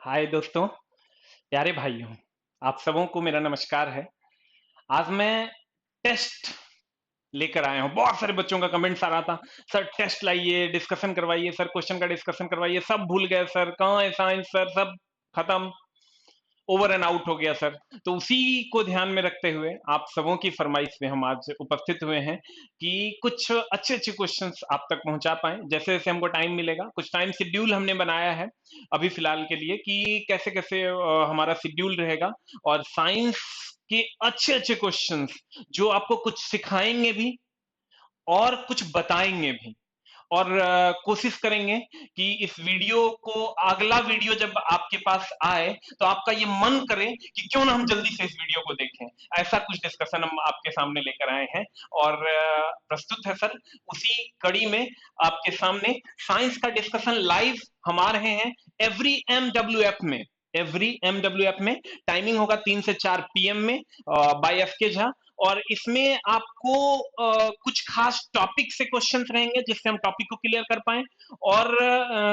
हाय दोस्तों, प्यारे भाइयों, आप सबों को मेरा नमस्कार है। आज मैं टेस्ट लेकर आया हूँ। बहुत सारे बच्चों का कमेंट्स आ रहा था, सर टेस्ट लाइए, डिस्कशन करवाइए, सर क्वेश्चन का डिस्कशन करवाइए। सब भूल गए सर, कहाँ है साइंस सर, सब खत्म, ओवर एंड आउट हो गया सर। तो उसी को ध्यान में रखते हुए आप सबों की फरमाइश पे हम आज उपस्थित हुए हैं कि कुछ अच्छे अच्छे क्वेश्चंस आप तक पहुंचा पाएं। जैसे जैसे हमको टाइम मिलेगा, कुछ टाइम शेड्यूल हमने बनाया है अभी फिलहाल के लिए कि कैसे कैसे हमारा शेड्यूल रहेगा। और साइंस के अच्छे अच्छे क्वेश्चंस जो आपको कुछ सिखाएंगे भी और कुछ बताएंगे भी। और कोशिश करेंगे कि इस वीडियो को, अगला वीडियो जब आपके पास आए तो आपका ये मन करे कि क्यों ना हम जल्दी से इस वीडियो को देखें। ऐसा कुछ डिस्कशन हम आपके सामने लेकर आए हैं और प्रस्तुत है सर उसी कड़ी में आपके सामने साइंस का डिस्कशन लाइव हम आ रहे हैं एवरी एमडब्ल्यू ऐप में। टाइमिंग होगा 3 से 4 PM में बाय एफ के झा। और इसमें आपको कुछ खास टॉपिक से क्वेश्चंस रहेंगे जिससे हम टॉपिक को क्लियर कर पाए। और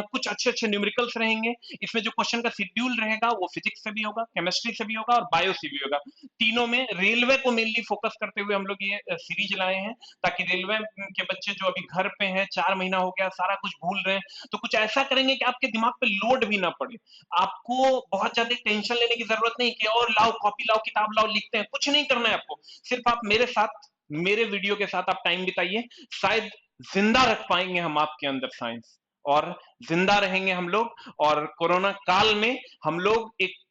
कुछ अच्छे अच्छे न्यूमेरिकल्स रहेंगे। इसमें जो क्वेश्चन का शेड्यूल रहेगा वो फिजिक्स से भी होगा, केमिस्ट्री से भी होगा और बायो से भी होगा। तीनों में रेलवे को मेनली फोकस करते हुए हम लोग ये सीरीज लाए हैं, ताकि रेलवे के बच्चे जो अभी घर पे हैं, 4 महीना हो गया, सारा कुछ भूल रहे हैं, तो कुछ ऐसा करेंगे कि आपके दिमाग पे लोड भी ना पड़े। आपको बहुत ज्यादा टेंशन लेने की जरूरत नहीं कि और लाओ कॉपी लाओ किताब लाओ लिखते हैं, कुछ नहीं करना है आपको। सिर्फ आप मेरे साथ, मेरे वीडियो के साथ आप टाइम बिताइए। शायद जिंदा रख पाएंगे हम आपके अंदर साइंस, और जिंदा रहेंगे हम लोग। और कोरोना काल में हम लोग एक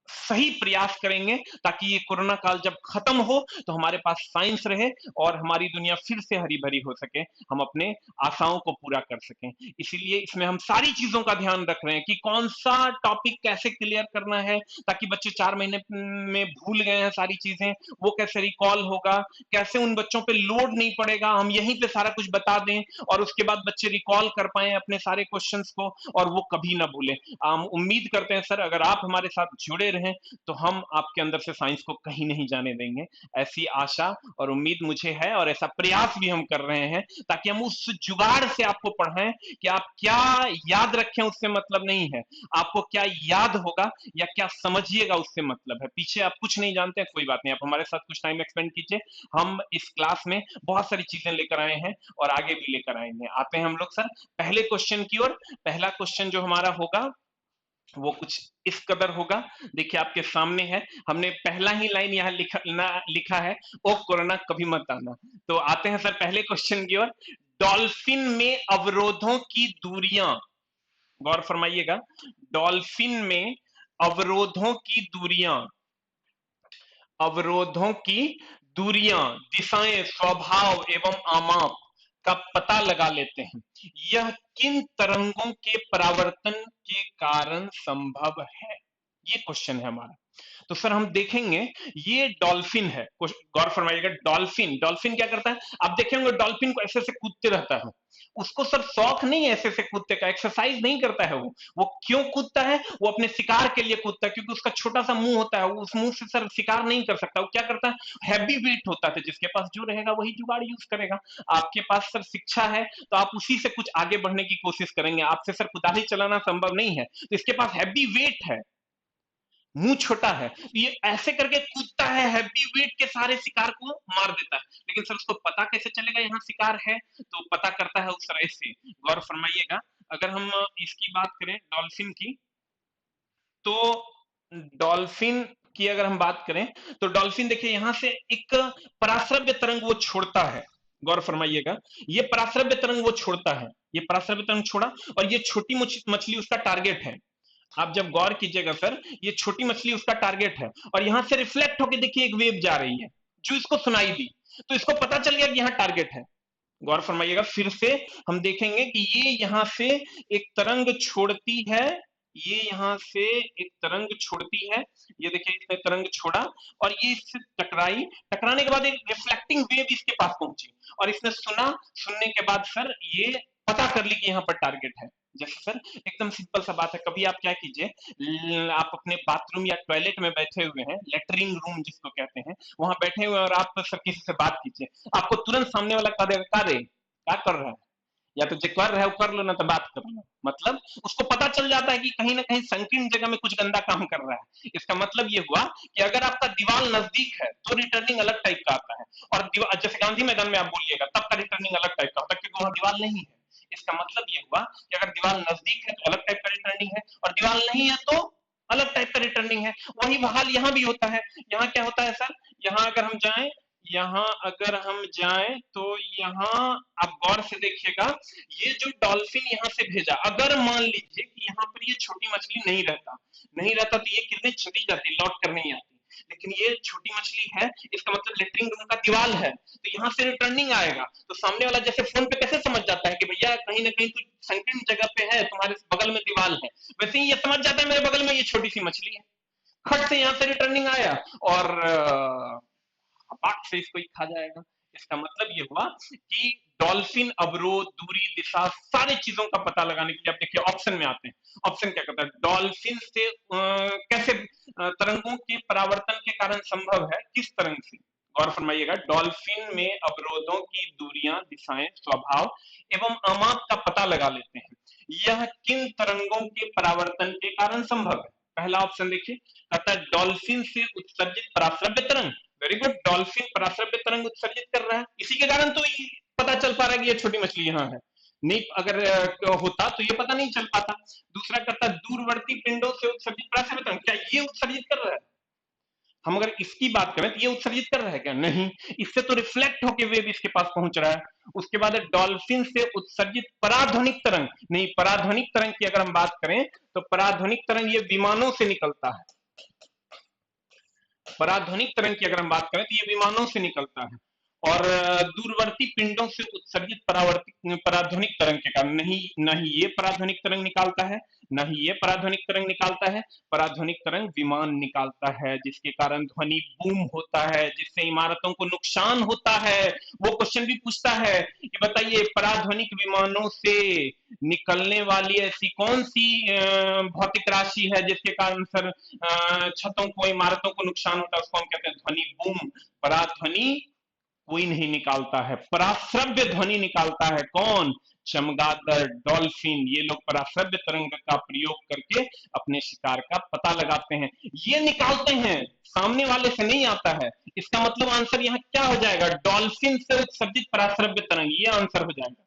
सही प्रयास करेंगे ताकि ये कोरोना काल जब खत्म हो तो हमारे पास साइंस रहे और हमारी दुनिया फिर से हरी भरी हो सके, हम अपने आशाओं को पूरा कर सकें। इसीलिए इसमें हम सारी चीजों का ध्यान रख रहे हैं कि कौन सा टॉपिक कैसे क्लियर करना है, ताकि बच्चे 4 महीने में भूल गए हैं सारी चीजें, वो कैसे रिकॉल होगा, कैसे उन बच्चों पे लोड नहीं पड़ेगा, हम यहीं पे सारा कुछ बता दें और उसके बाद बच्चे रिकॉल कर पाए अपने सारे क्वेश्चंस को और वो कभी ना भूलें। हम उम्मीद करते हैं सर अगर आप हमारे साथ जुड़े रहें तो हम आपके अंदर से साइंस को कहीं नहीं जाने देंगे। ऐसी आशा और उम्मीद मुझे है और ऐसा प्रयास भी हम कर रहे हैं ताकि हम उस जुगाड़ से आपको पढ़ाएं कि आप क्या याद रखें उससे मतलब नहीं है, आपको क्या याद होगा या क्या समझिएगा उससे मतलब है। पीछे आप कुछ नहीं जानते हैं, कोई बात नहीं, आप हमारे साथ कुछ टाइम एक्सपेंड कीजिए। हम इस क्लास में बहुत सारी चीजें लेकर आए हैं और आगे भी लेकर आएंगे। आते हैं हम लोग सर पहले क्वेश्चन की ओर। पहला क्वेश्चन जो हमारा होगा वो कुछ इस कदर होगा। देखिए आपके सामने है, हमने पहला ही लाइन यहाँ लिखा है, ओ कोरोना कभी मत आना। तो आते हैं सर पहले क्वेश्चन की ओर। डॉल्फिन में अवरोधों की दूरियां, गौर फरमाइएगा, डॉल्फिन में अवरोधों की दूरियां, अवरोधों की दूरियां, दिशाएं, स्वभाव एवं आमाप का पता लगा लेते हैं। यह किन तरंगों के परावर्तन के कारण संभव है, ये क्वेश्चन है हमारा। तो सर हम देखेंगे, ये डॉल्फिन है, गौर फरमाइएगा, डॉल्फिन, डॉल्फिन क्या करता है, आप देखेंगे डॉल्फिन को ऐसे ऐसे कूदते रहता है। उसको सर शौक नहीं है ऐसे ऐसे कूदते का, एक्सरसाइज नहीं करता है वो क्यों कूदता है, वो अपने शिकार के लिए कूदता है, क्योंकि उसका छोटा सा मुंह होता है, वो उस मुंह से सर शिकार नहीं कर सकता। वो क्या करता है, हैवी वेट होता है, जिसके पास जो रहेगा वही जुगाड़ यूज करेगा। आपके पास सर शिक्षा है तो आप उसी से कुछ आगे बढ़ने की कोशिश करेंगे। आपसे सर कुदाली चलाना संभव नहीं है, तो इसके पास हैवी वेट है, मुंह छोटा है, तो ये ऐसे करके कूदता है, हैवी वेट के सारे शिकार को मार देता है। लेकिन सर उसको पता कैसे चलेगा यहाँ शिकार है, तो पता करता है उस तरह से। गौर फरमाइएगा, अगर हम इसकी बात करें डॉल्फिन की, तो डॉल्फिन की अगर हम बात करें तो डॉल्फिन देखिए यहां से एक पराश्रव्य तरंग वो छोड़ता है। गौर फरमाइएगा, ये पराश्रव्य तरंग वो छोड़ता है, ये पराश्रव्य तरंग छोड़ा, और ये छोटी मछली उसका टारगेट है। आप जब गौर कीजिएगा सर, ये छोटी मछली उसका टारगेट है, और यहां से रिफ्लेक्ट होकर देखिए एक वेव जा रही है जो इसको सुनाई दी, तो इसको पता चल गया कि यहाँ टारगेट है। गौर फरमाइएगा, फिर से हम देखेंगे कि ये यहां से एक तरंग छोड़ती है, ये यहां से एक तरंग छोड़ती है, ये देखिए इसने तरंग छोड़ा और ये इससे टकराई, टकराने के बाद एक रिफ्लेक्टिंग वेव इसके पास पहुंची और इसने सुना, सुनने के बाद सर ये पता कर ली कि यहाँ पर टारगेट है। जैसे सर एकदम सिंपल सा बात है, कभी आप क्या कीजिए, आप अपने बाथरूम या टॉयलेट में बैठे हुए हैं, लेटरिंग रूम जिसको कहते हैं, वहां बैठे हुए हैं और आप सर किसी से बात कीजिए, आपको तुरंत सामने वाला कह देगा, का रे क्या कर रहा है, या तो जो कर रहा है वो कर लो, ना तो बात कर लो। मतलब उसको पता चल जाता है कि कहीं ना कहीं संकीर्ण जगह में कुछ गंदा काम कर रहा है। इसका मतलब ये हुआ कि अगर आपका दीवार नजदीक है तो रिटर्निंग अलग टाइप का आता है, और जैसे गांधी मैदान में आप बोलिएगा तब का रिटर्निंग अलग टाइप का होता है, क्योंकि वहां दीवार नहीं है। इसका मतलब ये हुआ कि अगर दीवार नजदीक है तो अलग टाइप का रिटर्निंग है, और दीवार नहीं है तो अलग टाइप का रिटर्निंग है। वही हाल यहाँ भी होता है। यहाँ क्या होता है सर, यहाँ अगर हम जाएं, यहाँ अगर हम जाएं तो यहाँ आप गौर से देखिएगा, ये जो डॉल्फिन यहाँ से भेजा, अगर मान लीजिए कि यहाँ पर ये छोटी मछली नहीं रहता तो ये कितने चली जाती, लौट कर नहीं आती। लेकिन ये छोटी मछली है, इसका मतलब लेटरिंग रूम का दीवार है, तो यहाँ से रिटर्निंग आएगा। तो सामने वाला जैसे फोन पे कैसे समझ जाता है कि भैया कहीं ना कहीं तू संकीर्ण जगह पे है, तुम्हारे बगल में दीवार है, वैसे ही ये समझ जाता है मेरे बगल में ये छोटी सी मछली है। खट से यहाँ से रिटर्निंग आया और पाक से इसको ही खा जाएगा। इसका मतलब ये हुआ कि डॉल्फिन अवरोध, दूरी, दिशा, सारी चीजों का पता लगाने के लिए, अब देखिए ऑप्शन में आते हैं। ऑप्शन क्या कहता है, डॉल्फिन से कैसे तरंगों के परावर्तन के कारण संभव है, किस तरंग से। गौर फरमाइएगा, डॉल्फिन में अवरोधों की दूरियां, दिशाएं, स्वभाव एवं अमाप का पता लगा लेते हैं। यह किन तरंगों के परावर्तन के कारण संभव है। पहला ऑप्शन देखिए, कहता है डॉल्फिन से उत्सर्जित पराश्रव्य तरंग। वेरी गुड, डॉल्फिन पराश्रव्य तरंग उत्सर्जित कर रहा है, इसी के कारण तो ये पता चल पा रहा है कि ये छोटी मछली यहाँ है। नहीं अगर होता तो ये पता नहीं चल पाता। दूसरा कहता है दूरवर्ती पिंडों से उत्सर्जित पराश्रव्य तरंग, क्या ये उत्सर्जित कर रहा है। हम अगर इसकी बात करें तो ये उत्सर्जित कर रहा है क्या, नहीं, इससे तो रिफ्लेक्ट होकर वेव इसके पास पहुंच रहा है। उसके बाद डॉल्फिन से उत्सर्जित पराध्वनिक तरंग, नहीं, पराध्वनिक तरंग की अगर हम बात करें तो पराध्वनिक तरंग ये विमानों से निकलता है। पराध्वनिक तरंग की अगर हम बात करें तो ये विमानों से निकलता है। और दूरवर्ती पिंडों से उत्सर्जित पराध्वनिक तरंग के कारण नहीं, न ही ये पराध्वनिक तरंग निकालता है, न ही ये पराध्वनिक तरंग निकालता है। पराध्वनिक तरंग विमान निकालता है, जिसके कारण ध्वनि बूम होता है, जिससे इमारतों को नुकसान होता है। वो क्वेश्चन भी पूछता है कि बताइए पराध्वनिक विमानों से निकलने वाली ऐसी कौन सी भौतिक राशि है जिसके कारण सर छतों को, इमारतों को नुकसान होता है, उसको हम कहते हैं ध्वनि बूम। पराध्वनि कोई नहीं निकालता है, पराश्रव्य ध्वनि निकालता है कौन, चमगादड़, डॉल्फिन, ये लोग पराश्रव्य तरंग का प्रयोग करके अपने शिकार का पता लगाते हैं, ये निकालते हैं, सामने वाले से नहीं आता है। इसका मतलब आंसर यहाँ क्या हो जाएगा, डॉल्फिन से उत्सर्जित पराश्रव्य तरंग, ये आंसर हो जाएगा।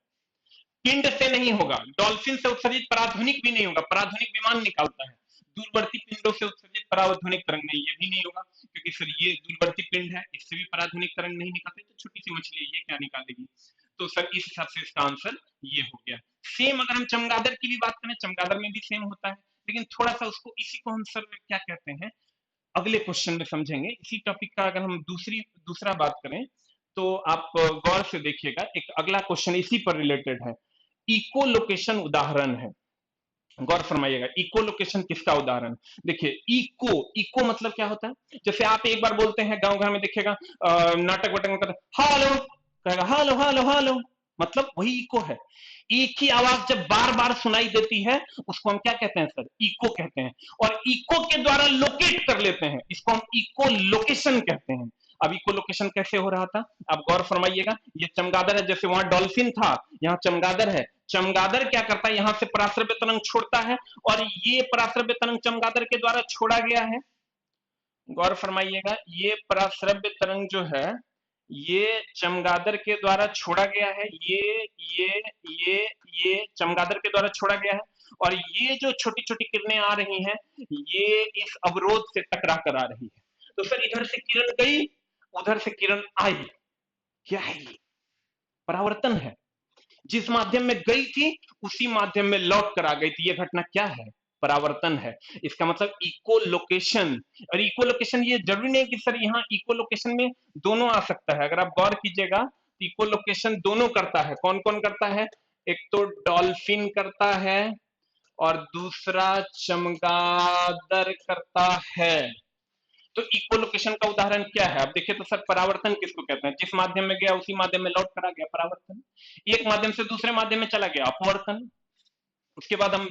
पिंड से नहीं होगा, डॉल्फिन से उत्सर्जित पराध्वनिक भी नहीं होगा, पराध्वनिक विमान निकालता है। दूरवर्ती पिंडों से उत्सर्जित पराध्वनिक तरंग नहीं, ये भी नहीं होगा, क्योंकि सर ये दूरवर्ती पिंड है, इससे भी पराध्वनिक तरंग नहीं निकलती, तो छोटी सी मछली है, ये क्या निकालेगी। तो सर इस हिसाब से इसका आंसर ये हो गया। सेम अगर हम चमगादड़ की भी बात करें, चमगादड़ में भी सेम होता है, लेकिन थोड़ा सा उसको, इसी को हम सर क्या कहते हैं अगले क्वेश्चन में समझेंगे। इसी टॉपिक का अगर हम दूसरा बात करें तो आप गौर से देखिएगा, एक अगला क्वेश्चन इसी पर रिलेटेड है। इको लोकेशन उदाहरण है, गौर फरमाइएगा, इको लोकेशन किसका उदाहरण। देखिए इको, इको मतलब क्या होता है, जैसे आप एक बार बोलते हैं, गांव घर में देखिएगा नाटक वटक में हालो, कहेगा हालो हालो हालो, मतलब वही इको है। एक ही आवाज जब बार बार सुनाई देती है उसको हम क्या कहते हैं सर, इको कहते हैं। और इको के द्वारा लोकेट कर लेते हैं, इसको हम इको लोकेशन कहते हैं। अब इको लोकेशन कैसे हो रहा था, आप गौर फरमाइएगा, ये चमगादड़ है, जैसे वहां डॉल्फिन था, यहाँ चमगादड़ है। चमगादड़ क्या करता है, यहां से पराश्रव्य तरंग छोड़ता है, और ये पराश्रव्य तरंग चमगादड़ के द्वारा छोड़ा गया है। गौर फरमाइएगा, ये पराश्रव्य तरंग जो है ये चमगादड़ के द्वारा छोड़ा गया है, ये ये चमगादड़ के द्वारा छोड़ा गया है। और ये जो छोटी छोटी किरणें आ रही हैं ये इस अवरोध से टकरा कर आ रही है। तो सर इधर से किरण गई, उधर से किरण आई, क्या है ये, परावर्तन है। जिस माध्यम में गई थी उसी माध्यम में लौट कर आ गई थी, यह घटना क्या है, परावर्तन है। इसका मतलब इको लोकेशन। और इको लोकेशन ये जरूरी नहीं कि सर यहाँ इको लोकेशन में दोनों आ सकता है, अगर आप गौर कीजिएगा तो इको लोकेशन दोनों करता है। कौन कौन करता है, एक तो डॉल्फिन करता है और दूसरा चमगादड़ करता है। तो इको लोकेशन का उदाहरण क्या है, अब देखिए तो सर परावर्तन किसको कहते हैं, जिस माध्यम में गया उसी माध्यम में लौट कर आ गया, परावर्तन। एक माध्यम से दूसरे माध्यम में चला गया, अपवर्तन। उसके बाद हम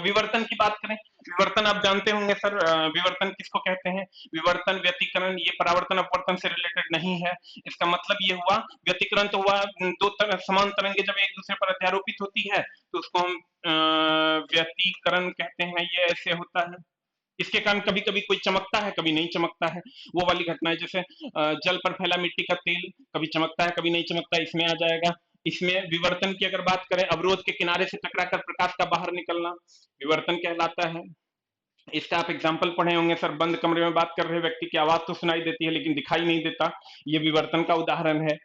विवर्तन की बात करें। विवर्तन आप जानते होंगे सर, विवर्तन किसको कहते हैं? विवर्तन व्यतिकरण, ये परावर्तन अपवर्तन से रिलेटेड नहीं है। इसका मतलब ये हुआ, व्यतिकरण तो हुआ दो समान तरंगे जब एक दूसरे पर अध्यारोपित होती है तो उसको हम व्यतिकरण कहते हैं। ये ऐसे होता है, इसके कारण कभी कभी कोई चमकता है, कभी नहीं चमकता है। वो वाली घटना है, जैसे जल पर फैला मिट्टी का तेल, कभी चमकता है कभी नहीं चमकता, इसमें आ जाएगा। इसमें विवर्तन की अगर बात करें, अवरोध के किनारे से टकराकर प्रकाश का बाहर निकलना विवर्तन कहलाता है। इसका आप एग्जाम्पल पढ़े होंगे सर, बंद कमरे में बात कर रहे व्यक्ति की आवाज तो सुनाई देती है लेकिन दिखाई नहीं देता, ये विवर्तन का उदाहरण है।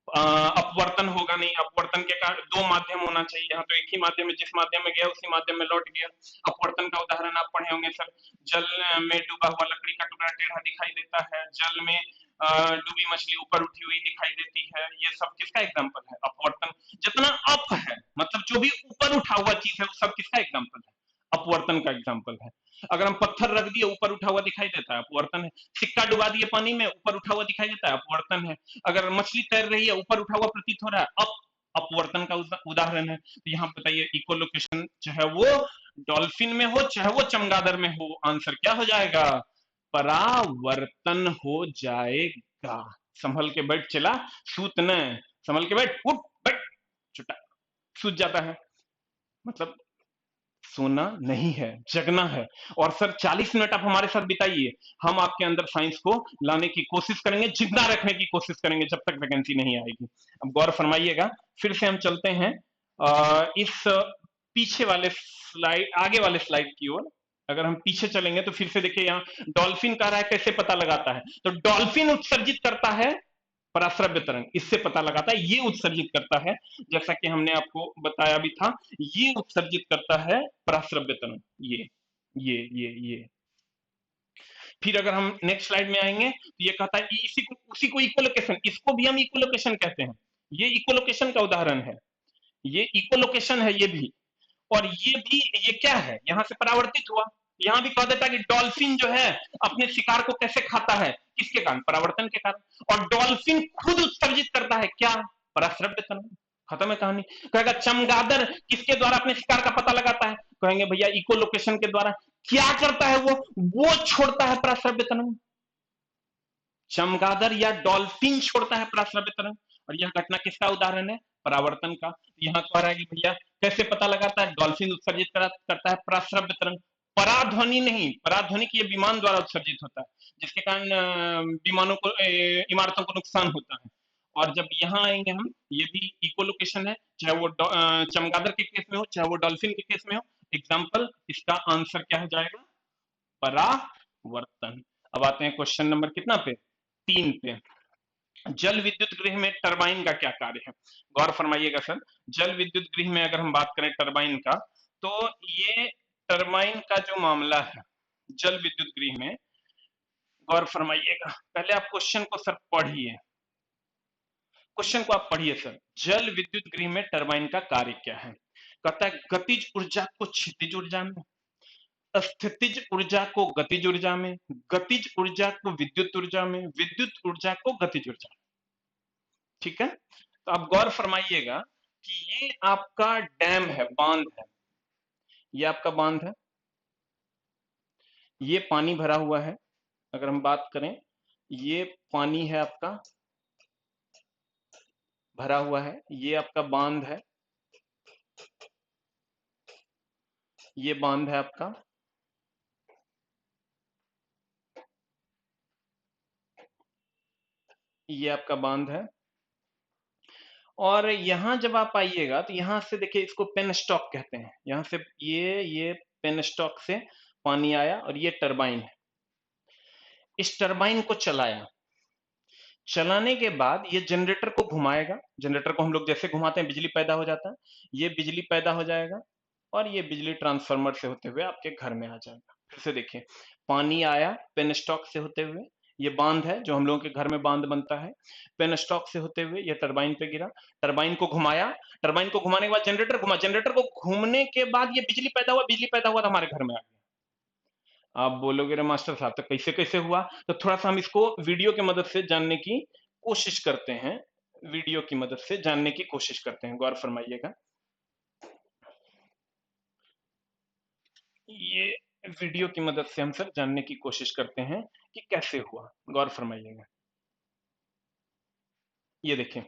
अपवर्तन होगा नहीं, अपवर्तन के कारण दो माध्यम होना चाहिए, यहाँ तो एक ही माध्यम है, जिस माध्यम में गया उसी माध्यम में लौट गया। अपवर्तन का उदाहरण आप पढ़े होंगे सर, जल में डूबा हुआ लकड़ी का टुकड़ा टेढ़ा दिखाई देता है, जल में डूबी मछली ऊपर उठी हुई दिखाई देती है, ये सब किसका एग्जाम्पल है? अपवर्तन। जितना अप है, मतलब जो भी ऊपर उठा हुआ चीज है, वो सब किसका एग्जाम्पल है? अपवर्तन का एग्जाम्पल है। अगर हम पत्थर रख दिए ऊपर उठा हुआ दिखाई देता है, अपवर्तन है। सिक्का डुबा दिए पानी में, ऊपर उठा हुआ दिखाई देता है, अपवर्तन है। अगर मछली तैर रही है, ऊपर उठा हुआ प्रतीत हो रहा है, अपवर्तन का उदाहरण है। तो यहाँ बताइए इकोलोकेशन, चाहे वो डॉल्फिन में हो चाहे वो चमगादड़ में हो, आंसर क्या हो जाएगा? परावर्तन हो जाएगा। संभल के बैठ चला, सूत न, संभल के बैठ, उठ बैठ, छुटा, सूत जाता है, मतलब सोना नहीं है, जगना है। और सर 40 मिनट आप हमारे साथ बिताइए, हम आपके अंदर साइंस को लाने की कोशिश करेंगे, जिंदा रखने की कोशिश करेंगे जब तक वैकेंसी नहीं आएगी। अब गौर फरमाइएगा, फिर से हम चलते हैं इस पीछे वाले स्लाइड, आगे वाले स्लाइड की ओर। अगर हम पीछे चलेंगे तो फिर से देखिए, यहाँ डॉल्फिन कह रहा है कैसे पता लगाता है, तो डॉल्फिन उत्सर्जित करता है पराश्रव्य तरंग, इससे पता लगाता है। ये उत्सर्जित करता है, जैसा कि हमने आपको बताया भी था, ये उत्सर्जित करता है पराश्रव्य तरंग, ये। फिर अगर हम नेक्स्ट स्लाइड में आएंगे तो ये कहता है इसी को, उसी को इकोलोकेशन, इसको भी हम इकोलोकेशन कहते हैं। ये इकोलोकेशन का उदाहरण है, ये इकोलोकेशन है ये भी। और ये भी, ये क्या है, यहां से परावर्तित हुआ। यहां भी कह देता है कि डॉल्फिन जो है अपने शिकार को कैसे खाता है, किसके कारण? परावर्तन के कारण। और डॉल्फिन खुद उत्सर्जित करता है क्या? पराश्रव्य तरंग। खत्म है कहानी। कहेगा चमगादड़ किसके द्वारा अपने शिकार का पता लगाता है? कहेंगे भैया इको लोकेशन के द्वारा। क्या करता है वो छोड़ता है पराश्रव्य तरंग। चमगादड़ या डॉल्फिन छोड़ता है पराश्रव्य तरंग। और यह घटना किसका उदाहरण है? परावर्तन का। यहाँ कह रहा है कि भैया कैसे पता लगाता है? डॉल्फिन उत्सर्जित करता है पराश्रव्य तरंग, पराध्वनि नहीं। पराध्वनि की विमान द्वारा उत्सर्जित होता है, जिसके कारण विमानों को, इमारतों को नुकसान होता है। और जब यहाँ आएंगे हम, ये भी इकोलोकेशन है, चाहे वो चमगादड़ के केस में हो चाहे वो डॉल्फिन के केस में हो। एग्जाम्पल, इसका आंसर क्या हो जाएगा? परावर्तन। अब आते हैं क्वेश्चन नंबर कितना पे? 3 पे। जल विद्युत गृह में टरबाइन का क्या कार्य है? गौर फरमाइएगा सर, जल विद्युत गृह में अगर हम बात करें टरबाइन का, तो ये टरबाइन का जो मामला है जल विद्युत गृह में, गौर फरमाइएगा। पहले आप क्वेश्चन को सर पढ़िए, क्वेश्चन को आप पढ़िए सर। जल विद्युत गृह में टरबाइन का कार्य क्या है? कहता है गतिज ऊर्जा को क्षितिज ऊर्जा में, स्थितिज ऊर्जा को गतिज ऊर्जा में, गतिज ऊर्जा को विद्युत ऊर्जा में, विद्युत ऊर्जा को गतिज ऊर्जा में। ठीक है, तो आप गौर फरमाइएगा कि ये आपका डैम है, बांध है, ये आपका बांध है, ये पानी भरा हुआ है। अगर हम बात करें, ये पानी है आपका भरा हुआ है, ये आपका बांध है, ये बांध है आपका। ये आपका बांध है। और यहां जब आप आइएगा तो यहां से देखिए, इसको पेन स्टॉक कहते हैं। यहां से ये पेन स्टॉक से पानी आया और ये टरबाइन है। इस टरबाइन को चलाया, चलाने के बाद ये जनरेटर को घुमाएगा। जनरेटर को हम लोग जैसे घुमाते हैं बिजली पैदा हो जाता है, ये बिजली पैदा हो जाएगा और ये बिजली ट्रांसफार्मर से होते हुए आपके घर में आ जाएगा। फिर से देखिए, पानी आया पेन स्टॉक से होते हुए, ये बांध है जो हम लोगों के घर में बांध बनता है, पेन स्टॉक से होते हुए ये टरबाइन पे गिरा, टरबाइन को घुमाया, टरबाइन को घुमाने के बाद जनरेटर घुमा, जनरेटर को घूमने के बाद ये बिजली पैदा हुआ, बिजली पैदा हुआ तो हमारे घर में आ गया। आप बोलोगे रे मास्टर साहब तो कैसे कैसे हुआ? तो थोड़ा सा हम इसको वीडियो की मदद से जानने की कोशिश करते हैं, वीडियो की मदद से जानने की कोशिश करते हैं। गौर फरमाइएगा, ये वीडियो की मदद से हम सर जानने की कोशिश करते हैं कि कैसे हुआ। गौर फरमाइएगा। ये देखें,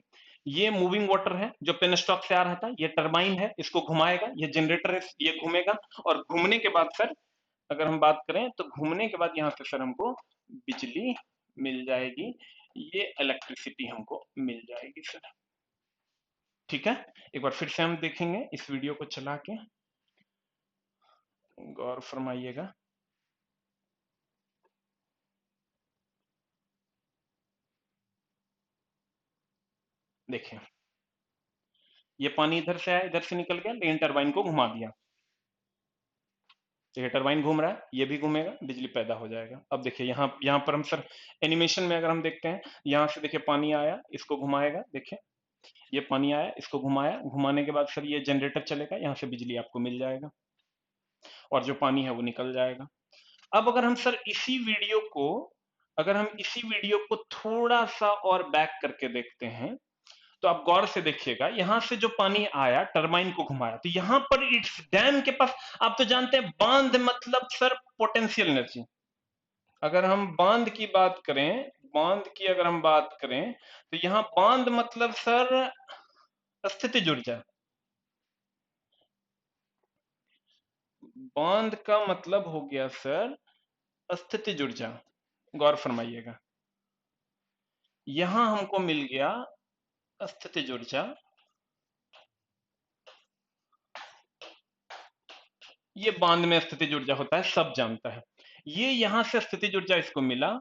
ये मूविंग वाटर है जो पेन स्टॉक से आ रहा था, ये टरबाइन है, इसको घुमाएगा, ये जनरेटर है, ये घूमेगा, और घूमने के बाद सर अगर हम बात करें तो घूमने के बाद यहाँ से सर हमको बिजली मिल जाएगी, ये इलेक्ट्रिसिटी हमको मिल जाएगी सर। ठीक है, एक बार फिर से हम देखेंगे इस वीडियो को चला के, गौर फरमाइएगा। देखें, ये पानी इधर से आया, इधर से निकल गया, लेकिन टरबाइन को घुमा दिया, तो ये टरबाइन घूम रहा है, ये भी घूमेगा, बिजली पैदा हो जाएगा। अब देखिए यहाँ यहाँ पर हम सर एनिमेशन में अगर हम देखते हैं, यहाँ से देखिए पानी आया, इसको घुमाएगा, देखिए ये पानी आया, इसको घुमाया, घुमाने के बाद सर ये जनरेटर चलेगा, यहाँ से बिजली आपको मिल जाएगा और जो पानी है वो निकल जाएगा। अब अगर हम सर इसी वीडियो को थोड़ा सा और बैक करके देखते हैं, तो आप गौर से देखिएगा, यहां से जो पानी आया टरबाइन को घुमाया, तो यहां पर इट्स डैम के पास, आप तो जानते हैं बांध मतलब सर पोटेंशियल एनर्जी। अगर हम बांध की बात करें, अगर हम बात करें, तो यहां बांध मतलब सर स्थितिज ऊर्जा। बांध का मतलब हो गया सर स्थितिज ऊर्जा। गौर फरमाइएगा, यहां हमको मिल गया स्थितिज ऊर्जा, ये बांध में स्थितिज ऊर्जा होता है, सब जानता है। ये यहां से स्थितिज ऊर्जा इसको मिला,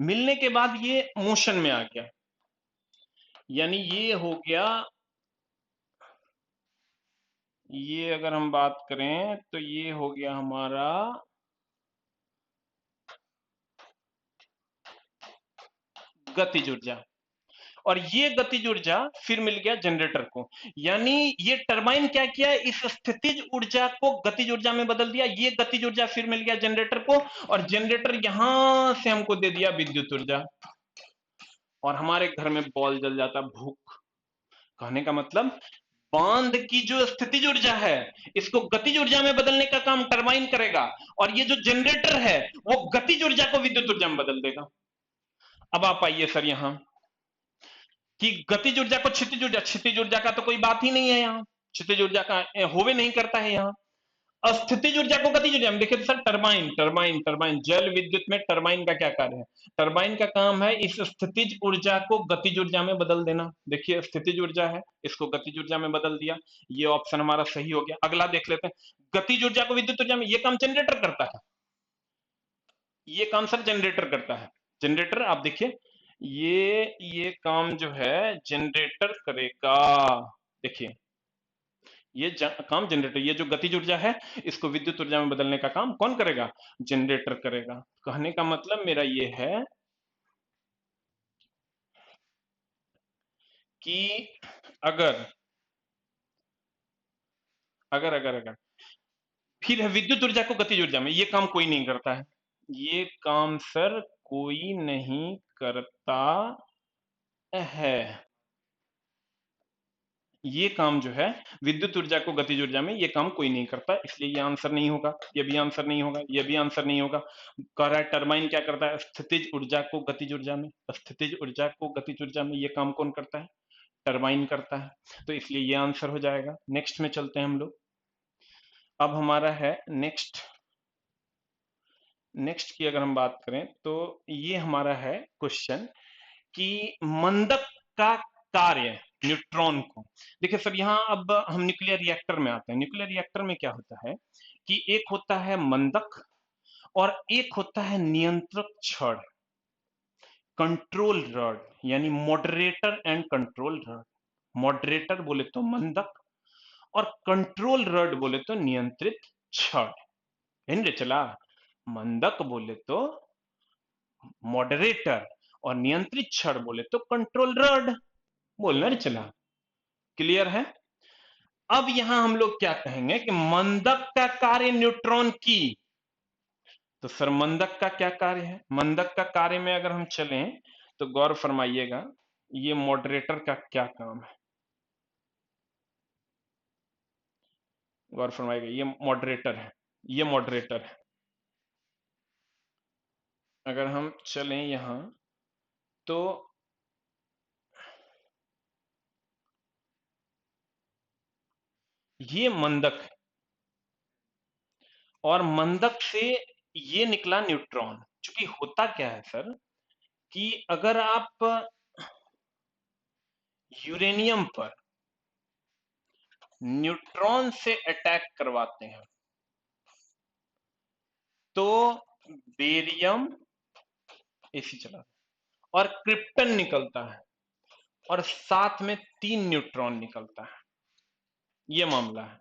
मिलने के बाद ये मोशन में आ गया, यानी ये हो गया, ये अगर हम बात करें तो ये हो गया हमारा गतिज ऊर्जा, और ये गतिज ऊर्जा फिर मिल गया जनरेटर को। यानी ये टरबाइन क्या किया, इस स्थितिज ऊर्जा को गतिज ऊर्जा में बदल दिया, ये गतिज ऊर्जा फिर मिल गया जनरेटर को, और जनरेटर यहां से हमको दे दिया विद्युत ऊर्जा, और हमारे घर में बॉल जल जाता, भूख। कहने का मतलब बांध की जो स्थितिज ऊर्जा है, इसको गतिज ऊर्जा में बदलने का काम टरबाइन करेगा, और ये जो जनरेटर है वो गतिज ऊर्जा को विद्युत ऊर्जा में बदल देगा। अब आप आइए सर यहां कि गतिज ऊर्जा को क्षितिज ऊर्जा का तो कोई बात ही नहीं है यहाँ, क्षितिज ऊर्जा का होवे नहीं करता है यहाँ। अस्थितिज ऊर्जा को गतिज ऊर्जा में देखिए सर, टरबाइन टरबाइन टरबाइन जल विद्युत में टरबाइन का क्या कार्य है? टरबाइन का काम है इस स्थितिज ऊर्जा को गतिज ऊर्जा में बदल देना। देखिए स्थितिज ऊर्जा है, इसको गतिज ऊर्जा में बदल दिया, ये ऑप्शन हमारा सही हो गया। अगला देख लेते हैं, गतिज ऊर्जा को विद्युत ऊर्जा में, ये काम जनरेटर करता है, ये काम सर जनरेटर करता है। जनरेटर आप देखिए, ये काम जो है जनरेटर करेगा। देखिए ये काम जनरेटर, ये जो गतिज ऊर्जा है इसको विद्युत ऊर्जा में बदलने का काम कौन करेगा? जनरेटर करेगा। कहने का मतलब मेरा ये है कि अगर अगर अगर अगर फिर है विद्युत ऊर्जा को गतिज ऊर्जा में, ये काम कोई नहीं करता है, ये काम सर कोई नहीं करता है, ये काम जो है विद्युत ऊर्जा को गतिज ऊर्जा में, ये काम कोई नहीं करता, इसलिए ये आंसर नहीं होगा, ये भी आंसर नहीं होगा, ये भी आंसर नहीं होगा। कह रहा है टरबाइन क्या करता है? स्थितिज ऊर्जा को गतिज ऊर्जा में, स्थितिज ऊर्जा को गतिज ऊर्जा में ये काम कौन करता है? टरबाइन करता है, तो इसलिए ये आंसर हो जाएगा। नेक्स्ट में चलते हैं हम लोग। अब हमारा है नेक्स्ट, नेक्स्ट की अगर हम बात करें तो ये हमारा है क्वेश्चन कि मंदक का कार्य न्यूट्रॉन को। देखिए सर यहाँ अब हम न्यूक्लियर रिएक्टर में आते हैं। न्यूक्लियर रिएक्टर में क्या होता है कि एक होता है मंदक और एक होता है नियंत्रक छड़, कंट्रोल रॉड, यानी moderator and control rod. Moderator बोले तो मंदक और कंट्रोल रॉड बोले तो नियंत्रित छड़। इन चला, मंदक बोले तो मॉडरेटर और नियंत्रित छड़ बोले तो कंट्रोल रॉड, बोलना चला। क्लियर है? अब यहां हम लोग क्या कहेंगे कि मंदक का कार्य न्यूट्रॉन की, तो सर मंदक का क्या कार्य है? मंदक का कार्य में अगर हम चलें तो गौर फरमाइएगा, ये मॉडरेटर का क्या काम है? गौर फरमाइएगा, ये मॉडरेटर है, ये मॉडरेटर है। अगर हम चलें यहां तो ये मंदक है, और मंदक से ये निकला न्यूट्रॉन। क्योंकि होता क्या है सर कि अगर आप यूरेनियम पर न्यूट्रॉन से अटैक करवाते हैं तो बेरियम एसी चला और क्रिप्टन निकलता है, और साथ में 3 न्यूट्रॉन निकलता है। ये मामला है।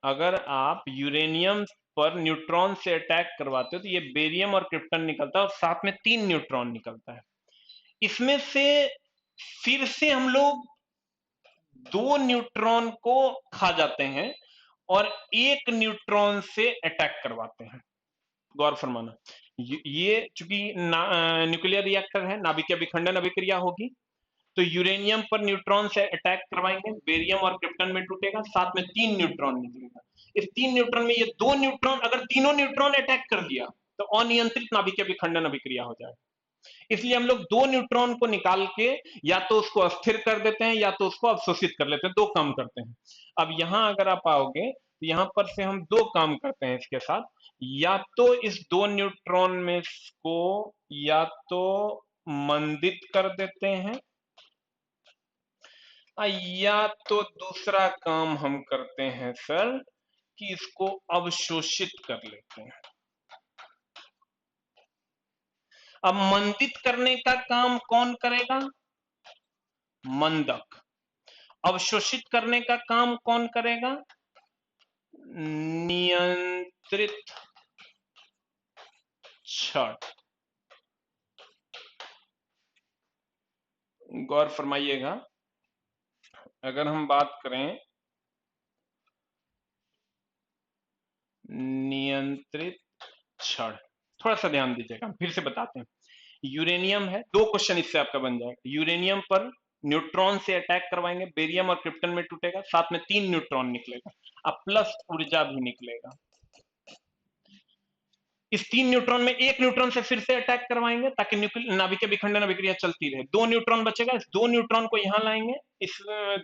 अगर आप यूरेनियम पर न्यूट्रॉन से अटैक करवाते हो तो ये बेरियम और क्रिप्टन निकलता है, और साथ में 3 न्यूट्रॉन निकलता है। इसमें से फिर से हम लोग 2 न्यूट्रॉन को खा जाते हैं और 1 न्यूट्रॉन से अटैक करवाते हैं। गौर फरमाना, ये चूंकि न्यूक्लियर रिएक्टर है, नाभिकीय विखंडन अभिक्रिया होगी, तो यूरेनियम पर न्यूट्रॉन से अटैक करवाएंगे, बेरियम और क्रिप्टन में टूटेगा, साथ में 3 न्यूट्रॉन निकलेगा। इस 3 न्यूट्रॉन में ये 2 न्यूट्रॉन, अगर तीनों न्यूट्रॉन अटैक कर दिया तो अनियंत्रित नाभिकीय विखंडन अभिक्रिया हो जाएगा। इसलिए हम लोग 2 न्यूट्रॉन को निकाल के या तो उसको अस्थिर कर देते हैं या तो उसको अवशोषित कर लेते हैं, 2 काम करते हैं। अब यहां अगर आप आओगे तो यहां पर से हम 2 काम करते हैं इसके साथ। या तो इस 2 न्यूट्रॉन में को या तो मंदित कर देते हैं, या तो दूसरा काम हम करते हैं सर कि इसको अवशोषित कर लेते हैं। अब मंदित करने का काम कौन करेगा? मंदक। अवशोषित करने का काम कौन करेगा? नियंत्रित क्षण। गौर फरमाइएगा, अगर हम बात करें नियंत्रित क्षण, थोड़ा सा ध्यान दीजिएगा, फिर से बताते हैं। यूरेनियम है, 2 क्वेश्चन इससे आपका बन जाएगा। यूरेनियम पर न्यूट्रॉन से अटैक करवाएंगे, बेरियम और क्रिप्टन में टूटेगा, साथ में 3 न्यूट्रॉन निकलेगा, अब प्लस ऊर्जा भी निकलेगा। इस 3 न्यूट्रॉन में 1 न्यूट्रॉन से फिर से अटैक करवाएंगे ताकि नाभिकीय विखंडन अभिक्रिया चलती रहे। 2 न्यूट्रॉन बचेगा, इस 2 न्यूट्रॉन को यहां लाएंगे। इस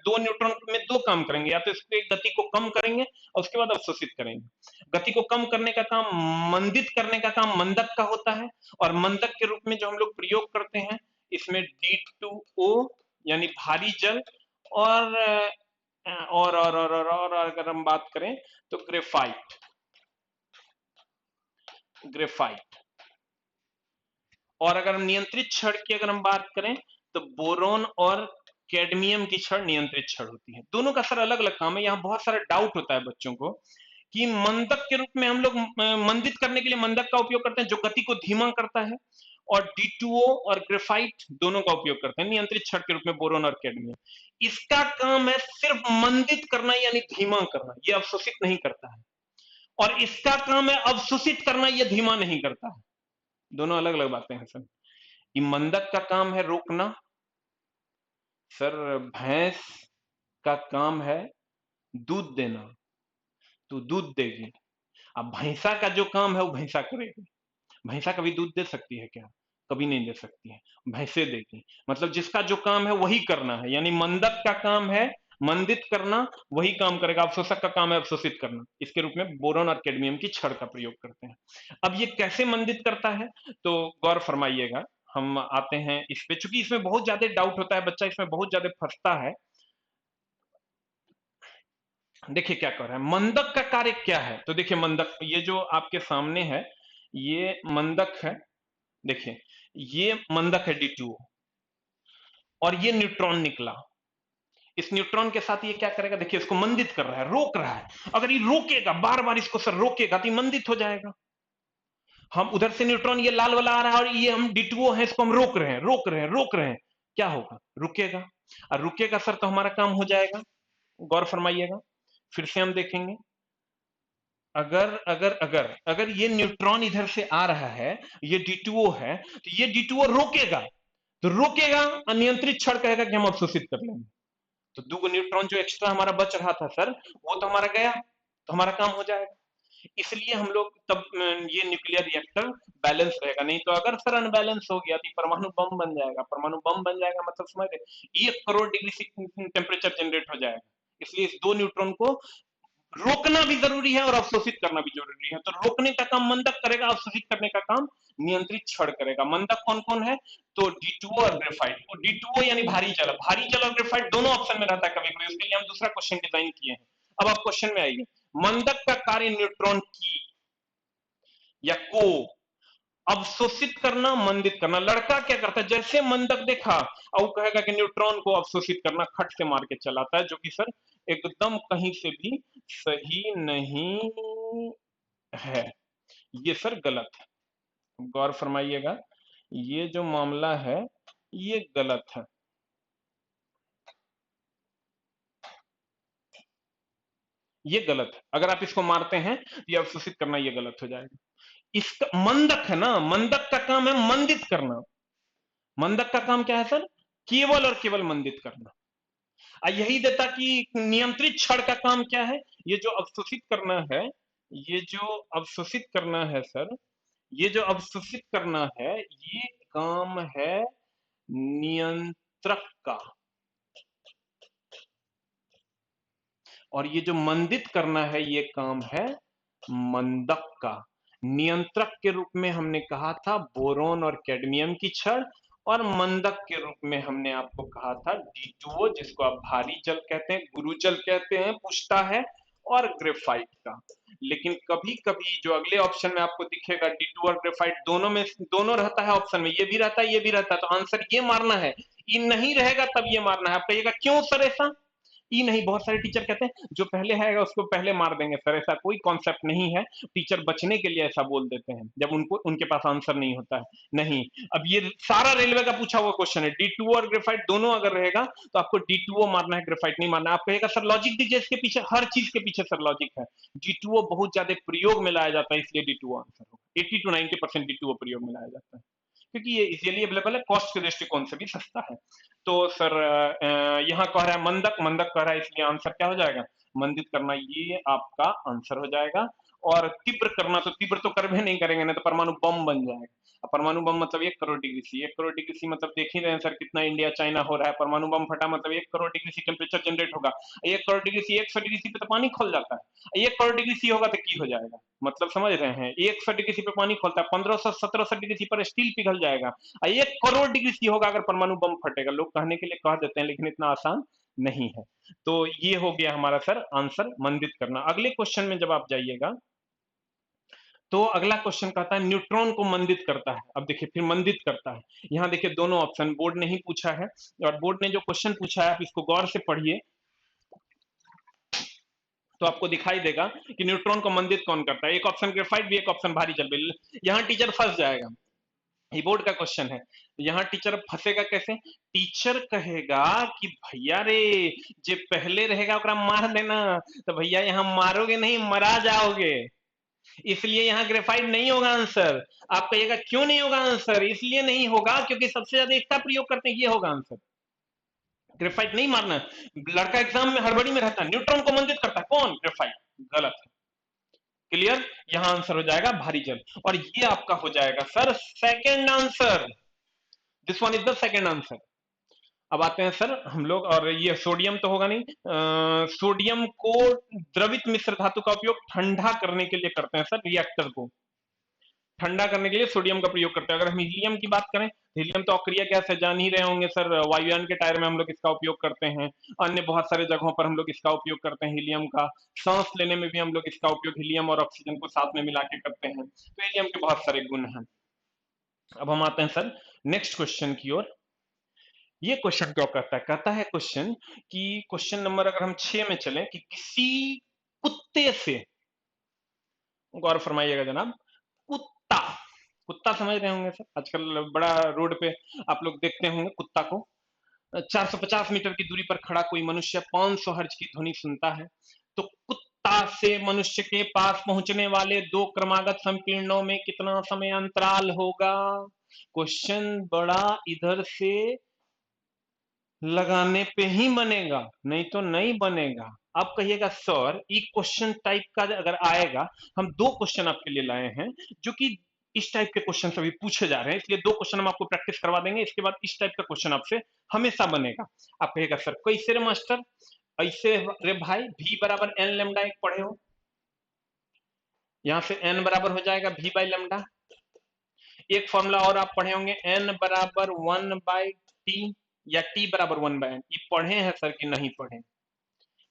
2 न्यूट्रॉन में 2 काम करेंगे, या तो इसकी गति को कम करेंगे और उसके बाद अवशोषित करेंगे। गति को कम करने का काम, मंदित करने का काम मंदक का होता है, और मंदक के रूप में जो हम लोग प्रयोग करते हैं इसमें D2O यानी भारी जल, और और अगर हम बात करें तो ग्रेफाइट। ग्रेफाइट। और अगर हम नियंत्रित छड़ की अगर हम बात करें तो बोरोन और कैडमियम की छड़ नियंत्रित छड़ होती है। दोनों का सर अलग अलग काम है। यहाँ बहुत सारा डाउट होता है बच्चों को कि मंदक के रूप में हम लोग मंदित करने के लिए मंदक का उपयोग करते हैं जो गति को धीमा करता है, और D2O और ग्रेफाइट दोनों का उपयोग करते हैं नियंत्रित छड़ के रूप में बोरोन और कैडमियम। इसका काम है सिर्फ मंदित करना यानी धीमा करना, ये अवशोषित नहीं करता है। और इसका काम है अवशोषित करना, ये धीमा नहीं करता है। दोनों अलग अलग बातें हैं सर। ये मंदक का काम है रोकना सर, भैंस का काम है दूध देना, तो दूध देगी। अब भैंसा का जो काम है वो भैंसा करेगी। भैंसा कभी दूध दे सकती है क्या? कभी नहीं दे सकती है, भैंसे देगी। मतलब जिसका जो काम है वही करना है, यानी मंदक का काम है मंदित करना, वही काम करेगा। अवशोषक का काम है अवशोषित करना। इसके रूप में बोरोन और कैडमियम की छड़ का प्रयोग करते हैं। अब ये कैसे मंदित करता है तो गौर फरमाइएगा, हम आते हैं इस पे, चूंकि इसमें बहुत ज्यादा डाउट होता है, बच्चा इसमें बहुत ज्यादा फंसता है। देखिए क्या कर रहा है, मंदक का कार्य क्या है, तो देखिए मंदक, ये जो आपके सामने है ये मंदक है। देखिए ये मंदक है D2O, और ये न्यूट्रॉन निकला। इस न्यूट्रॉन के साथ ये क्या करेगा, देखिए इसको मंदित कर रहा है, रोक रहा है। अगर ये रोकेगा, बार बार इसको सर रोकेगा तो ये मंदित हो जाएगा। हम उधर से न्यूट्रॉन ये लाल वाला आ रहा है और ये हम D2O है, इसको हम रोक रहे हैं, रोक रहे हैं, रोक रहे हैं, क्या होगा? रुकेगा। और रुकेगा सर तो हमारा काम हो जाएगा। गौर फरमाइएगा, फिर से हम देखेंगे। अगर अगर अगर अगर ये न्यूट्रॉन इधर से आ रहा है, ये D2O है, तो ये D2O रोकेगा, तो रोकेगा, अनियंत्रित क्षण कहेगा कि हम अवशोषित कर लेंगे। तो 2 न्यूट्रॉन जो एक्स्ट्रा हमारा बच रहा था सर, वो तो हमारा गया, तो हमारा काम हो जाएगा। इसलिए हम लोग तब ये न्यूक्लियर रिएक्टर बैलेंस रहेगा। नहीं तो अगर सर अनबैलेंस हो गया तो परमाणु बम बन जाएगा। परमाणु बम बन जाएगा मतलब समझ रहे, 1 करोड़ डिग्री टेम्परेचर जनरेट हो जाएगा। इसलिए इस 2 न्यूट्रॉन को रोकना भी जरूरी है और अवशोषित करना भी जरूरी है। तो रोकने का काम मंदक करेगा, अवशोषित करने का काम नियंत्रित छड़ करेगा। मंदक कौन कौन है? तो D2O और ग्रेफाइट। और D2O यानी भारी जल, भारी जल और ग्रेफाइट दोनों ऑप्शन में रहता है कभी कभी, उसके लिए हम दूसरा क्वेश्चन डिजाइन किए हैं। अब आप क्वेश्चन में आइए, मंदक का कार्य न्यूट्रॉन की या को अवशोषित करना, मंदित करना। लड़का क्या करता है, जैसे मंदक देखा और वो कहेगा कि न्यूट्रॉन को अवशोषित करना, खट से मार के चलाता है, जो कि सर एकदम कहीं से भी सही नहीं है। ये सर गलत है, गौर फरमाइएगा, ये जो मामला है ये गलत है। ये गलत है, अगर आप इसको मारते हैं ये अवशोषित करना, ये गलत हो जाएगा। इसका मंदक है ना, मंदक का काम है मंदित करना। मंदक का काम क्या है सर? केवल और केवल मंदित करना। यही देता कि नियंत्रित क्षण का काम क्या है? ये जो अवशोषित करना है, ये जो अवशोषित करना है सर, ये जो अवशोषित करना है ये काम है नियंत्रक का। और ये जो मंदित करना है ये काम है मंदक का। नियंत्रक के रूप में हमने कहा था बोरोन और कैडमियम की छड़, और मंदक के रूप में हमने आपको कहा था D2O, जिसको आप भारी जल कहते हैं, गुरुजल कहते हैं, पूछता है, और ग्रेफाइट का। लेकिन कभी कभी जो अगले ऑप्शन में आपको दिखेगा D2 और ग्रेफाइट दोनों में, दोनों रहता है ऑप्शन में, ये भी रहता है ये भी रहता है, तो आंसर ये मारना है। ये नहीं रहेगा तब ये मारना है। आप कहिएगा क्यों सर ऐसा? ई नहीं, बहुत सारे टीचर कहते हैं जो पहले है उसको पहले मार देंगे सर, ऐसा कोई कॉन्सेप्ट नहीं है। टीचर बचने के लिए ऐसा बोल देते हैं जब उनको उनके पास आंसर नहीं होता है। नहीं, अब ये सारा रेलवे का पूछा हुआ क्वेश्चन है, D2 और ग्रेफाइट दोनों अगर रहेगा तो आपको D2O मारना है, ग्रेफाइट नहीं मारना है। आप कहेगा सर लॉजिक दीजिए इसके पीछे, हर चीज के पीछे सर लॉजिक है। D2O बहुत ज्यादा प्रयोग में लाया जाता है, इसलिए D2O आंसर होगा। 80 to 90% D2O प्रयोग में लाया जाता है, क्योंकि ये इजीली अवेलेबल है, कॉस्ट के दृष्टिकोण से भी सस्ता है। तो सर यहाँ कह रहा है मंदक, मंदक कह रहा है, इसलिए आंसर क्या हो जाएगा? मंदित करना, ये आपका आंसर हो जाएगा। और तीव्र करना, तो तीव्र तो कर भी नहीं करेंगे ना, तो परमाणु बम बन जाएगा। अब परमाणु बम मतलब 1 crore degree C, 1 crore degree C मतलब देख ही रहे हैं सर कितना इंडिया चाइना हो रहा है। परमाणु बम फटा मतलब 1 crore degree C temperature generate होगा। 1 crore degree C, 100 degree C पे तो पानी खोल जाता है, 1 करोड़ डिग्री सी होगा तो की हो जाएगा। मतलब समझ रहे हैं, 100 डिग्री सी पे पानी खोलता है, 1500 1700 डिग्री सी पर स्टील पिघल जाएगा। 1 करोड़ डिग्री सी होगा अगर परमाणु बम फटेगा। लोग कहने के लिए कह देते हैं लेकिन इतना आसान नहीं है। तो ये हो गया हमारा सर आंसर, मंदित करना। अगले क्वेश्चन में जब आप जाइएगा तो अगला क्वेश्चन कहता है न्यूट्रॉन को मंदित करता है। अब देखिए फिर मंदित करता है, यहाँ देखिए दोनों ऑप्शन बोर्ड ने ही पूछा है, और बोर्ड ने जो क्वेश्चन पूछा है आप इसको गौर से पढ़िए तो आपको दिखाई देगा कि न्यूट्रॉन को मंदित कौन करता है। एक ऑप्शन ग्रेफाइट भी, एक ऑप्शन भारी जल भी। यहाँ टीचर फंस जाएगा, ये बोर्ड का क्वेश्चन है। यहाँ टीचर फंसेगा कैसे? टीचर कहेगा कि भैया रे, जे पहले रहेगा ओकरा मार देना, तो भैया यहाँ मारोगे नहीं, मरा जाओगे, इसलिए यहाँ ग्रेफाइट नहीं होगा आंसर। आप कहिएगा क्यों नहीं होगा आंसर? इसलिए नहीं होगा क्योंकि सबसे ज्यादा इसका प्रयोग करते हैं, ये होगा आंसर। ग्रेफाइट नहीं मारना। लड़का एग्जाम में हड़बड़ी में रहता है, न्यूट्रॉन को मंदित करता है कौन? ग्रेफाइट। गलत है, क्लियर। यहां आंसर हो जाएगा भारी जल, और ये आपका हो जाएगा sir second answer. This one is the second answer. अब आते हैं सर हम लोग, और ये सोडियम तो होगा नहीं, सोडियम को द्रवित मिश्र धातु का उपयोग ठंडा करने के लिए करते हैं सर, रिएक्टर को ठंडा करने के लिए सोडियम का प्रयोग करते हैं। अगर हम हीलियम की बात करें, हीलियम तो अक्रिय गैस है, जान ही रहे होंगे सर, वायुयान के टायर में हम लोग इसका उपयोग करते हैं, अन्य बहुत सारे जगहों पर हम लोग इसका उपयोग करते हैं हीलियम का। सांस लेने में भी हम लोग इसका उपयोग हीलियम और ऑक्सीजन को साथ में मिला के करते हैं। तो हीलियम के बहुत सारे गुण हैं। अब हम आते हैं सर नेक्स्ट क्वेश्चन की ओर। ये क्वेश्चन क्या कहता है? कहता है क्वेश्चन कि क्वेश्चन नंबर अगर हम 6 में चलें कि किसी कुत्ते से, गौर फरमाइएगा जनाब, कुत्ता, कुत्ता समझ रहे होंगे सर, आजकल बड़ा रोड पे आप लोग देखते होंगे कुत्ता को। 450 मीटर की दूरी पर खड़ा कोई मनुष्य 500 हर्ज की ध्वनि सुनता है, तो कुत्ता से मनुष्य के पास पहुंचने वाले 2 क्रमागत संकीर्णों में कितना समय अंतराल होगा? क्वेश्चन बड़ा इधर से लगाने पे ही बनेगा, नहीं तो नहीं बनेगा। आप कहिएगा सर ये क्वेश्चन टाइप का अगर आएगा, हम दो क्वेश्चन आपके लिए लाए हैं जो कि इस टाइप के क्वेश्चन अभी पूछे जा रहे हैं, इसलिए दो क्वेश्चन हम आपको प्रैक्टिस करवा देंगे, इसके बाद इस टाइप का क्वेश्चन आपसे हमेशा बनेगा। आप कहिएगा सर कैसे रे मास्टर, ऐसे रे भाई, भी बराबर एन लेमडा एक पढ़े हो, यहां से एन बराबर हो जाएगा भी बाई लेमडा। एक फॉर्मूला और आप पढ़े होंगे, एन बराबर 1/t या टी बराबर 1/n। ये पढ़े हैं सर कि नहीं पढ़े?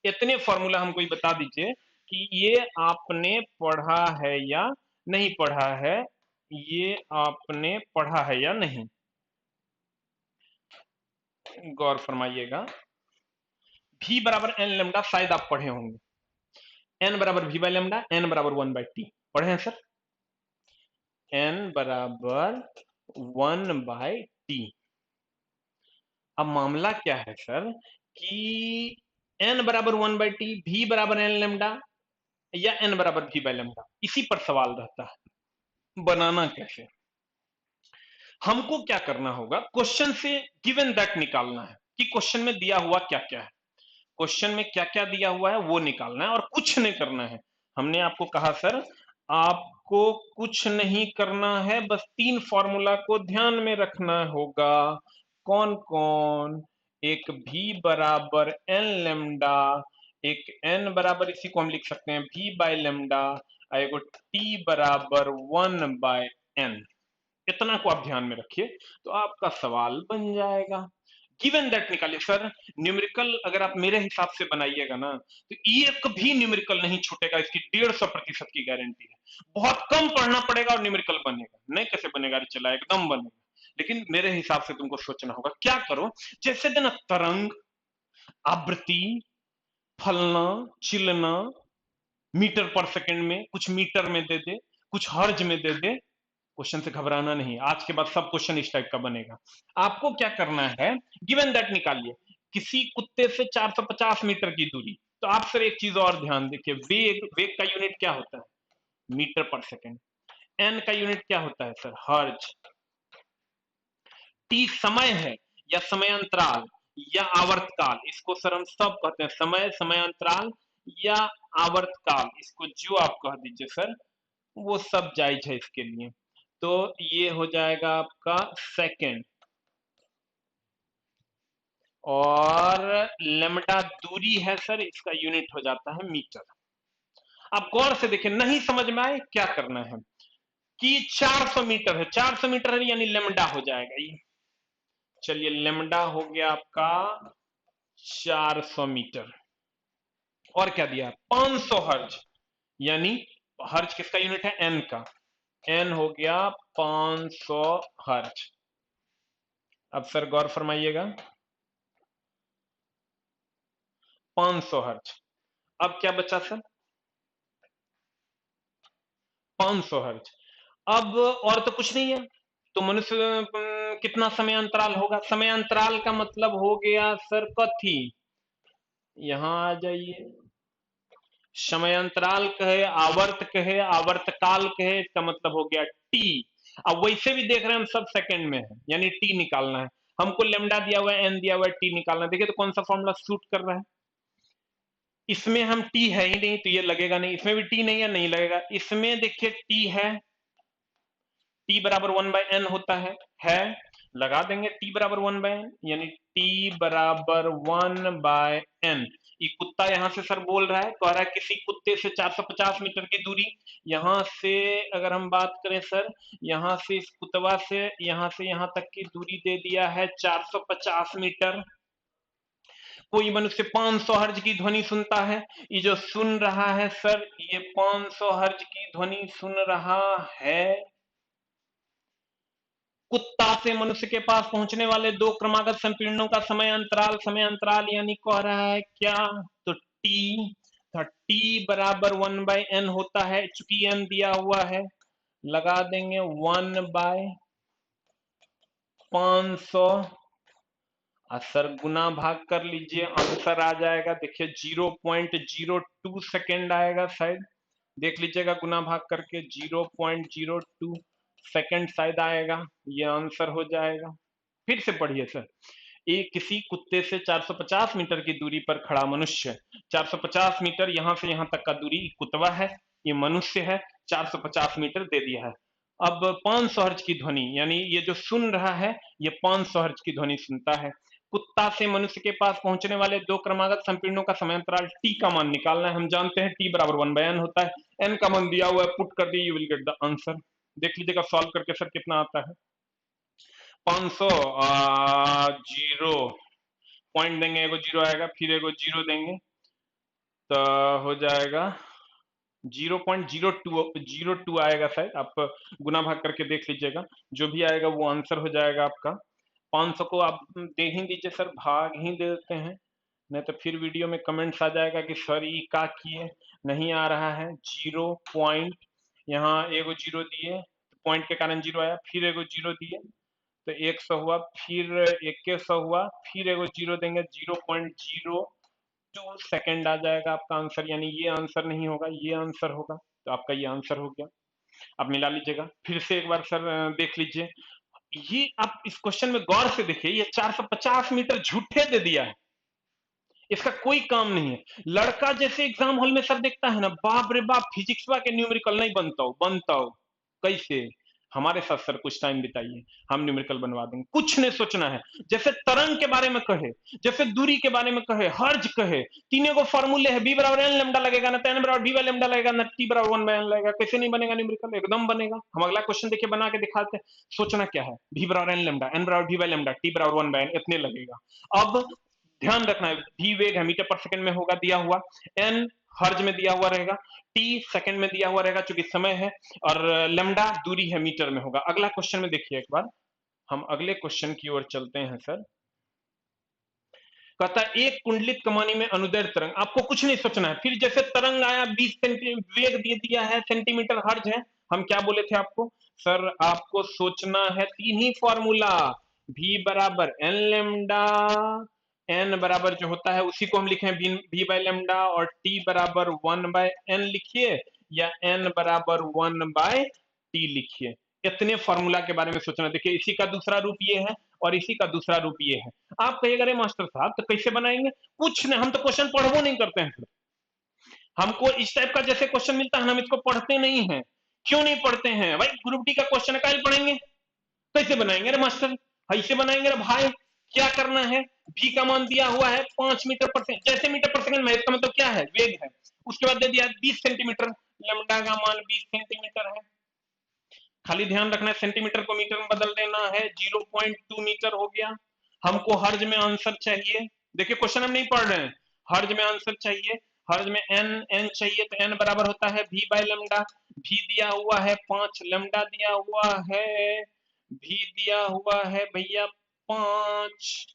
इतने फॉर्मूला हमको ये बता दीजिए कि ये आपने पढ़ा है या नहीं पढ़ा है, ये आपने पढ़ा है या नहीं, गौर फरमाइएगा। भी बराबर एन लेमडा शायद आप पढ़े होंगे, एन बराबर भी बाई लेमडा, एन बराबर 1/t पढ़े हैं सर, एन बराबर 1/t। अब मामला क्या है सर कि एन बराबर 1/t, भी बराबर एन लेमडा या एन बराबर भी बाई लेमडा, इसी पर सवाल रहता है, बनाना कैसे। हमको क्या करना होगा, क्वेश्चन से गिवन दैट निकालना है कि क्वेश्चन में दिया हुआ क्या क्या है, क्वेश्चन में क्या क्या दिया हुआ है वो निकालना है, और कुछ नहीं करना है। हमने आपको कहा सर आपको कुछ नहीं करना है, बस तीन फॉर्मूला को ध्यान में रखना होगा। कौन कौन? एक भी बराबर एन लेमडा, एक एन बराबर, इसी को हम लिख सकते हैं भी बाय लेमडा, और एक टी बराबर 1/n। इतना को आप ध्यान में रखिए तो आपका सवाल बन जाएगा। गिवन दैट निकालिए सर। न्यूमेरिकल अगर आप मेरे हिसाब से बनाइएगा ना तो एक भी न्यूमेरिकल नहीं छूटेगा, इसकी 150% की गारंटी है। बहुत कम पढ़ना पड़ेगा और न्यूमेरिकल बनेगा, नहीं कैसे बनेगा, अरे चला एकदम बनेगा। लेकिन मेरे हिसाब से तुमको सोचना होगा, क्या करो, जैसे देना तरंग, आवृत्ति, फलना, चिलना, मीटर पर सेकंड में, कुछ मीटर में दे दे, कुछ हर्ज में दे दे। क्वेश्चन से घबराना नहीं, आज के बाद सब क्वेश्चन इस टाइप का बनेगा। आपको क्या करना है, गिवन दैट निकालिए, किसी कुत्ते से 450 मीटर की दूरी। तो आप सर एक चीज और ध्यान देखिए, वेग, वेग का यूनिट क्या होता है, मीटर पर सेकंड। एन का यूनिट क्या होता है सर, हर्ज। टी समय है या समयांतराल या आवर्तकाल, इसको सर हम सब कहते हैं, समय, समयांतराल या आवर्तकाल, इसको जो आप कह दीजिए सर वो सब जायज है इसके लिए। तो ये हो जाएगा आपका सेकंड, और लेमडा दूरी है सर, इसका यूनिट हो जाता है मीटर। आप गौर से देखिए, नहीं समझ में आए क्या करना है कि 400 मीटर है, 400 मीटर है यानी लेमडा हो जाएगा ये। चलिए लेमडा हो गया आपका 400 मीटर, और क्या दिया, 500 हर्ज, यानी हर्ज किसका यूनिट है, एन का, एन हो गया 500 हर्ज। अब सर गौर फरमाइएगा, 500 हर्ज। अब क्या बचा सर, 500 हर्ज। अब और तो कुछ नहीं है, तो मनुष्य कितना समय अंतराल होगा, समय अंतराल का मतलब हो गया सर कथी, यहां आ जाइए, समय अंतराल कहे, आवर्त कहे, आवर्तकाल कहे, इसका मतलब हो गया टी। अब वैसे भी देख रहे हैं हम सब सेकंड में है, यानी टी निकालना है हमको, लेमडा दिया हुआ है, एन दिया हुआ है, टी निकालना है। देखिए तो कौन सा फॉर्मूला सूट कर रहा है, इसमें हम टी है ही नहीं तो ये लगेगा नहीं, इसमें भी टी नहीं है, नहीं लगेगा। इसमें देखिए टी है, टी बराबर 1/n होता है, लगा देंगे टी बराबर 1/n, यानी टी बराबर 1/n। ये कुत्ता यहां से सर बोल रहा है, कह रहा है किसी कुत्ते से 450 मीटर की दूरी, यहां से अगर हम बात करें सर, यहां से इस कुतवा से यहां तक की दूरी दे दिया है 450 मीटर। कोई मनुष्य 500 हर्ज की ध्वनि सुनता है, ये जो सुन रहा है सर, ये 500 हर्ज की ध्वनि सुन रहा है। कुत्ता से मनुष्य के पास पहुंचने वाले दो क्रमागत संपीड़नों का समय अंतराल यानी कह रहा है क्या, तो टी, तो टी बराबर 1/n होता है, चूंकि n दिया हुआ है, लगा देंगे 1/500, सर गुना भाग कर लीजिए, आंसर आ जाएगा, देखिए 0.02 सेकेंड आएगा शायद, देख लीजिएगा गुना भाग करके, 0.02 सेकेंड शायद आएगा, ये आंसर हो जाएगा। फिर से पढ़िए सर, एक किसी कुत्ते से 450 मीटर की दूरी पर खड़ा मनुष्य, 450 मीटर यहां से यहां तक का दूरी कुत्ता है, ये मनुष्य है, 450 मीटर दे दिया है। अब 500 हर्ट्ज की ध्वनि, यानी ये जो सुन रहा है ये 500 हर्ट्ज की ध्वनि सुनता है। कुत्ता से मनुष्य के पास पहुंचने वाले दो क्रमागत संपीड़नों का समांतराल टी का मान निकालना है। हम जानते हैं टी बराबर 1/n होता है। n का मान दिया हुआ है, पुट कर दिए, you will get the answer. देख लीजिएगा सॉल्व करके सर कितना आता है। 500 जीरो पॉइंट देंगे, एगो जीरो आएगा, फिर एगो जीरो देंगे तो हो जाएगा 0.02 आएगा शायद, आप गुना भाग करके देख लीजिएगा, जो भी आएगा वो आंसर हो जाएगा आपका। 500 को आप दे ही दीजिए सर, भाग ही दे देते हैं, नहीं तो फिर वीडियो में कमेंट्स आ जाएगा कि सर ये का किए, नहीं आ रहा है। 0. यहाँ एगो जीरो दिए, पॉइंट के कारण जीरो आया, फिर एगो जीरो दिए तो 100 हुआ, फिर 2100 हुआ, फिर एगो जीरो देंगे, 0.02 सेकंड आ जाएगा आपका आंसर, यानी ये आंसर नहीं होगा, ये आंसर होगा, तो आपका ये आंसर हो गया। आप मिला लीजिएगा फिर से एक बार सर, देख लीजिए, ये आप इस क्वेश्चन में गौर से देखिए, ये 450 मीटर झूठे दे दिया है, इसका कोई काम नहीं है। लड़का जैसे एग्जाम हॉल में सर देखता है ना, बाप रे बाप, फिजिक्स के न्यूमेरिकल नहीं बनता हो कैसे, हमारे साथ सर कुछ टाइम बिताइए, हम न्यूमेरिकल बनवा देंगे, कुछ नहीं सोचना है। जैसे तरंग के बारे में कहे, जैसे दूरी के बारे में कहे, हर्ज कहे, तीनों को फॉर्मूले है, बी बराबर एन लेमडा लगेगा ना, एन बराबर डी बाई लेमडा लगेगा ना, टी बराबर 1/n लगेगा, कैसे नहीं बनेगा न्यूमेरिकल, एकदम बनेगा। हम अगला क्वेश्चन देखिए बना के दिखाते हैं। सोचना क्या है, भी बराबर एन लेमडा, एन बराबर डी बाई लेमडा, टी बराबर 1/n, इतने लगेगा। अब ध्यान रखना है, भी वेग है, मीटर पर सेकंड में होगा दिया हुआ, एन हर्ज में दिया हुआ रहेगा, टी सेकंड में दिया हुआ रहेगा चूंकि समय है, और लेमडा दूरी है, मीटर में होगा। अगला क्वेश्चन में देखिए एक बार, हम अगले क्वेश्चन की ओर चलते हैं सर। कहता है एक कुंडलित कमानी में अनुदैर्ध्य तरंग, आपको कुछ नहीं सोचना है, फिर जैसे तरंग आया 20 सेंटीमीटर वेग दे दिया है, सेंटीमीटर हर्ज है, हम क्या बोले थे आपको सर, आपको सोचना है तीन ही फॉर्मूला, भी बराबर एन लेमडा, एन बराबर जो होता है उसी को हम लिखे भी बाई लेमडा, और टी बराबर 1/n लिखिए, या एन बराबर 1/t लिखिए। इतने फॉर्मूला के बारे में सोचना। देखिए इसी का दूसरा रूप ये है और इसी का दूसरा रूप ये है। आप कहिएगा अरे मास्टर साहब तो कैसे बनाएंगे, कुछ नहीं, हम तो क्वेश्चन पढ़वो नहीं करते हैं, हमको इस टाइप का जैसे क्वेश्चन मिलता है हम इसको पढ़ते नहीं हैं। क्यों नहीं पढ़ते हैं भाई, ग्रुप डी का क्वेश्चन कल पढ़ेंगे, कैसे बनाएंगे अरे मास्टर, ऐसे बनाएंगे अरे भाई। क्या करना है, भी का मान दिया हुआ है 5 मीटर पर सेकंड, जैसे मीटर पर सेकंड में, इसका मतलब क्या है, वेग है, उसके बाद दे दिया 20 सेंटीमीटर, लेमडा का मान 20 सेंटीमीटर है, खाली ध्यान रखना है सेंटीमीटर को मीटर में बदल देना है, 0.2 मीटर हो गया। हमको हर्ज में आंसर चाहिए, देखिए क्वेश्चन हम नहीं पढ़ रहे हैं, हर्ज में आंसर चाहिए, हर्ज में एन एन चाहिए, तो एन बराबर होता है भी बाई लेमडा, भी दिया हुआ है 5, लेमडा दिया हुआ है, भी दिया हुआ है भैया 5,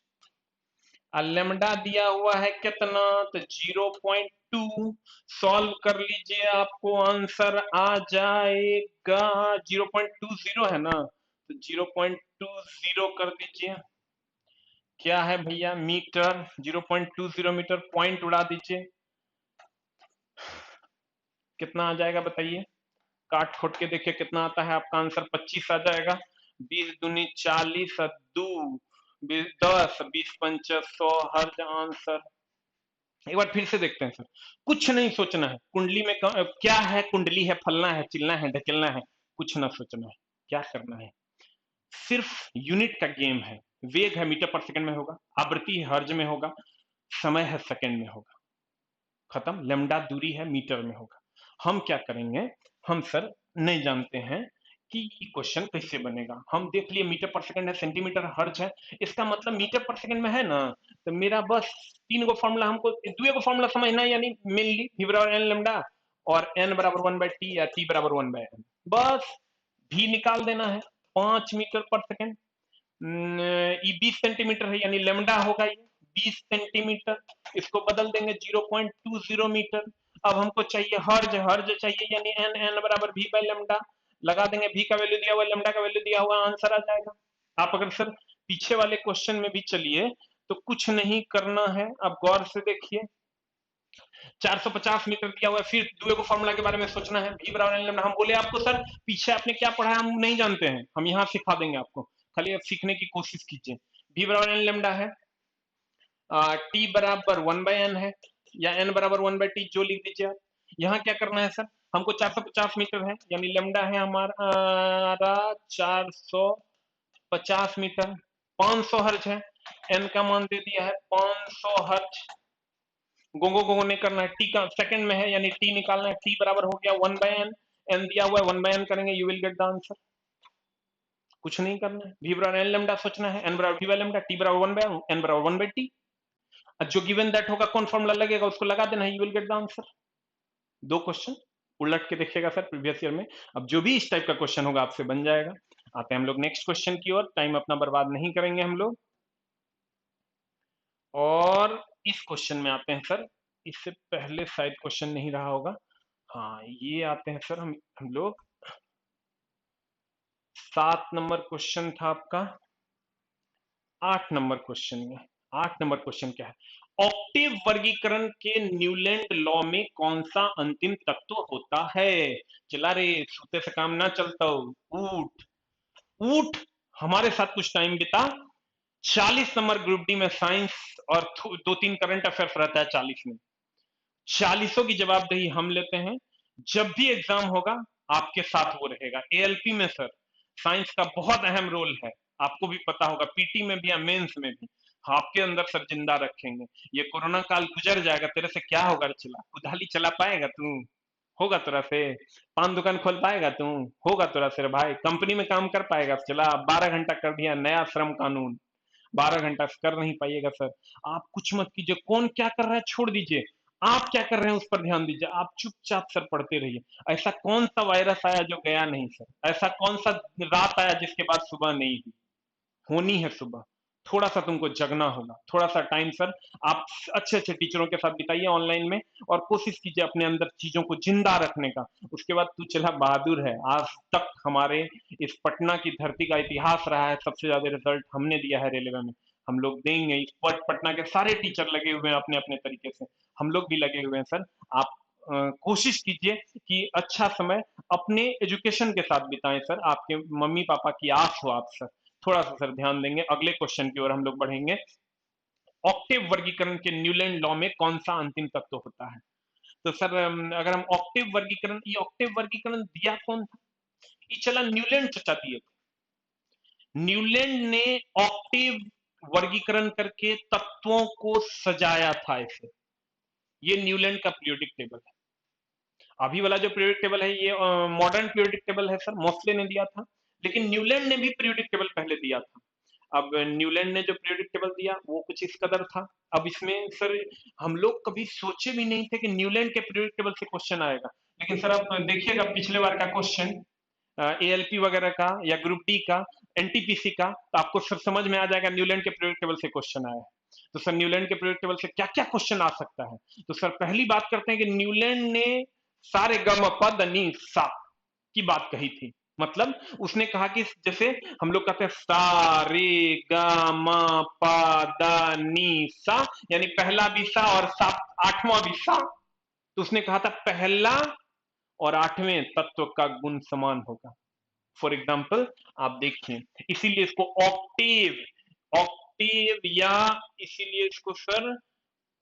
लेमडा दिया हुआ है कितना, तो 0.2, सॉल्व कर लीजिए आपको आंसर आ जाएगा 0.20 है ना, तो 0.20 कर दीजिए, क्या है भैया मीटर, 0.20 मीटर, पॉइंट उड़ा दीजिए, कितना आ जाएगा बताइए, काट खोट के देखिए कितना आता है आपका आंसर, 25 आ जाएगा, 20 दूनी 40, 2 10, 20 पंच 100, हर आंसर। एक बार फिर से देखते हैं सर, कुछ नहीं सोचना है, कुंडली में क्या है, कुंडली है, फलना है, चिलना है, ढकेलना है, कुछ ना सोचना है, क्या करना है, सिर्फ यूनिट का गेम है। वेग है मीटर पर सेकंड में होगा, आवृत्ति है हर्ज में होगा, समय है सेकंड में होगा, खत्म, लेमडा दूरी है मीटर में होगा। हम क्या करेंगे, हम सर नहीं जानते हैं कि क्वेश्चन कैसे बनेगा, हम देख लिए मीटर पर सेकंड है, सेंटीमीटर हर्ज है, इसका मतलब मीटर पर सेकंड में है ना, तो मेरा बस तीन गो फॉर्मूला, हमको दुए को फॉर्मूला समझना है, यानी मेनली v बराबर एन लेमडा, और n बराबर 1/t या t बराबर 1/n, बस भी निकाल देना है, 5 मीटर पर सेकंड, ये 20 सेंटीमीटर है, यानी लेमडा होगा ये 20 सेंटीमीटर, इसको बदल देंगे 0.20 मीटर। अब हमको चाहिए हर्ज, हर्ज चाहिए, यानी एन, एन बराबर भी बाई लेमडा, लगा देंगे, भी का वैल्यू दिया हुआ, लेमडा का वैल्यू दिया हुआ, आंसर आ जाएगा। आप अगर सर पीछे वाले क्वेश्चन में भी चलिए तो कुछ नहीं करना है, अब गौर से देखिए, 450 मीटर दिया हुआ है, फिर दुए को फॉर्मूला के बारे में सोचना है, भी बराबर एन लेमडा, हम बोले आपको सर पीछे आपने क्या पढ़ा है हम नहीं जानते हैं, हम यहाँ सिखा देंगे आपको, खाली आप सीखने की कोशिश कीजिए। v बराबर n लेमडा है, t बराबर 1/n है, या n बराबर 1/t, जो लिख दीजिए आप। यहाँ क्या करना है सर, हमको 450 मीटर है, यानी लेमडा है हमारा 450 मीटर, 500 हर्ज है, n का मान दे दिया है 500 हर्ज। गोंगो गोंगो नहीं करना है, टी का सेकंड में है, यानी टी निकालना है, टी बराबर हो गया 1/n, n दिया हुआ है 1/n करेंगे, you will get the answer. कुछ नहीं करना है, v बराबर n लेमडा सोचना है, n बराबर v बाय लेमडा, t बराबर 1/n, n बराबर 1/t। जो गिवन दैट होगा, कौन फॉर्मूला लगेगा उसको लगा देना है, you will get the answer. दो क्वेश्चन उलट के देखिएगा सर प्रीवियस ईयर में, अब जो भी इस टाइप का क्वेश्चन होगा आपसे बन जाएगा। आते हैं हम लोग नेक्स्ट क्वेश्चन की ओर, टाइम अपना बर्बाद नहीं करेंगे हम लोग, और इस क्वेश्चन में आते हैं सर। इससे पहले शायद क्वेश्चन नहीं रहा होगा, हाँ ये आते हैं सर हम लोग 7 नंबर क्वेश्चन था आपका, 8 नंबर क्वेश्चन में। 8 नंबर क्वेश्चन क्या है, ऑक्टेव वर्गीकरण के न्यूलैंड लॉ में कौन सा अंतिम तत्व होता है। चला रे, सोते से काम ना चलता हो, उठ उठ, हमारे साथ कुछ टाइम बिता। 40 नंबर ग्रुप डी में साइंस और 2-3 करंट अफेयर्स रहता है 40 में, 40 की जवाबदेही हम लेते हैं। जब भी एग्जाम होगा आपके साथ वो रहेगा। एएलपी में सर साइंस का बहुत अहम रोल है, आपको भी पता होगा, पीटी में भी या मेंस में भी आपके अंदर सर जिंदा रखेंगे। ये कोरोना काल गुजर जाएगा, तेरे से क्या होगा रे, चला कुदाली चला पाएगा तू, होगा तेरा से पान दुकान खोल पाएगा तू, होगा तेरा से रे भाई, कंपनी में काम कर पाएगा, चला 12 घंटा कर दिया नया श्रम कानून, 12 घंटा कर नहीं पाइएगा सर। आप कुछ मत कीजिए, कौन क्या कर रहा है छोड़ दीजिए, आप क्या कर रहे हैं उस पर ध्यान दीजिए, आप चुपचाप सर पढ़ते रहिए। ऐसा कौन सा वायरस आया जो गया नहीं सर, ऐसा कौन सा रात आया जिसके बाद सुबह नहीं हुई, होनी है सुबह। थोड़ा सा तुमको जगना होगा, थोड़ा सा टाइम सर आप अच्छे अच्छे टीचरों के साथ बिताइए ऑनलाइन में, और कोशिश कीजिए अपने अंदर चीजों को जिंदा रखने का। उसके बाद तू चला बहादुर है, आज तक हमारे इस पटना की धरती का इतिहास रहा है, सबसे ज्यादा रिजल्ट हमने दिया है रेलवे में, हम लोग देंगे। इस पटना के सारे टीचर लगे हुए हैं अपने अपने तरीके से, हम लोग भी लगे हुए हैं सर। आप कोशिश कीजिए कि अच्छा समय अपने एजुकेशन के साथ बिताएं सर, आपके मम्मी पापा की आस हो आप सर, थोड़ा सा सर ध्यान देंगे। अगले क्वेश्चन की ओर हम लोग बढ़ेंगे, ऑक्टेव वर्गीकरण के न्यूलैंड लॉ में कौन सा अंतिम तत्व होता है। तो सर अगर हम ऑक्टेव वर्गीकरण, ये ऑक्टेव वर्गीकरण दिया कौन था, ये चला न्यूलैंड चचा दिए थे। न्यूलैंड ने ऑक्टेव वर्गीकरण करके तत्वों को सजाया था ऐसे, ये न्यूलैंड का पीरियोडिक टेबल है। अभी वाला जो पीरियोडिक टेबल है ये मॉडर्न पीरियोडिक टेबल है सर, मोस्टली ने दिया था, लेकिन न्यूलैंड ने भी पीरियोडिक टेबल पहले दिया था। अब न्यूलैंड ने जो पीरियोडिक टेबल दिया वो कुछ इस कदर था। अब इसमें सर हम लोग कभी सोचे भी नहीं थे कि न्यूलैंड के पीरियोडिक टेबल से क्वेश्चन आएगा, लेकिन सर आप देखिएगा पिछले बार का क्वेश्चन एएलपी वगैरह का या ग्रुप डी का, एनटीपीसी का, तो आपको सब समझ में आ जाएगा न्यूलैंड के पीरियोडिक टेबल से क्वेश्चन आया है। तो सर न्यूलैंड के पीरियोडिक टेबल से क्या क्या क्वेश्चन आ सकता है। तो सर पहली बात करते हैं कि न्यूलैंड ने सारे गम पद नी सा की बात कही थी, मतलब उसने कहा कि जैसे हम लोग कहते हैं सा रे गा मा पा दा नी सा, यानी पहला भी सा और सात आठवां भी सा, तो उसने कहा था पहला और आठवें तत्व का गुण समान होगा। फॉर एग्जाम्पल आप देखिए, इसीलिए इसको ऑक्टेव, ऑक्टेव या इसीलिए इसको सर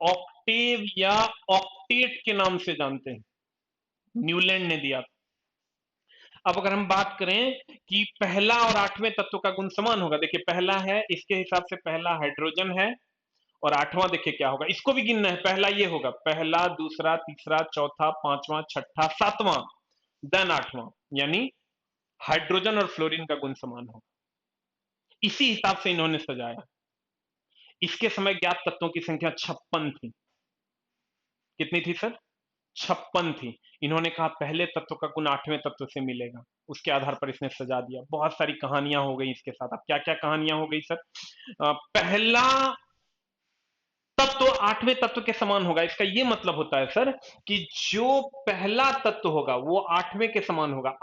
ऑक्टेव या ऑक्टेट के नाम से जानते हैं, न्यूलैंड ने दिया था। अब अगर हम बात करें कि पहला और आठवें तत्व का गुण समान होगा, देखिए पहला है, इसके हिसाब से पहला हाइड्रोजन है, और आठवां देखिए क्या होगा, इसको भी गिनना है, पहला ये होगा, पहला दूसरा तीसरा चौथा पांचवा छठा सातवां, देन आठवां, यानी हाइड्रोजन और फ्लोरीन का गुण समान होगा। इसी हिसाब से इन्होंने सजाया। इसके समय ज्ञात तत्वों की संख्या 56 थी। कितनी थी सर, 56 थी। इन्होंने कहा पहले तत्व का गुण आठवें तत्व से मिलेगा, उसके आधार पर इसने सजा दिया। बहुत सारी कहानियां हो गई इसके साथ। अब क्या क्या कहानियां हो गई सर, पहला तत्व आठवें तत्व के समान होगा, इसका यह मतलब होता है सर कि जो पहला तत्व होगा वो आठवें के समान होगा।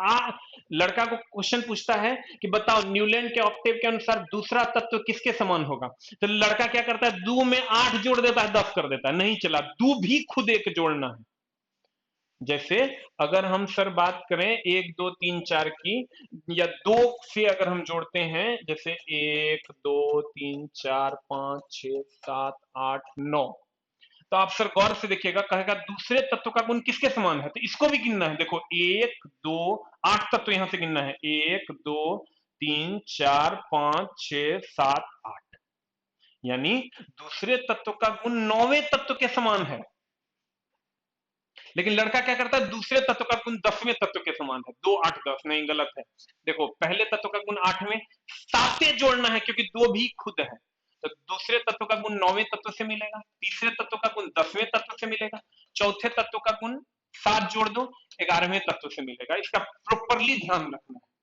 लड़का को क्वेश्चन पूछता है कि बताओ न्यूलैंड के ऑक्टेव के अनुसार दूसरा तत्व किसके समान होगा, तो लड़का क्या करता है, दो में 8 जोड़ देता है, 10 कर देता है। नहीं चला, दो भी खुद एक जोड़ना है, जैसे अगर हम सर बात करें 1 2 3 4 की, या दो से अगर हम जोड़ते हैं, जैसे 1 2 3 4 5 6 7 8 9, तो आप सर गौर से देखिएगा, कहेगा दूसरे तत्व का गुण किसके समान है, तो इसको भी गिनना है। देखो 1 2 8 तत्व यहां से गिनना है, 1 2 3 4 5 6 7 8, यानी दूसरे तत्व का गुण नौवें तत्व के समान है। लेकिन लड़का क्या करता है, दूसरे तत्व का गुण 10वें तत्व के समान है। 2 8 10, नहीं गलत है। देखो पहले तत्व का गुण 8वें, साते जोड़ना है क्योंकि दो भी खुद है, तो दूसरे तत्व का गुण 9वें तत्व से मिलेगा, तीसरे तत्व का गुण 10वें तत्व से मिलेगा, चौथे तत्व का गुण 7 जोड़ दो 11वें तत्व से मिलेगा। इसका प्रॉपरली ध्यान रखना है।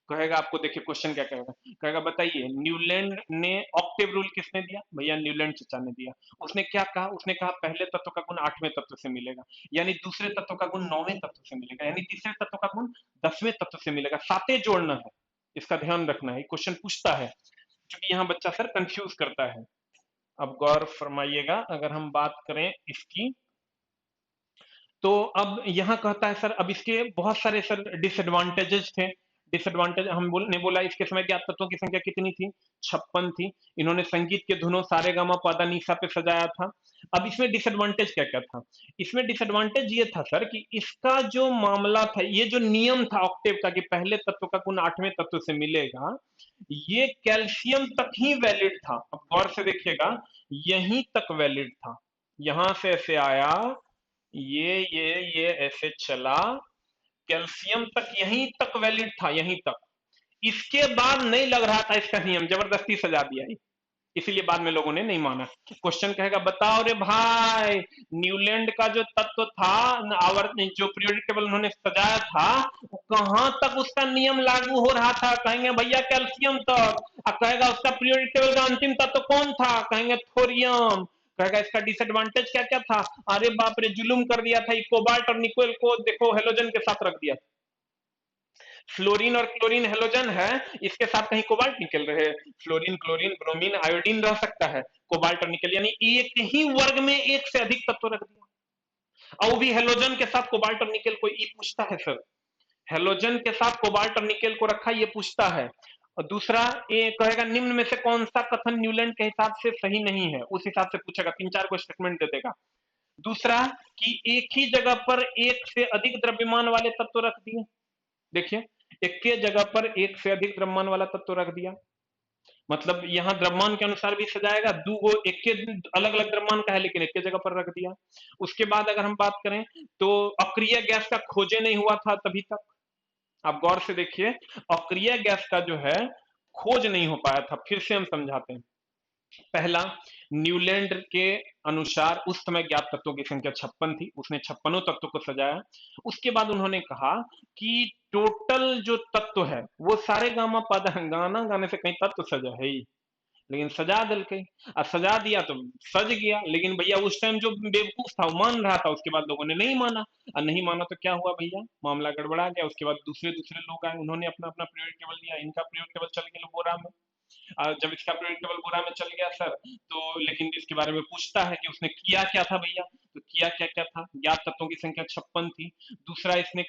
कहेगा आपको, देखिए क्वेश्चन क्या कहेगा, कहेगा बताइए न्यूलैंड ने ऑक्टेव रूल किसने दिया, भैया न्यूलैंड चचा ने दिया। उसने क्या कहा, उसने कहा पहले तत्व का गुण 8वें तत्व से मिलेगा, यानी दूसरे तत्व का गुण 9वें तत्व से मिलेगा, यानी तीसरे तत्व का गुण 10वें तत्व से मिलेगा। साते जोड़ना है, इसका ध्यान रखना है, क्वेश्चन पूछता है, क्योंकि यहाँ बच्चा सर कंफ्यूज करता है। अब गौर फरमाइएगा, अगर हम बात करें इसकी, तो अब यहां कहता है सर, अब इसके बहुत सारे सर डिसएडवांटेजेस थे। डिसएडवांटेज हम ने बोला इसके समय ज्ञात तत्वों की संख्या कितनी थी, 56 थी। इन्होंने संगीत के धुनों सारे गामा पादा नीसा पे सजाया था। अब इसमें डिसएडवांटेज क्या क्या था, इसमें डिसएडवांटेज ये था सर कि इसका जो मामला था, ये जो नियम था ऑक्टेव का कि पहले तत्व का गुण 8वें तत्व से मिलेगा, ये कैल्शियम तक ही वैलिड था। अब गौर से देखिएगा, यहीं तक वैलिड था, यहां से ऐसे आया, ये ऐसे चला, कैल्शियम तक यहीं तक वैलिड था, यहीं तक। इसके बाद नहीं लग रहा था इसका नियम, जबरदस्ती सजा दिया ये, इसीलिए बाद में लोगों ने नहीं माना। क्वेश्चन कहेगा बताओ रे भाई, न्यूलैंड का जो तत्व था, आवर्त जो पीरियोडिक टेबल उन्होंने सजाया था, वो कहां तक उसका नियम लागू हो रहा था, कहेंगे भैया कैल्शियम तक। अब कहेगा उसका पीरियोडिक टेबल का अंतिम तत्व कौन था, कहेंगे थोरियम। कहेगा इसका डिसएडवांटेज क्या क्या था, अरे बाप रे जुलुम कर दिया था, कोबाल्ट और निकोल को देखो हेलोजन के साथ रख दिया। फ्लोरीन और क्लोरीन हेलोजन है, इसके साथ कहीं कोबाल्ट निकल रहे, फ्लोरीन क्लोरीन ब्रोमीन आयोडीन रह सकता है, कोबाल्ट और निकल, यानी एक ही वर्ग में एक से अधिक तत्व रख दिया, और वो भी हेलोजन के साथ कोबाल्ट और निकल। कोई ई पूछता है सर, हेलोजन के साथ कोबाल्ट और निकल को रखा, ये पूछता है। और दूसरा ये कहेगा निम्न में से कौन सा कथन न्यूलैंड के हिसाब से सही नहीं है, उस हिसाब से पूछेगा, 3 4 को स्टेटमेंट दे देगा। दूसरा कि एक ही जगह पर एक से अधिक द्रव्यमान वाले तत्व रख दिए, देखिए एक के जगह पर एक से अधिक द्रव्यमान वाला तत्व रख दिया, मतलब यहां द्रव्यमान के अनुसार भी सजाएगा, दो गो एक के अलग अलग द्रव्यमान का है लेकिन एक के जगह पर रख दिया। उसके बाद अगर हम बात करें तो अक्रिय गैस का खोजे नहीं हुआ था तभी तक। आप गौर से देखिए, अक्रिय गैस का जो है खोज नहीं हो पाया था। फिर से हम समझाते हैं, पहला, न्यूलैंड के अनुसार उस समय ज्ञात तत्वों की संख्या 56 थी, उसने 56 तत्वों को सजाया। उसके बाद उन्होंने कहा कि टोटल जो तत्व है वो सारे गामा पादा, गाना गाने से कहीं तत्व सजा है ही, लेकिन सजा दिल के, और सजा दिया तो सज गया। लेकिन भैया उस टाइम जो बेवकूफ था वो मान रहा था, उसके बाद लोगों ने नहीं माना, और नहीं माना तो क्या हुआ भैया, मामला गड़बड़ा गया। उसके बाद दूसरे दूसरे लोग आए, उन्होंने अपना अपना पीरियड टेबल दिया, इनका पीरियड टेबल चल गया बोरा में। जब इसका पीरियड टेबल बुरा में चल गया सर, तो लेकिन इसके बारे में पूछता है कि उसने किया क्या था भैया, तो किया क्या क्या था, ज्ञात तत्वों की संख्या 56 थी। दूसरा, इसने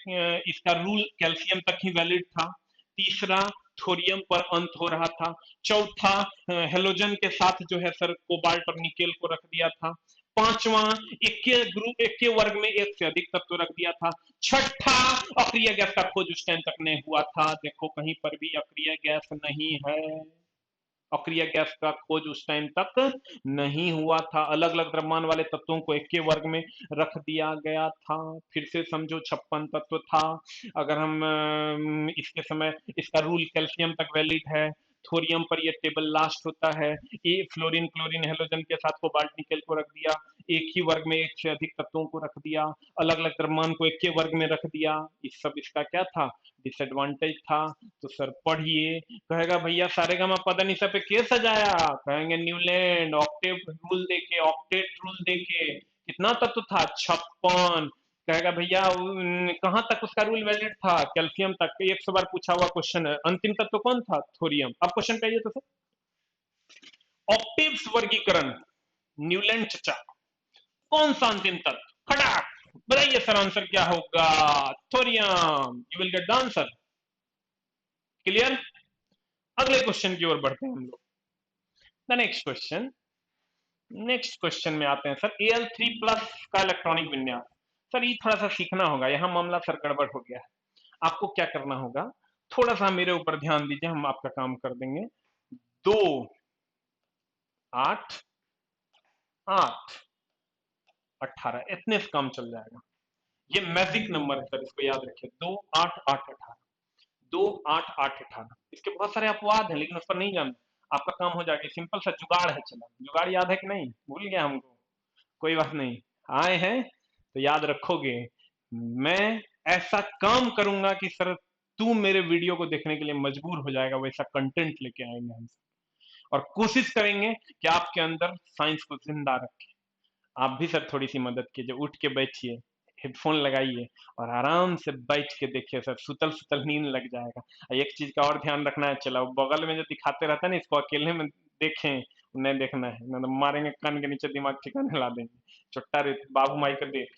इसका रूल कैल्शियम तक ही वैलिड था। तीसरा, थोरियम पर अंत हो रहा था। चौथा, हेलोजन के साथ जो है सर कोबाल्ट और निकेल को रख दिया था। पांचवा, एक के ग्रुप एक के वर्ग में एक से अधिक तत्व रख दिया था। छठा, अक्रिय गैस का खोज उस टाइम तक नहीं हुआ था, देखो कहीं पर भी अक्रिय गैस नहीं है, अक्रिय गैस का खोज उस टाइम तक नहीं हुआ था। अलग अलग द्रव्यमान वाले तत्वों को एक के वर्ग में रख दिया गया था। फिर से समझो 56 तत्व था। अगर हम इसके समय, इसका रूल कैल्शियम तक वैलिड है, थोरियम पर ये टेबल लास्ट होता है। ए फ्लोरीन क्लोरीन हेलोजन के साथ कोबाल्ट निकेल को रख दिया, एक ही वर्ग में एक से अधिक तत्वों को रख दिया, अलग अलग द्रव्यमान को एक के वर्ग में रख दिया। इस सब इसका क्या था, डिसएडवांटेज था। तो सर पढ़िए, कहेगा भैया सारे गामा पदनिसा पे के सजाया, कहेंगे न्यूलैंड ऑक्टेव रूल देके, ऑक्टेट रूल देके, कितना तत्व था 56। कहेगा भैया कहां तक उसका रूल वैलिड था, कैल्शियम तक। 100 बार पूछा हुआ क्वेश्चन है, अंतिम तत्व कौन था, थोरियम। अब क्वेश्चन कहिए तो सर, ऑक्टेव्स वर्गीकरण, न्यूलैंड चचा, कौन सा अंतिम तत्व, खड़ा बताइए सर आंसर क्या होगा? Thorium. You will get the answer. Clear? अगले क्वेश्चन की ओर बढ़ते हैं हम लोग। द नेक्स्ट क्वेश्चन में आते हैं सर। Al3+ का इलेक्ट्रॉनिक विन्यास। सर ये थोड़ा सा सीखना होगा, यहां मामला सर गड़बड़ हो गया है। आपको क्या करना होगा, थोड़ा सा मेरे ऊपर ध्यान दीजिए, हम आपका काम कर देंगे। 2 8 8 18 इतने से काम चल जाएगा। ये मैजिक नंबर है सर, इसको याद रखिए। 2 8 8 18, 2 8 8 18। इसके बहुत सारे अपवाद हैं लेकिन उस पर नहीं जानना। आपका काम हो जाएगा। सिंपल सा जुगाड़ है। चला जुगाड़ याद है कि नहीं? भूल गया हमको? कोई बात नहीं, आए हैं तो याद रखोगे। मैं ऐसा काम करूंगा कि सर तू मेरे वीडियो को देखने के लिए मजबूर हो जाएगा, वैसा कंटेंट लेके आएंगे हम। और कोशिश करेंगे कि आपके अंदर साइंस को जिंदा रखें। आप भी सर थोड़ी सी मदद कीजिए, उठ के बैठिए, हेडफोन लगाइए और आराम से बैठ के देखिए सर, सुतल सुतल नींद लग जाएगा। एक चीज का और ध्यान रखना है, चलो बगल में जो दिखाते रहता है ना, इसको अकेले में देखें, नहीं देखना है, ना तो मारेंगे कान के नीचे, दिमाग ठिकाने ला देंगे। चुट्टा रे बाबू माई का देख।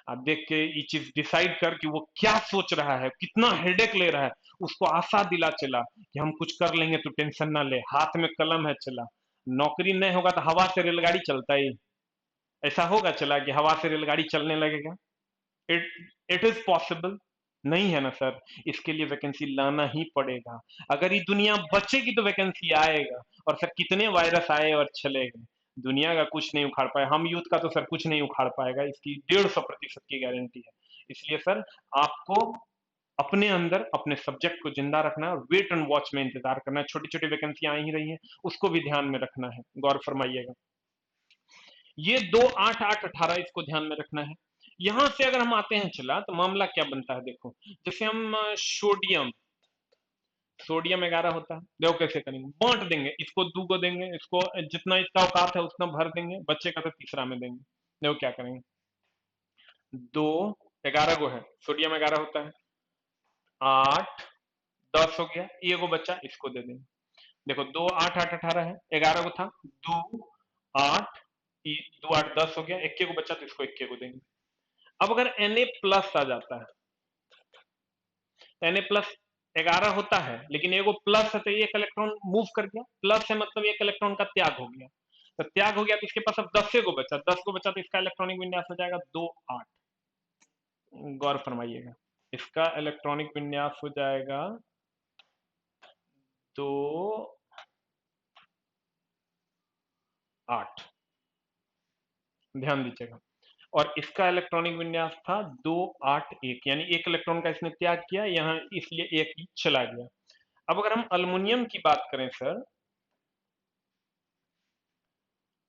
आप देख के ये चीज डिसाइड कर कि वो क्या सोच रहा है, कितना हेडेक ले रहा है, उसको आशा दिला चला कि हम कुछ कर लेंगे, तो टेंशन ना ले, हाथ में कलम है। चला नौकरी नहीं होगा तो हवा से रेलगाड़ी चलता ही, ऐसा होगा चला कि हवा से रेलगाड़ी चलने लगेगा? इट इट इज पॉसिबल नहीं है ना सर। इसके लिए वैकेंसी लाना ही पड़ेगा। अगर ये दुनिया बचेगी तो वैकेंसी आएगा। और सर कितने वायरस आए और चले गए, दुनिया का कुछ नहीं उखाड़ पाए। हम यूथ का तो सर कुछ नहीं उखाड़ पाएगा, इसकी 150% की गारंटी है। इसलिए सर आपको अपने अंदर अपने सब्जेक्ट को जिंदा रखना है और वेट एंड वॉच में इंतजार करना है। छोटी छोटी वैकेंसी आ ही रही है, उसको भी ध्यान में रखना है, गौर फरमाइएगा। ये 2 8 8 18 इसको ध्यान में रखना है। यहां से अगर हम आते हैं चला, तो मामला क्या बनता है देखो। जैसे हम सोडियम, सोडियम 11 होता है, देखो कैसे करेंगे, बांट देंगे, इसको 2 को देंगे, इसको जितना इसका औकात है उतना भर देंगे, बच्चे का तो तीसरा में देंगे। देखो क्या करेंगे। 2 11 को है, सोडियम 11 होता है, 8 10 हो गया, ये को बच्चा इसको दे देंगे। देखो 2 8 8 18 है, 11 को था, 2 8 2 8 10 हो गया, इक्के को बच्चा तो इसको इक्के को देंगे। अब अगर Na+ आ जाता है, Na+11 होता है लेकिन एगो प्लस है, तो एक इलेक्ट्रॉन मूव कर गया, प्लस है मतलब एक इलेक्ट्रॉन का त्याग हो गया। तो त्याग हो गया तो इसके पास अब 10 को बचा, 10 को बचा तो इसका इलेक्ट्रॉनिक विन्यास हो जाएगा 2 8। गौर फरमाइएगा, इसका इलेक्ट्रॉनिक विन्यास हो जाएगा 2 8। ध्यान दीजिएगा। और इसका इलेक्ट्रॉनिक विन्यास था 2 8 1, यानी एक इलेक्ट्रॉन का इसने त्याग किया यहां, इसलिए एक ही चला गया। अब अगर हम अल्युमिनियम की बात करें सर,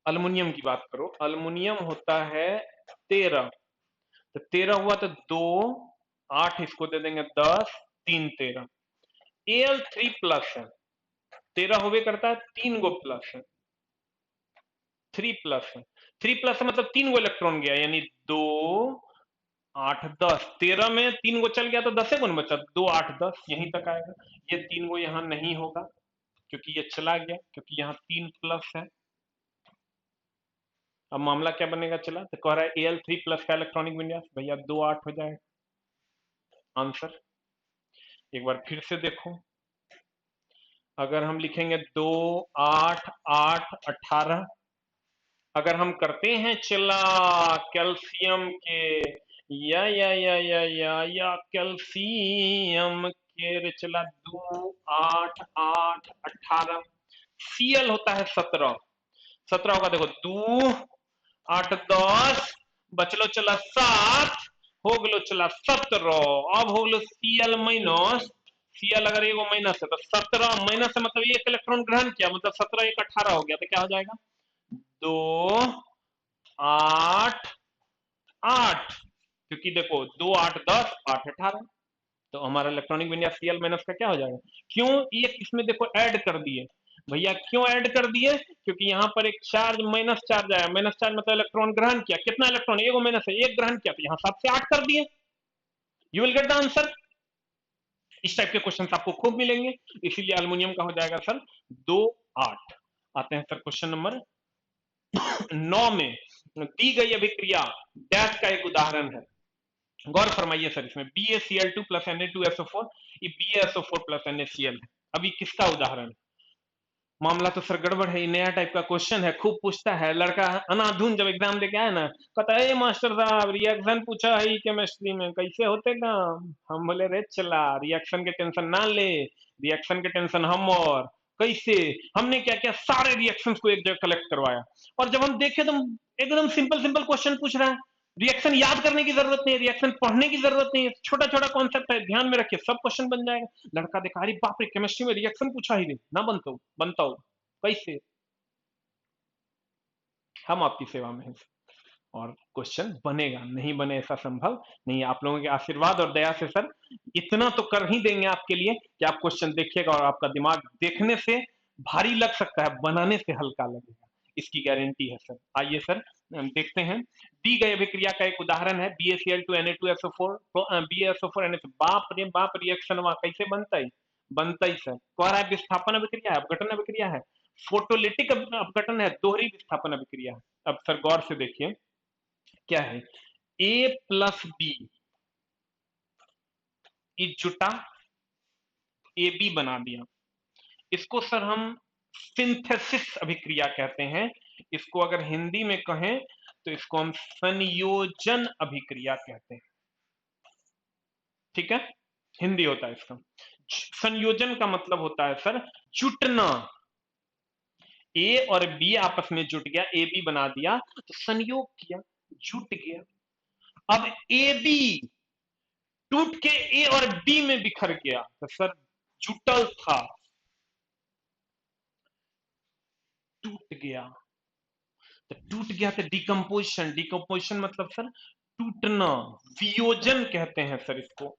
अल्युमिनियम की बात करो, अल्युमिनियम होता है 13, तो 13 हुआ तो 2 8 इसको दे देंगे 10, 3 13। Al3+ है, 13 होवे करता है, 3 गो प्लस है, 3+ है, 3+ मतलब 3 गो इलेक्ट्रॉन गया, यानी 2 8 10, 13 में 3 गो चल गया तो 10 गुण बचा, 2 8 10 यहीं तक आएगा। ये 3 गो यहां नहीं होगा क्योंकि ये चला गया, क्योंकि यहां 3+ है। अब मामला क्या बनेगा चला, तो कह रहा है Al3+ का इलेक्ट्रॉनिक विन्यास, भैया 2 8 हो जाएगा आंसर। एक बार फिर से देखो, अगर हम लिखेंगे 2 8 8 18, अगर हम करते हैं चला कैल्शियम के, या कैल्शियम के रे चला 2 8 8 18, Cl होता है 17, 17 होगा देखो 2 8 10, बचलो चला 7, हो गलो चला 17। अब हो गलो Cl माइनस, Cl अगर एगो माइनस है तो 17 माइनस है मतलब एक इलेक्ट्रॉन ग्रहण किया, मतलब 17 1 18 हो गया, तो क्या हो जाएगा 2 8 8, क्योंकि देखो 2 8 10 8 18, तो हमारा इलेक्ट्रॉनिक विन्यास Cl माइनस का क्या हो जाएगा। क्यों एक इसमें देखो ऐड कर दिए भैया, क्यों ऐड कर दिए, क्योंकि यहां पर एक चार्ज माइनस चार्ज आया, माइनस चार्ज मतलब इलेक्ट्रॉन ग्रहण किया, कितना इलेक्ट्रॉन, एगो माइनस है, एक ग्रहण किया, तो यहां 7 से 8 कर दिए। You will get the answer. इस टाइप के क्वेश्चन आपको खूब मिलेंगे, इसीलिए अल्युमिनियम का हो जाएगा सर 2 8। आते हैं सर क्वेश्चन नंबर 9 में, दी गई अभिक्रिया डैश का एक उदाहरण है। गौर फरमाइए सर, इसमें BaCl2 प्लस Na2SO4, ये BaSO4 प्लस NaCl है। अभी किसका उदाहरण है? मामला तो सर गड़बड़ है, ये नया टाइप का क्वेश्चन है, खूब पूछता है लड़का। अनाधुन जब एग्जाम देके आया ना, कहता है मास्टर साहब रिएक्शन पूछा है केमिस्ट्री में, कैसे होते काम? हम बोले रे चला, रिएक्शन के टेंशन ना ले, रिएक्शन के टेंशन हम। और कैसे हमने क्या किया, सारे रिएक्शंस को एक जगह कलेक्ट करवाया, और जब हम देखे तो एकदम सिंपल सिंपल क्वेश्चन पूछ रहा है। रिएक्शन याद करने की जरूरत नहीं है, रिएक्शन पढ़ने की जरूरत नहीं है, छोटा छोटा कॉन्सेप्ट है, ध्यान में रखिए सब क्वेश्चन बन जाएगा। लड़का देखा, अरे बाप रे, केमिस्ट्री में रिएक्शन पूछा ही नहीं, ना बनता हो कैसे? हम आपकी सेवा में हैं, और क्वेश्चन बनेगा, नहीं बने ऐसा संभव नहीं है। आप लोगों के आशीर्वाद और दया से सर इतना तो कर ही देंगे आपके लिए कि आप क्वेश्चन देखिएगा और आपका दिमाग देखने से भारी लग सकता है, बनाने से हल्का लगेगा, इसकी गारंटी है सर। आइए सर हम देखते हैं। दी गई अभिक्रिया का एक उदाहरण है BaCl2Na2SO4, BaSO4Na, बाप रे बाप, रिएक्शन वहां कैसे बनता ही सर, कह रहा है विस्थापन अभिक्रिया है, अपघटन अभिक्रिया है, फोटोलिटिक अपघटन है, दोहरी विस्थापन अभिक्रिया है। अब सर गौर से देखिए क्या है, A प्लस बी जुटा AB बना दिया, इसको सर हम सिंथेसिस अभिक्रिया कहते हैं। इसको अगर हिंदी में कहें तो इसको हम संयोजन अभिक्रिया कहते हैं। ठीक है, हिंदी होता है इसका। संयोजन का मतलब होता है सर जुटना, ए और बी आपस में जुट गया, ए बी बना दिया तो संयोग किया, जुट गया। अब ए बी टूट के ए और बी में बिखर गया तो सर जुटल था, टूट गया। तो टूट गया तो डिकम्पोजिशन, डिकम्पोजिशन मतलब सर टूटना, वियोजन कहते हैं सर इसको।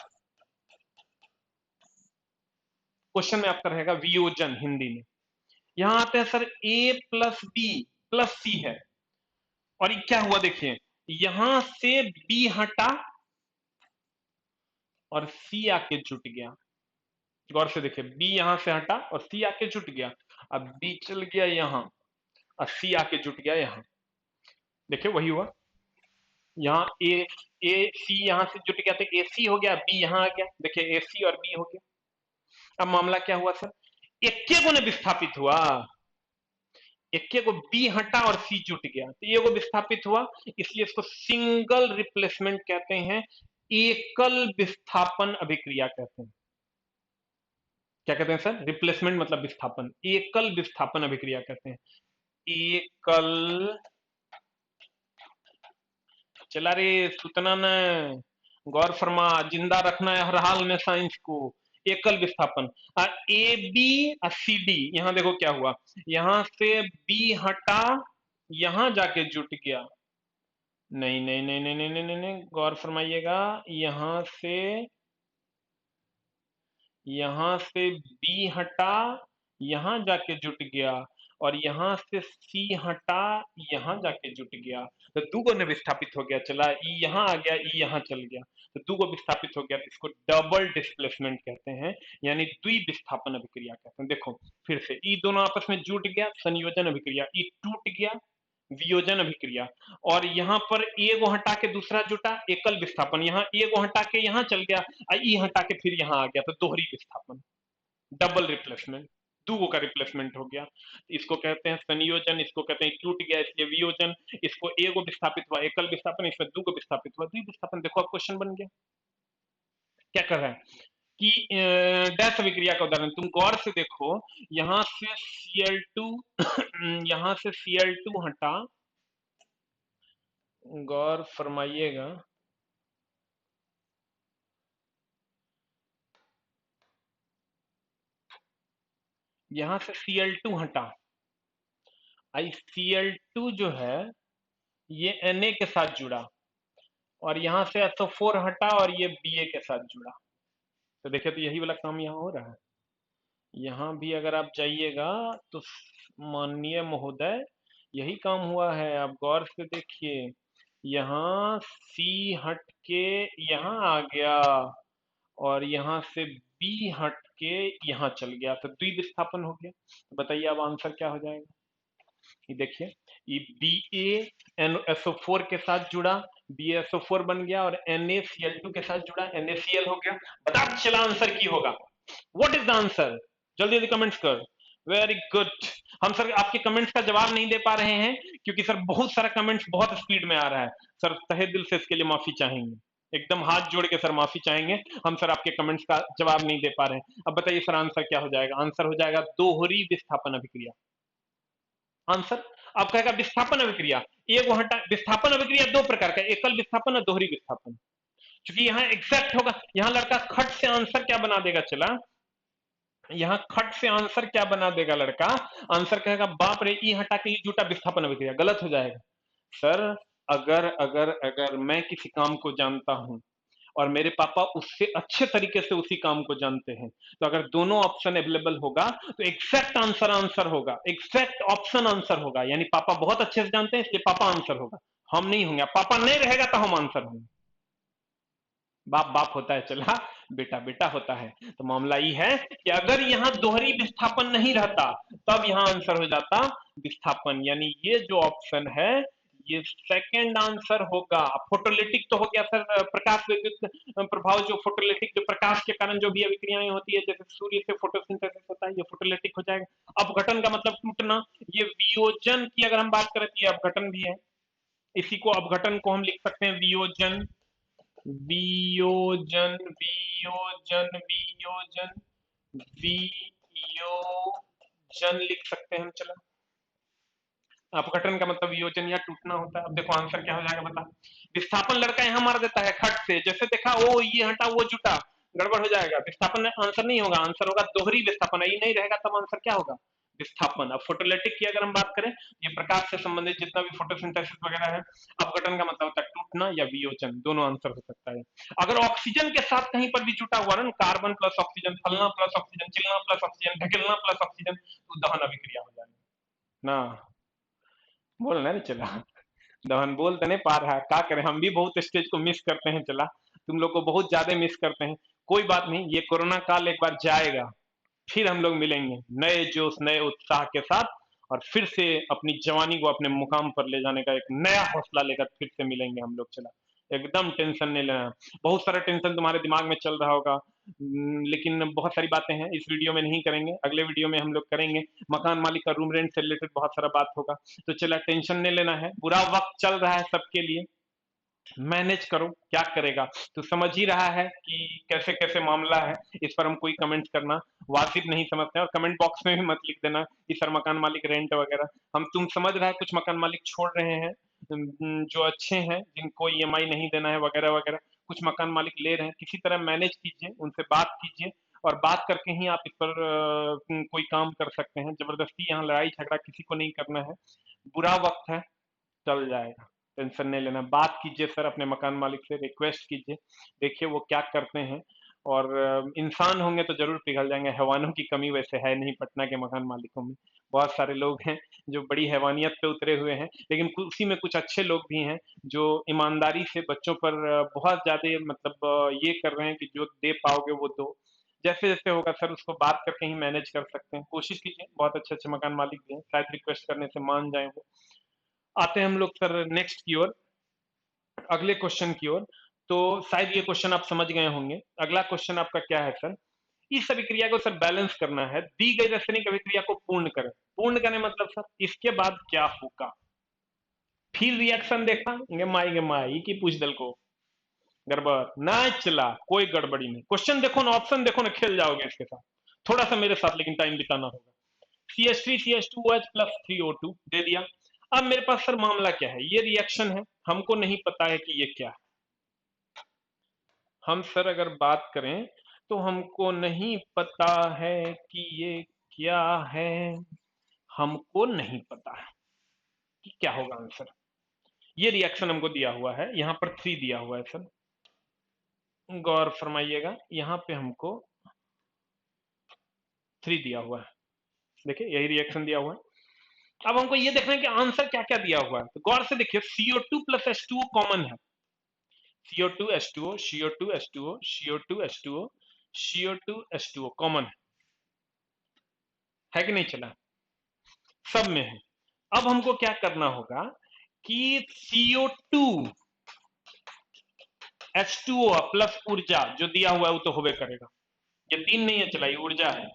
क्वेश्चन में आपका रहेगा वियोजन हिंदी में। यहां आते हैं सर ए प्लस बी प्लस सी है, और ये क्या हुआ देखिए, यहां से बी हटा और सी आके जुट गया। गौर से देखिए, बी यहां से हटा और सी आके जुट गया। अब बी चल गया यहां और सी आके जुट गया यहां। देखिए वही हुआ, यहाँ ए सी यहां से जुट गया तो ए सी हो गया, बी यहां आ गया, देखिए ए सी और बी हो गया। अब मामला क्या हुआ सर, इक्के को ने विस्थापित हुआ, इक्के को बी हटा और सी जुट गया तो ये को विस्थापित हुआ, इसलिए इसको सिंगल रिप्लेसमेंट कहते हैं, एकल विस्थापन अभिक्रिया कहते हैं। क्या कहते हैं सर, रिप्लेसमेंट मतलब विस्थापन, एकल विस्थापन अभिक्रिया कहते हैं। एकल, चला रे सुतना न, गौर फरमा, जिंदा रखना है हर हाल में साइंस को। एकल विस्थापन, ए बी सी डी, यहां देखो क्या हुआ, यहां से बी हटा, यहां जाके जुट गया। नहीं नहीं नहीं नहीं नहीं नहीं नहीं, नहीं। गौर फरमाइएगा, यहां से बी हटा, यहां जाके जुट गया, और यहां से सी हटा, यहां जाके जुट गया तो दो ने विस्थापित हो गया, चला ई यहां आ गया, ई यहां चल गया तो दो विस्थापित हो गया, तो इसको डबल डिस्प्लेसमेंट कहते हैं, यानी द्वि विस्थापन अभिक्रिया कहते हैं। देखो फिर से, ई दोनों आपस में जुट गया, संयोजन अभिक्रिया, ई टूट गया, वियोजन अभिक्रिया। और यहाँ पर ए को हटा के दूसरा जुटा, एकल विस्थापन, यहाँ ए को हटा के यहाँ चल गया, ई हटा के फिर यहाँ आ गया तो दोहरी विस्थापन, डबल रिप्लेसमेंट, दो का रिप्लेसमेंट हो गया। इसको कहते हैं संयोजन, इसको कहते हैं टूट गया इसलिए वियोजन। इसको ए को विस्थापित हुआ एकल विस्थापन, इसमें दो को विस्थापित हुआ द्वि विस्थापन। देखो अब क्वेश्चन बन गया, क्या कर रहा है कि डैश अभिक्रिया का उदाहरण तुम गौर से देखो, यहां से Cl2 यहां से Cl2 हटा, गौर फरमाइएगा, यहां से Cl2 हटा, आई Cl2 जो है ये Na के साथ जुड़ा, और यहां से SO4 हटा और ये Ba के साथ जुड़ा। तो देखिए, तो यही वाला काम यहाँ हो रहा है। यहाँ भी अगर आप जाइएगा तो माननीय महोदय यही काम हुआ है। आप गौर से देखिए, यहाँ C हट के यहाँ आ गया, और यहाँ से B हट के यहाँ चल गया तो द्वि विस्थापन हो गया। तो बताइए अब आंसर क्या हो जाएगा? ये देखिए, ये BaNSO4 के साथ जुड़ा, BaSO4 बन गया, और NaCl2 के साथ जुड़ा, NaCl हो गया। पता चला आंसर की होगा। What is the answer? जल्दी जल्दी कमेंट्स कर। Very good. हम सर आपके कमेंट्स का जवाब नहीं दे पा रहे हैं क्योंकि सर बहुत सारा कमेंट्स बहुत स्पीड में आ रहा है। सर तहे दिल से इसके लिए माफी चाहेंगे, एकदम हाथ जोड़ के सर माफी चाहेंगे। हम सर आपके कमेंट्स का जवाब नहीं दे पा रहे हैं। अब बताइए सर आंसर क्या हो जाएगा? आंसर हो जाएगा दोहरी विस्थापन अभिक्रिया। आंसर आप कहेगा विस्थापन अभिक्रिया, एक हटा। विस्थापन अभिक्रिया दो प्रकार का, एकल विस्थापन और दोहरी विस्थापन। क्योंकि यहाँ एग्जैक्ट होगा, यहाँ लड़का खट से आंसर क्या बना देगा, चला यहाँ खट से आंसर क्या बना देगा लड़का? आंसर कहेगा बाप रे, ई हटा के ई जुटा, विस्थापन अभिक्रिया। गलत हो जाएगा सर। अगर अगर अगर मैं किसी काम को जानता हूं और मेरे पापा उससे अच्छे तरीके से उसी काम को जानते हैं, तो अगर दोनों ऑप्शन अवेलेबल होगा तो एग्जैक्ट आंसर आंसर होगा, एग्जैक्ट ऑप्शन आंसर होगा। यानी पापा बहुत अच्छे से जानते हैं इसलिए पापा आंसर होगा, हम नहीं होंगे। पापा नहीं रहेगा तो हम आंसर होंगे। बाप बाप होता है, चला बेटा बेटा होता है। तो मामला ये है कि अगर यहाँ दोहरी विस्थापन नहीं रहता तब यहाँ आंसर हो जाता विस्थापन। यानी ये जो ऑप्शन है ये सेकंड आंसर होगा। फोटोलिटिक तो हो गया सर, प्रकाश विद्युत प्रभाव, जो फोटोलिटिक, जो प्रकाश के कारण जो भी अभिक्रियाएं होती है, जैसे सूर्य से फोटोसिंथेसिस होता है, ये फोटोलिटिक हो जाएगा। अपघटन का मतलब टूटना। ये वियोजन की अगर हम बात करें तो ये अपघटन भी है। इसी को, अपघटन को हम लिख सकते हैं वियोजन। वियोजन वियोजन वियोजन वियोजन लिख सकते हैं हम। चलो, अपघटन का मतलब वियोजन या टूटना होता है। अब देखो आंसर क्या हो जाएगा, बता। विस्थापन लड़का यहां मार देता है खट से, जैसे देखा ओ ये हटा वो जुटा, गड़बड़ हो जाएगा। विस्थापन आंसर नहीं होगा, आंसर होगा दोहरी विस्थापन। ये नहीं रहेगा तब आंसर क्या होगा? विस्थापन। अब फोटोलिटिक की अगर हम बात करें, ये प्रकाश से संबंधित जितना भी फोटोसिंथेसिस वगैरह है। अपघटन का मतलब होता है टूटना या वियोजन, दोनों आंसर हो सकता है। अगर ऑक्सीजन के साथ कहीं पर भी जुटा हुआ ना, कार्बन प्लस ऑक्सीजन, फलना प्लस ऑक्सीजन, चिलना प्लस ऑक्सीजन, ढकेलना प्लस ऑक्सीजन, तो दहन अभिक्रिया हो जाएगी ना। बोलना नहीं चला, दहन बोल तो नहीं पा रहा है, क्या करें, हम भी बहुत स्टेज को मिस करते हैं। चला, तुम लोग को बहुत ज्यादा मिस करते हैं। कोई बात नहीं, ये कोरोना काल एक बार जाएगा, फिर हम लोग मिलेंगे नए जोश नए उत्साह के साथ, और फिर से अपनी जवानी को अपने मुकाम पर ले जाने का एक नया हौसला लेकर फिर से मिलेंगे हम लोग। चला, एकदम टेंशन नहीं लेना। बहुत सारा टेंशन तुम्हारे दिमाग में चल रहा होगा, लेकिन बहुत सारी बातें हैं इस वीडियो में नहीं करेंगे, अगले वीडियो में हम लोग करेंगे। मकान मालिक का रूम रेंट से रिलेटेड बहुत सारा बात होगा। तो चला, टेंशन नहीं लेना है, बुरा वक्त चल रहा है सबके लिए, मैनेज करो, क्या करेगा। तो समझ ही रहा है कि कैसे कैसे मामला है। इस पर हम कोई कमेंट करना वाजिब नहीं समझते हैं, और कमेंट बॉक्स में भी मत लिख देना कि सर मकान मालिक रेंट वगैरह। हम, तुम समझ रहा है, कुछ मकान मालिक छोड़ रहे हैं जो अच्छे हैं, जिनको ईएमआई नहीं देना है वगैरह वगैरह। कुछ मकान मालिक ले रहे हैं, किसी तरह मैनेज कीजिए, उनसे बात कीजिए, और बात करके ही आप इस पर कोई काम कर सकते हैं। जबरदस्ती यहाँ लड़ाई झगड़ा किसी को नहीं करना है। बुरा वक्त है, चल जाएगा, टेंशन नहीं लेना। बात कीजिए सर अपने मकान मालिक से, रिक्वेस्ट कीजिए, देखिए वो क्या करते हैं। और इंसान होंगे तो जरूर पिघल जाएंगे, हैवानों की कमी वैसे है नहीं पटना के मकान मालिकों में। बहुत सारे लोग हैं जो बड़ी हैवानियत पे उतरे हुए हैं, लेकिन उसी में कुछ अच्छे लोग भी हैं जो ईमानदारी से बच्चों पर बहुत ज्यादा मतलब ये कर रहे हैं कि जो दे पाओगे वो दो। जैसे जैसे होगा सर उसको बात करके ही मैनेज कर सकते हैं, कोशिश कीजिए। बहुत अच्छे अच्छे मकान मालिक भी हैं, शायद रिक्वेस्ट करने से मान जाए वो। आते हैं हम लोग सर नेक्स्ट की ओर, अगले क्वेश्चन की ओर। तो शायद ये क्वेश्चन आप समझ गए होंगे। अगला क्वेश्चन आपका क्या है सर? इस अभिक्रिया को सर बैलेंस करना है, दी गई रासायनिक अभिक्रिया को पूर्ण करें। पूर्ण करने मतलब सर इसके बाद क्या होगा? फिर रिएक्शन देखा गे माई की पूछ दल को, गड़बड़ ना चला, कोई गड़बड़ी नहीं। क्वेश्चन देखो ना, ऑप्शन देखो ना, खेल जाओगे इसके साथ। थोड़ा सा मेरे साथ लेकिन टाइम बिताना होगा। CH3CH2OH प्लस 3O2 दे दिया। अब मेरे पास सर मामला क्या है? ये रिएक्शन है, हमको नहीं पता है कि ये क्या है। हम सर अगर बात करें तो हमको नहीं पता है कि ये क्या है, हमको नहीं पता है कि क्या होगा आंसर। ये रिएक्शन हमको दिया हुआ है, यहां पर 3 दिया हुआ है सर, गौर फरमाइएगा, यहां पे हमको 3 दिया हुआ है। देखिए यही रिएक्शन दिया हुआ है। अब हमको ये देखना है कि आंसर क्या क्या दिया हुआ है, तो गौर से देखिए, CO2 प्लस H2O कॉमन है। CO2 H2O, CO2 H2O, CO2 H2O, CO2 H2O common है कि नहीं? चला, सब में है। अब हमको क्या करना होगा कि CO2 H2O प्लस ऊर्जा जो दिया हुआ है वो तो होबे करेगा, ये तीन नहीं है, चला ये ऊर्जा है।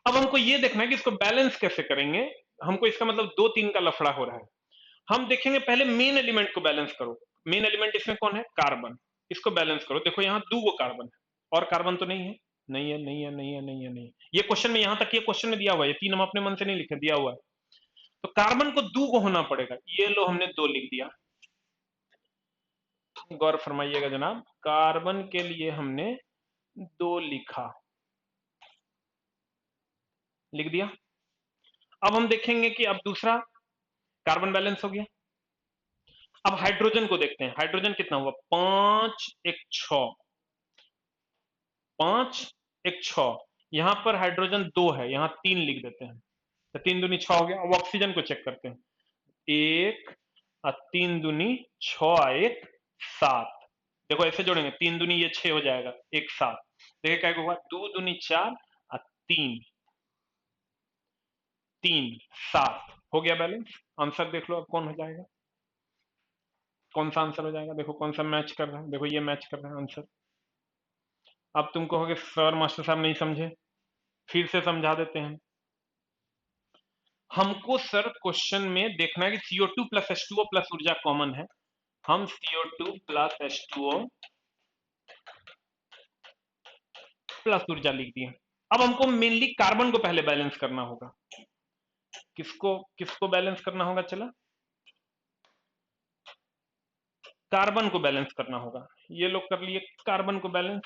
अब हमको ये देखना है कि इसको बैलेंस कैसे करेंगे। हमको इसका मतलब दो तीन का लफड़ा हो रहा है। हम देखेंगे पहले मेन एलिमेंट को बैलेंस करो। मेन एलिमेंट इसमें कौन है? कार्बन। इसको बैलेंस करो। देखो यहाँ दो गो कार्बन है, और कार्बन तो नहीं है, नहीं है, नहीं है, नहीं है, नहीं है, नहीं है। ये क्वेश्चन में, यहां तक ये क्वेश्चन में दिया हुआ है, ये तीन हम अपने मन से नहीं लिखे, दिया हुआ है। तो कार्बन को दो गो होना पड़ेगा। ये लो हमने दो लिख दिया। गौर फरमाइएगा जनाब, कार्बन के लिए हमने दो लिखा, लिख दिया। अब हम देखेंगे कि अब दूसरा कार्बन बैलेंस हो गया। अब हाइड्रोजन को देखते हैं। हाइड्रोजन कितना हुआ? 5 1 6, 5 1 6। यहां पर हाइड्रोजन दो है, यहां तीन लिख देते हैं, तो तीन दूनी 6 हो गया। अब ऑक्सीजन को चेक करते हैं। एक और तीन दूनी 6 1 7। देखो ऐसे जोड़ेंगे, तीन दूनी ये 6 हो जाएगा, एक 7। देखिए क्या होगा, दो दूनी 4 और तीन, तीन 7 हो गया बैलेंस। आंसर देख लो अब कौन हो जाएगा, कौन सा आंसर हो जाएगा। देखो कौन सा मैच कर रहा है, देखो ये मैच कर रहा है आंसर। अब तुम कहोगे सर मास्टर साहब नहीं समझे, फिर से समझा देते हैं। हमको सर क्वेश्चन में देखना है कि CO2 प्लस H2O प्लस ऊर्जा कॉमन है। हम CO2 प्लस H2O प्लस ऊर्जा लिख दिए। अब हमको मेनली कार्बन को पहले बैलेंस करना होगा। किसको किसको बैलेंस करना होगा? चला, कार्बन को बैलेंस करना होगा। ये लोग कर लिए कार्बन को बैलेंस।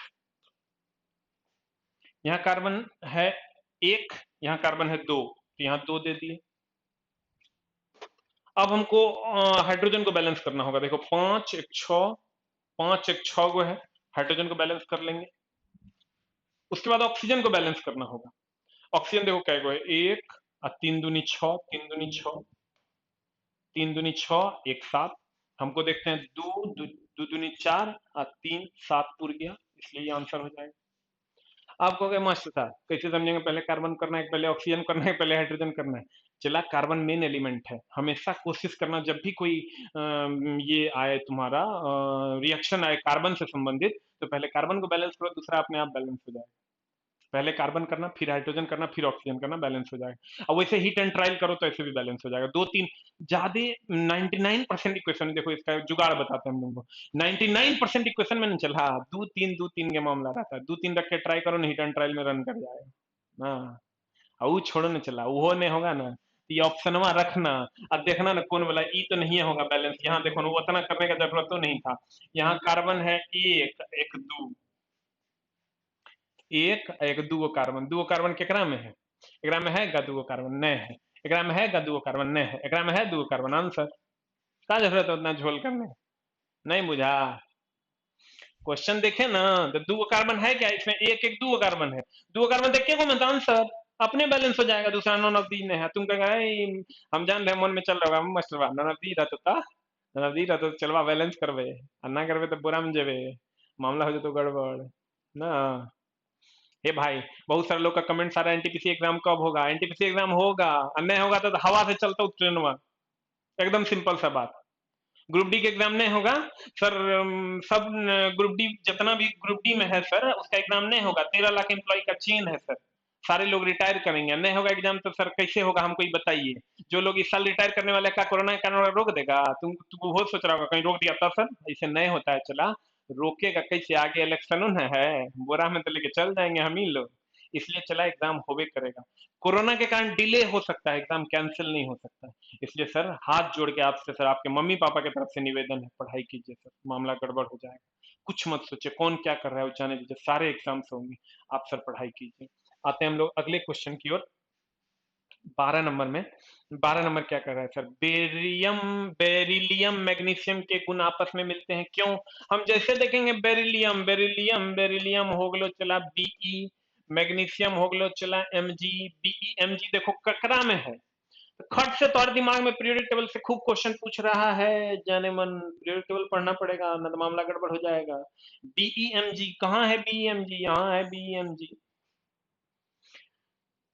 यहां कार्बन है एक, यहां कार्बन है दो, तो यहां दो दे दिए। अब हमको हाइड्रोजन को बैलेंस करना होगा। देखो 5 1 6, 5 1 6 गो है, हाइड्रोजन को बैलेंस कर लेंगे। उसके बाद ऑक्सीजन को बैलेंस करना होगा। ऑक्सीजन देखो क्या गो है, एक और तीन दूनी 6, तीन दूनी 6, तीन दूनी 6 1 7। हमको देखते हैं दो दो, दो दूनी 4 और तीन 7 उड़ गया, इसलिए ये आंसर हो जाएगा। आप कहोगे मास्टर साहब कैसे समझेंगे, पहले कार्बन करना है, पहले ऑक्सीजन करना है, पहले हाइड्रोजन करना है? चला, कार्बन मेन एलिमेंट है। हमेशा कोशिश करना जब भी कोई ये आए तुम्हारा रिएक्शन आए कार्बन से संबंधित, तो पहले कार्बन को बैलेंस करो, दूसरा अपने आप बैलेंस हो जाएगा। पहले कार्बन करना, फिर हाइड्रोजन करना, फिर ऑक्सीजन करना, बैलेंस हो जाएगा। अब वैसे हीट एंड ट्रायल करो तो ऐसे भी बैलेंस हो जाएगा। दो तीन ज्यादा 99% इक्वेशन, देखो इसका जुगाड़ बताते हैं हम लोगों को। 99% इक्वेशन में नहीं चला, दो तीन के मामला रहता है। दो तीन रख के ट्राई करो, हीट एंड ट्रायल में रन कर जाएगा। हाँ, और वो छोड़ो नहीं, चला वो नहीं होगा ना, ये ऑप्शन वहां रखना। अब देखना ना कौन बोला ई तो नहीं होगा बैलेंस। यहाँ देखो ना, वो उतना करने का जरूरत तो नहीं था। यहाँ कार्बन है एक, एक दो, एक दूगो कार्बन, दूगो कार्बन केकरा में है? एकरा में है गा दूगो कार्बन? नहीं है। एकरा में है गा दूगो कार्बन? नहीं है। एकरा में है दूगो कार्बन। आंसर। क्या जरूरत है उतना झोल करने? नहीं बुझा? क्वेश्चन देखे ना, तो दूगो कार्बन है क्या इसमें? एक एक दूगो कार्बन है, दूगो कार्बन देख के को मैं आंसर अपने बैलेंस हो जाएगा। दूसरा नॉन ऑफ दी नहीं है, तुम कहेगा हम जान रहे मन में चल रहा होगा मास्टर बा नॉन ऑफ दी रहता था, नॉन ऑफ दी रहता तो चलवा बैलेंस करवे, और ना करवे तो बुरा में जेबे, मामला हो जाए तो गड़बड़ ना। हे भाई, बहुत सारे लोग का कमेंट आ रहा है एनटीपीसी एग्जाम कब होगा? एनटीपीसी एग्जाम होगा, और नहीं होगा तो हवा से चलता हूँ ट्रेन में। एकदम सिंपल सा बात। ग्रुप डी के एग्जाम नहीं होगा सर। सब ग्रुप डी, जितना भी ग्रुप डी में है सर, उसका एग्जाम नहीं होगा। 13 लाख एम्प्लॉय का चेन है सर, सारे लोग रिटायर करेंगे, नहीं होगा एग्जाम तो सर कैसे होगा हमको ही बताइए। जो लोग इस साल रिटायर करने वाले का कोरोना के कारण रोक देगा? तुम बहुत सोच रहा होगा कहीं रोक दिया था सर, ऐसे नहीं होता है। चला, रोकेगा कैसे? आगे इलेक्शन है, बोरा में तो लेके चल जाएंगे हम ही लोग। इसलिए चला, एग्जाम होबे करेगा। कोरोना के कारण डिले हो सकता है, एग्जाम कैंसिल नहीं हो सकता है। इसलिए सर हाथ जोड़ के आपसे, सर आपके मम्मी पापा की तरफ से निवेदन है, पढ़ाई कीजिए सर, मामला गड़बड़ हो जाएगा। कुछ मत सोचिए कौन क्या कर रहा है, वो जाने दीजिए, सारे एग्जाम्स होंगे, आप सर पढ़ाई कीजिए। आते हैं हम लोग अगले क्वेश्चन की ओर। 12 नंबर में, 12 नंबर क्या कर रहा है सर? बेरियम, बेरिलियम मैग्नीशियम के गुण आपस में मिलते हैं, क्यों? हम जैसे देखेंगे बेरिलियम, बेरिलियम, बेरिलियम हो गलो चला Be, मैग्नीशियम हो गलो चला Mg, Be Mg। देखो ककरा में है, तो खट से तोर दिमाग में पीरियोडिक टेबल से खूब क्वेश्चन पूछ रहा है, जाने मन पीरियोडिक टेबल पढ़ना पड़ेगा, न तो मामला गड़बड़ हो जाएगा। Be Mg कहाँ है? Be Mg यहाँ है, Be Mg।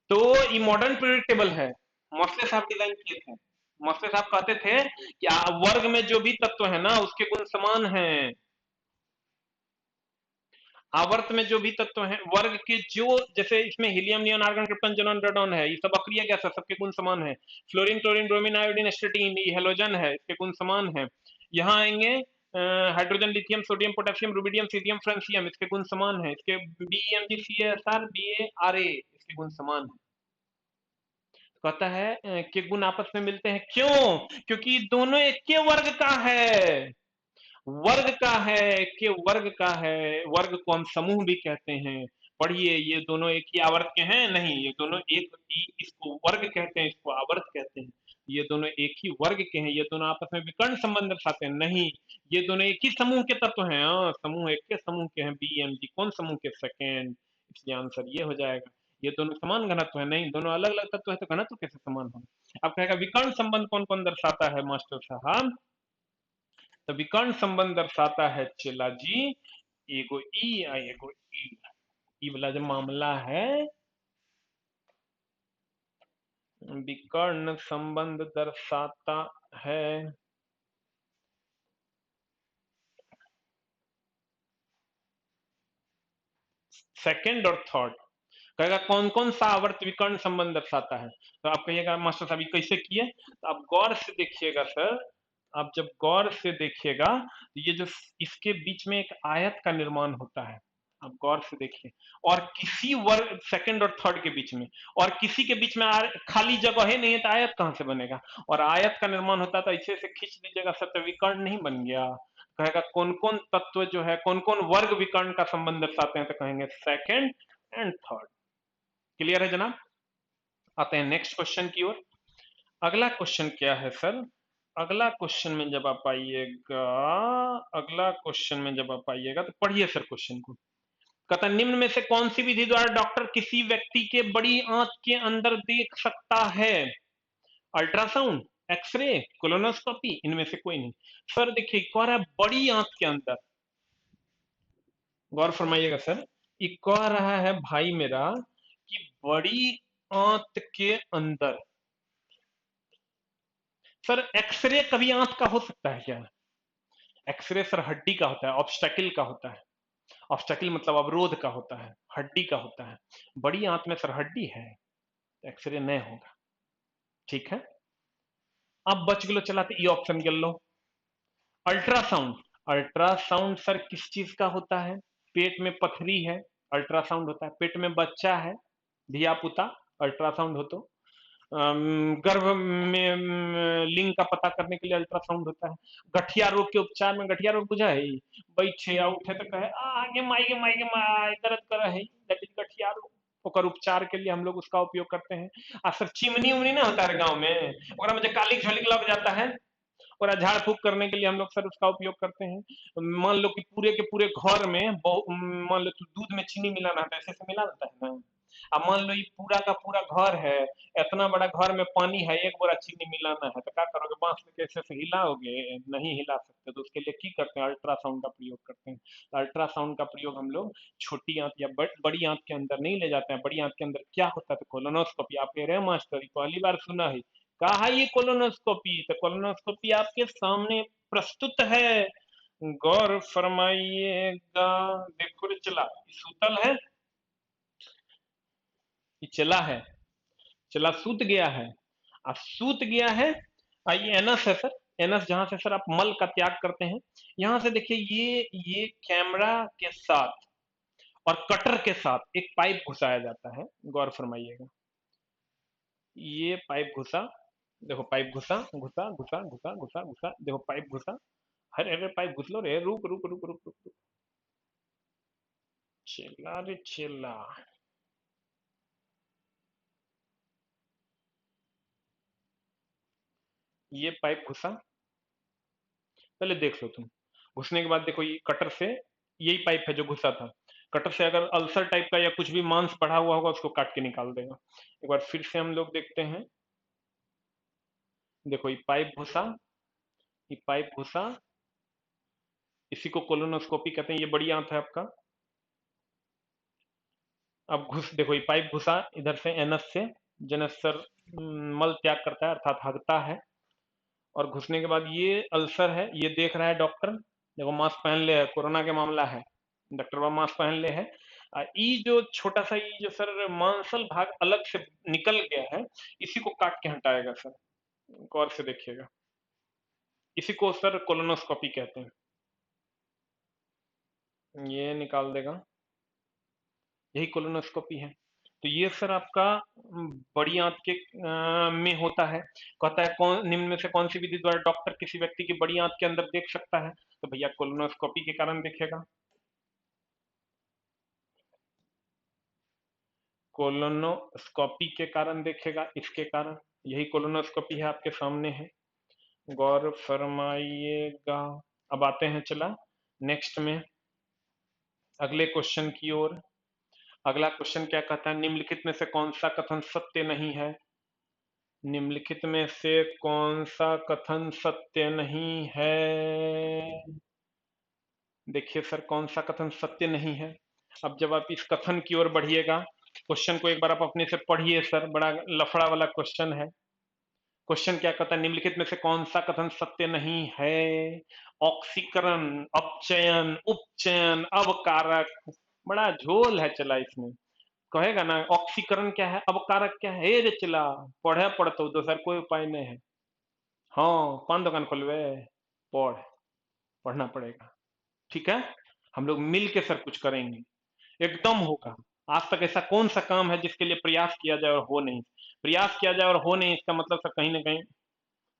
तो ये मॉडर्न पीरियोडिक टेबल है। मोस्ले साहब डिजाइन किए थे। मोस्ले साहब कहते थे कि वर्ग में जो भी तत्व है ना उसके गुण समान हैं। आवर्त में जो भी तत्व हैं वर्ग के जो, जैसे इसमें helium, neon, argon, krypton, xenon, radon है, ये सब अक्रिय गैस है, सबके गुण समान है। फ्लोरीन, क्लोरीन, ब्रोमीन, आयोडीन, एस्टेटीन, ये हेलोजन है, इसके गुण समान है। यहाँ आएंगे hydrogen, lithium, sodium, potassium, rubidium, caesium, francium, इसके गुण समान है। इसके BeMg, CaSr, BaRa, इसके गुण समान है। कहता है कि गुण आपस में मिलते हैं, क्यों? क्योंकि दोनों एक के वर्ग का है। वर्ग का है कि वर्ग का है, वर्ग को हम समूह भी कहते हैं। पढ़िए, ये दोनों एक ही आवर्त के हैं? नहीं, ये दोनों एक ही, इसको वर्ग कहते हैं, इसको आवर्त कहते हैं। ये दोनों एक ही वर्ग के हैं, ये दोनों आपस में विकर्ण संबंध दर्शाते हैं? नहीं, ये दोनों एक ही समूह के तत्व हैं। हाँ, समूह एक के समूह के हैं। BMG कौन समूह के? सेकेंड, इसलिए आंसर ये हो जाएगा। ये दोनों समान घनत्व है? नहीं, दोनों अलग अलग तत्व है, तो घनत्व कैसे समान हो? अब कहेगा विकर्ण संबंध कौन कौन दर्शाता है मास्टर साहब? तो विकर्ण संबंध दर्शाता है चेला जी, एगो ई और एगो ई। ई वाला जो मामला है, विकर्ण संबंध दर्शाता है सेकंड और थर्ड। कहेगा कौन कौन सा आवर्त विकर्ण संबंध दर्शाता है? तो आप कहिएगा मास्टर साहब ये कैसे किए? तो आप गौर से देखिएगा सर। आप जब गौर से देखिएगा तो ये जो इसके बीच में एक आयत का निर्माण होता है, आप गौर से देखिए। और किसी वर्ग सेकंड और थर्ड के बीच में, और किसी के बीच में खाली जगह है नहीं है, तो आयत कहां से बनेगा? और आयत का निर्माण होता था, इसे से खींच दीजिएगा सर, तो विकर्ण नहीं बन गया। कहेगा कौन कौन तत्व जो है, कौन कौन वर्ग विकर्ण का संबंध दर्शाते हैं? तो कहेंगे सेकंड एंड थर्ड। क्लियर है जनाब? आते हैं नेक्स्ट क्वेश्चन की ओर। अगला क्वेश्चन क्या है सर? अगला क्वेश्चन में जब आप आइएगा, अगला क्वेश्चन में जब आप आइएगा तो पढ़िए सर क्वेश्चन को। कहता निम्न में से कौन सी विधि द्वारा डॉक्टर किसी व्यक्ति के बड़ी आंत के अंदर देख सकता है? अल्ट्रासाउंड, एक्सरे, कोलोनोस्कोपी, इनमें से कोई नहीं। सर देखिए कह रहा है बड़ी आंत के अंदर, गौर फरमाइएगा सर। ये कह रहा है भाई मेरा कि बड़ी आंत के अंदर। सर एक्सरे कभी आंत का हो सकता है क्या? एक्सरे सर हड्डी का होता है, ऑब्स्टेकल का होता है। ऑब्स्टेकल मतलब अवरोध का होता है, हड्डी का होता है। बड़ी आंत में सर हड्डी है, एक्सरे नहीं होगा। ठीक है, अब बच गलो, चलाते ये ऑप्शन गिन लो। अल्ट्रासाउंड, अल्ट्रासाउंड सर किस चीज का होता है? पेट में पथरी है, अल्ट्रासाउंड होता है। पेट में बच्चा है, धिया पुता, अल्ट्रासाउंड हो तो। गर्भ में लिंग का पता करने के लिए अल्ट्रासाउंड होता है। गठिया रोग के उपचार में, गठिया रोग बुझा है, बैठे या उठे तो कहे आगे माई के माई के माई दर्द कर है, दैट इज गठिया रोग। ओकर उपचार के लिए हम लोग उसका उपयोग करते हैं। आ सर चिमनी उमनी ना होता है गांव में, ओकरा में जो कालिक झोलिक लग जाता है, और झाड़ फूक करने के लिए हम लोग सर उसका उपयोग करते हैं। मान लो कि पूरे के पूरे घर में मान लो तो दूध में चीनी मिलाना है, ऐसे से मिला जाता है ना। अब मान लो ये पूरा का पूरा घर है, इतना बड़ा घर में पानी है, एक बोरा चीनी मिलाना है, तो क्या करोगे? बांस लेके ऐसे से हिलाओगे? नहीं हिला सकते, तो उसके लिए की करते हैं? अल्ट्रासाउंड का प्रयोग करते हैं। तो अल्ट्रासाउंड का प्रयोग हम लोग छोटी आंत या बड़ी आंत के अंदर नहीं ले जाते हैं। बड़ी आंत के अंदर क्या होता है? तो कोलोनोस्कोपी। आप कह रहे हैं मास्टर पहली बार सुना है, कहा ये कोलोनोस्कोपी? तो कोलोनोस्कोपी आपके सामने प्रस्तुत है, गौर फरमाइएगा। देखो रे चला, सूतल है, ये चला है, चला सूत गया है। अब सूत गया है, ये एनस है सर। एनस जहां से सर आप मल का त्याग करते हैं, यहां से देखिए ये कैमरा के साथ और कटर के साथ एक पाइप घुसाया जाता है, गौर फरमाइएगा। ये पाइप घुसा, देखो पाइप घुसा घुसा घुसा घुसा घुसा घुसा, देखो पाइप घुसा। अरे अरे पाइप घुस लो रे, रुक रुक रुक रुक रुक रुक। चिल्ला रे चिल्ला। ये पाइप घुसा, पहले देख लो तुम। घुसने के बाद देखो ये कटर से, यही पाइप है जो घुसा था। कटर से अगर अल्सर टाइप का या कुछ भी मांस बढ़ा हुआ होगा उसको काट के निकाल देगा। एक बार फिर से हम लोग देखते हैं। देखो ये पाइप घुसा, ये पाइप घुसा, इसी को कोलोनोस्कोपी कहते हैं। ये बड़ी आंत है आपका। अब घुस, देखो ये पाइप घुसा इधर से एनस से, जनस सर मल त्याग करता है अर्थात हगता है, और घुसने के बाद ये अल्सर है, ये देख रहा है डॉक्टर, देखो मास्क पहन ले है, कोरोना के मामला है, डॉक्टर बाबा मास्क पहन ले है। ई जो छोटा सा ई जो सर मांसल भाग अलग से निकल गया है, इसी को काट के हटाएगा सर, गौर से देखिएगा। इसी को सर कोलोनोस्कोपी कहते हैं। ये निकाल देगा, यही कोलोनोस्कोपी है। तो ये सर आपका बड़ी आंत के में होता है। कहता है कौन निम्न में से कौन सी विधि द्वारा डॉक्टर किसी व्यक्ति की बड़ी आंत के अंदर देख सकता है? तो भैया कोलोनोस्कोपी के कारण देखेगा। कोलोनोस्कोपी के कारण देखेगा, इसके कारण, यही कोलोनोस्कोपी है, आपके सामने है, गौर फरमाइएगा। अब आते हैं चला नेक्स्ट में अगले क्वेश्चन की ओर। अगला क्वेश्चन क्या कहता है? निम्नलिखित में से कौन सा कथन सत्य नहीं है? निम्नलिखित में से कौन सा कथन सत्य नहीं है? देखिए सर कौन सा कथन सत्य नहीं है। अब जब आप इस कथन की ओर बढ़िएगा, क्वेश्चन को एक बार आप अपने से पढ़िए सर, बड़ा लफड़ा वाला क्वेश्चन है। क्वेश्चन क्या कहता है? निम्नलिखित में से कौन सा कथन सत्य नहीं है? ऑक्सीकरण, अपचयन, उपचयन, अवकारक, बड़ा झोल है चला इसमें। कहेगा ना ऑक्सीकरण क्या है, अवकारक क्या है, रे चला पढ़े पढ़तो दोसर कोई उपाय नहीं है। हाँ पान दुकान खोलवे, पढ़, पढ़ना पड़ेगा, ठीक है। हम लोग मिल के सब कुछ करेंगे, एकदम होगा। आज तक ऐसा कौन सा काम है जिसके लिए प्रयास किया जाए और हो नहीं? प्रयास किया जाए और हो नहीं, इसका मतलब सर कहीं ना कहीं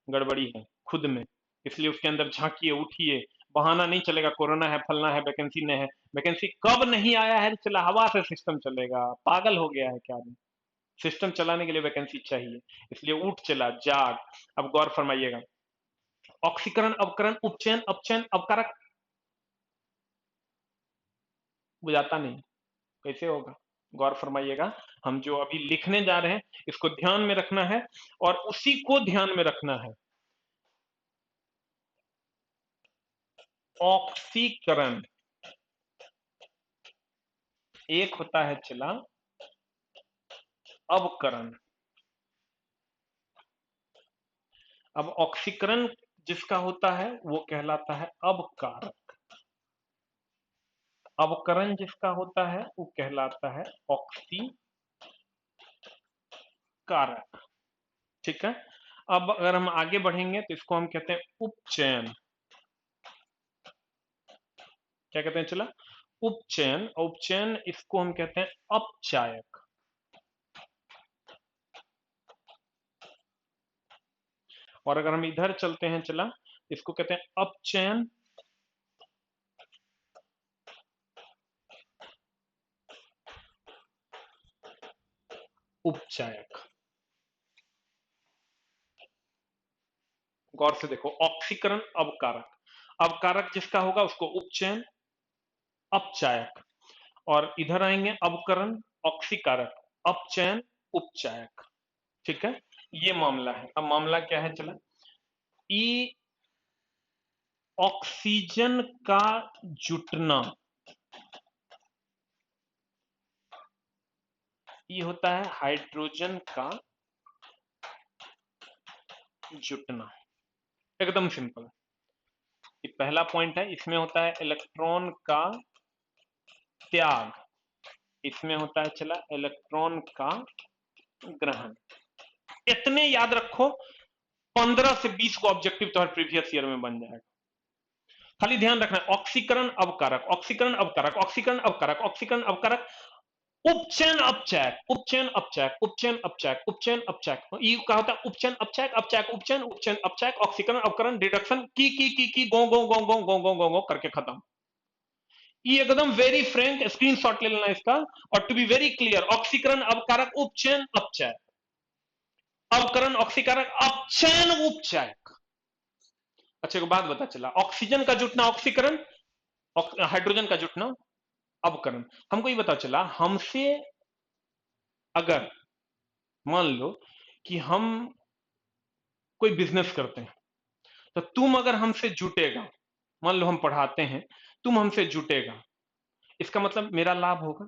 गड़बड़ी है खुद में। इसलिए उसके अंदर झांकिए, उठिए। बहाना नहीं चलेगा, कोरोना है, फलना है, वैकेंसी नहीं है। वैकेंसी कब नहीं आया है चला, हवा से सिस्टम चलेगा, पागल हो गया है क्या आदमी? सिस्टम चलाने के लिए वैकेंसी चाहिए, इसलिए उठ चला जाग। अब गौर फरमाइएगा, ऑक्सीकरण, अवकरण, उपचयन, अपचयन, अवकारक बुझाता नहीं, कैसे होगा? गौर फरमाइएगा, हम जो अभी लिखने जा रहे हैं इसको ध्यान में रखना है और उसी को ध्यान में रखना है। ऑक्सीकरण एक होता है चला अवकरण। अब ऑक्सीकरण जिसका होता है वो कहलाता है अवकारक, अवकरण जिसका होता है वो कहलाता है ऑक्सीकारक, ठीक है। अब अगर हम आगे बढ़ेंगे तो इसको हम कहते हैं उपचयन। क्या कहते हैं चला? उपचयन। उपचयन इसको हम कहते हैं अपचायक। और अगर हम इधर चलते हैं चला, इसको कहते हैं अपचयन, उपचायक। गौर से देखो, ऑक्सीकरण, अवकारक, अवकारक जिसका होगा उसको उपचयन, अपचायक। और इधर आएंगे अवकरण, ऑक्सीकारक, अपचयन, उपचायक, ठीक है। ये मामला है। अब मामला क्या है चला, ई ऑक्सीजन का जुटना, ये होता है हाइड्रोजन का जुटना, एकदम सिंपल। ये पहला पॉइंट है, इसमें होता है इलेक्ट्रॉन का त्याग, इसमें होता है चला इलेक्ट्रॉन का ग्रहण। इतने याद रखो, 15 से 20 को ऑब्जेक्टिव तो हर प्रीवियस ईयर में बन जाएगा। खाली ध्यान रखना, ऑक्सीकरण अवकारक, ऑक्सीकरण अवकारक, ऑक्सीकरण अवकारक, ऑक्सीकरण अवकारक, उपचयन अपचयक, उपचयन अपचयक, उपचयन अपचयक, उपचयन अपचयक। ये क्या होता है? उपचयन अपचयक, अपचयक उपचयन, उपचयन अपचयक, ऑक्सीकरण अवकरण, रिडक्शन, की गो गो गो गो गो गो गो गो करके खत्म। ये एकदम वेरी फ्रैंक, स्क्रीनशॉट ले लेना इसका। और टू बी वेरी क्लियर, ऑक्सीकरण अवकारक, उपचयन अपचयक, अवकरण ऑक्सीकारक, अपचयन उपचयक। अच्छा एक बात पता चला, ऑक्सीजन का जुटना ऑक्सीकरण, हाइड्रोजन का जुटना अवकरण। हमको ये पता चला, हमसे अगर मान लो कि हम कोई बिजनेस करते हैं, तो तुम अगर हमसे जुटेगा, मान लो हम पढ़ाते हैं, तुम हमसे जुटेगा, इसका मतलब मेरा लाभ होगा।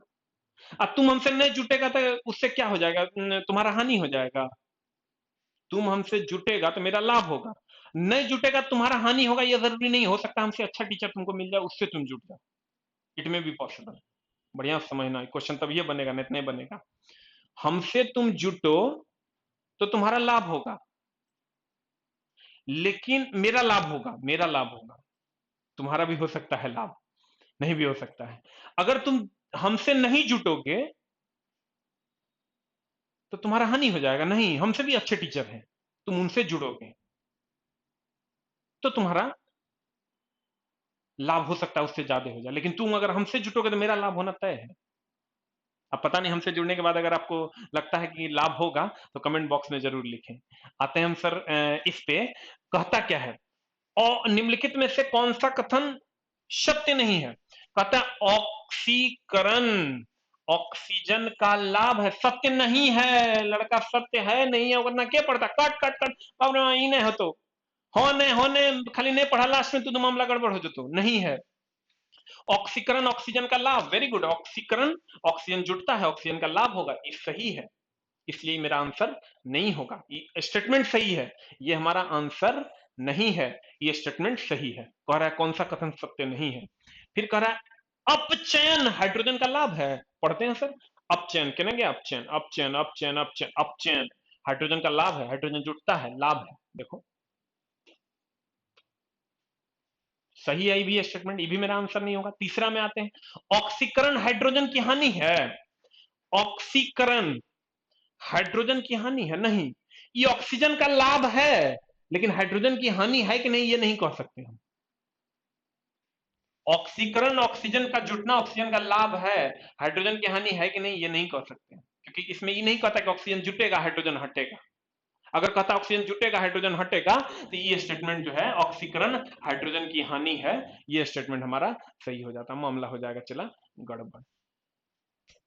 अब तुम हमसे नहीं जुटेगा तो उससे क्या हो जाएगा? तुम्हारा हानि हो जाएगा। तुम हमसे जुटेगा तो मेरा लाभ होगा, नहीं जुटेगा तुम्हारा हानि होगा। यह जरूरी नहीं, हो सकता हमसे अच्छा टीचर तुमको मिल जाए, उससे तुम जुट जाओ। इट में बी पॉसिबल। बढ़िया समझना, क्वेश्चन तब ये बनेगा, नहीं तो नहीं बनेगा। हमसे तुम जुटो तो तुम्हारा लाभ होगा, लेकिन मेरा लाभ होगा, मेरा लाभ होगा। तुम्हारा भी हो सकता है लाभ, नहीं भी हो सकता है। अगर तुम हमसे नहीं जुटोगे तो तुम्हारा हानि हो जाएगा। नहीं, हमसे भी अच्छे टीचर हैं, तुम उनसे जुड़ोगे तो तुम्हारा लाभ हो सकता है उससे ज्यादा हो जाए। लेकिन तुम अगर हमसे जुटोगे तो मेरा लाभ होना तय है। अब पता नहीं, हमसे जुड़ने के बाद अगर आपको लगता है कि लाभ होगा तो कमेंट बॉक्स में जरूर लिखें। आते हैं हम सर इस पे, कहता क्या है, और निम्नलिखित में से कौन सा कथन सत्य नहीं है? कहता है ऑक्सीकरण ऑक्सीजन का लाभ है, सत्य नहीं है लड़का, सत्य है नहीं है, वरना क्या पढ़ता कट कट कट अब नहीं हो तो होने होने खाली नहीं पढ़ा, लास्ट में तो मामला गड़बड़ हो जातो, नहीं है। ऑक्सीकरण ऑक्सीजन का लाभ, वेरी गुड, ऑक्सीकरण ऑक्सीजन जुटता है, ऑक्सीजन का लाभ होगा, ये सही है। इसलिए मेरा आंसर नहीं होगा, ये स्टेटमेंट सही है, ये हमारा आंसर नहीं है, ये स्टेटमेंट सही है। कह रहा है कौन सा कथन सत्य नहीं है। फिर कह रहा है अपचयन हाइड्रोजन का लाभ है, पढ़ते हैं सर। अपचयन कहेंगे, अपचयन अपचयन अपचयन अपचयन अपचयन हाइड्रोजन का लाभ है, हाइड्रोजन जुटता है, लाभ है। देखो सही है, ये भी स्टेटमेंट, ये भी मेरा आंसर नहीं होगा। तीसरा में आते हैं, ऑक्सीकरण हाइड्रोजन की हानि है, ऑक्सीकरण हाइड्रोजन की हानि है नहीं, ये ऑक्सीजन का लाभ है, लेकिन हाइड्रोजन की हानि है कि नहीं ये नहीं कह सकते हम। ऑक्सीकरण ऑक्सीजन का जुटना ऑक्सीजन का लाभ है, हाइड्रोजन की हानि है कि नहीं ये नहीं कह सकते, क्योंकि इसमें ये नहीं कहता कि ऑक्सीजन जुटेगा हाइड्रोजन हटेगा। अगर कहता ऑक्सीजन जुटेगा हाइड्रोजन हटेगा तो ये स्टेटमेंट जो है ऑक्सीकरण हाइड्रोजन की हानि है, ये स्टेटमेंट हमारा सही हो जाता, मामला हो जाएगा चला गड़बड़।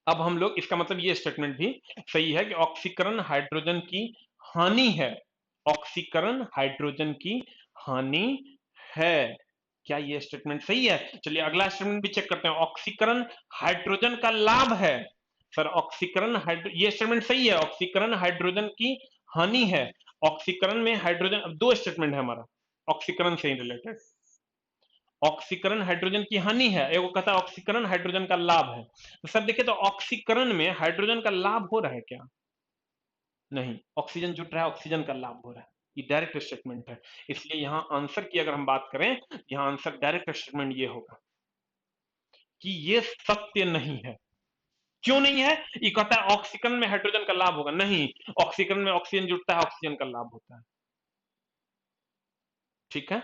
अब हम लोग इसका मतलब ये स्टेटमेंट भी सही है कि ऑक्सीकरण हाइड्रोजन की हानि है, ऑक्सीकरण हाइड्रोजन की हानि है। क्या ये स्टेटमेंट सही है? चलिए अगला स्टेटमेंट भी चेक करते हैं, ऑक्सीकरण हाइड्रोजन का लाभ है। सर ऑक्सीकरण हाइड्रो, ये स्टेटमेंट सही है, ऑक्सीकरण हाइड्रोजन की हानि है। ऑक्सीकरण में हाइड्रोजन, दो स्टेटमेंट है हमारा ऑक्सीकरण से रिलेटेड। ऑक्सीकरण हाइड्रोजन की हानि है, एगो कहता है ऑक्सीकरण हाइड्रोजन का लाभ है। तो सर देखिए, तो ऑक्सीकरण में हाइड्रोजन का लाभ हो रहा है क्या? नहीं, ऑक्सीजन जुट रहा है, ऑक्सीजन का लाभ हो रहा है, ये डायरेक्ट स्टेटमेंट है। इसलिए यहां आंसर की अगर हम बात करें, यहां आंसर डायरेक्ट स्टेटमेंट ये होगा कि ये सत्य नहीं है। क्यों नहीं है? ये कहता है ऑक्सीकरण में हाइड्रोजन का लाभ होगा, नहीं, ऑक्सीकरण में ऑक्सीजन जुटता है, ऑक्सीजन का लाभ होता है। ठीक है,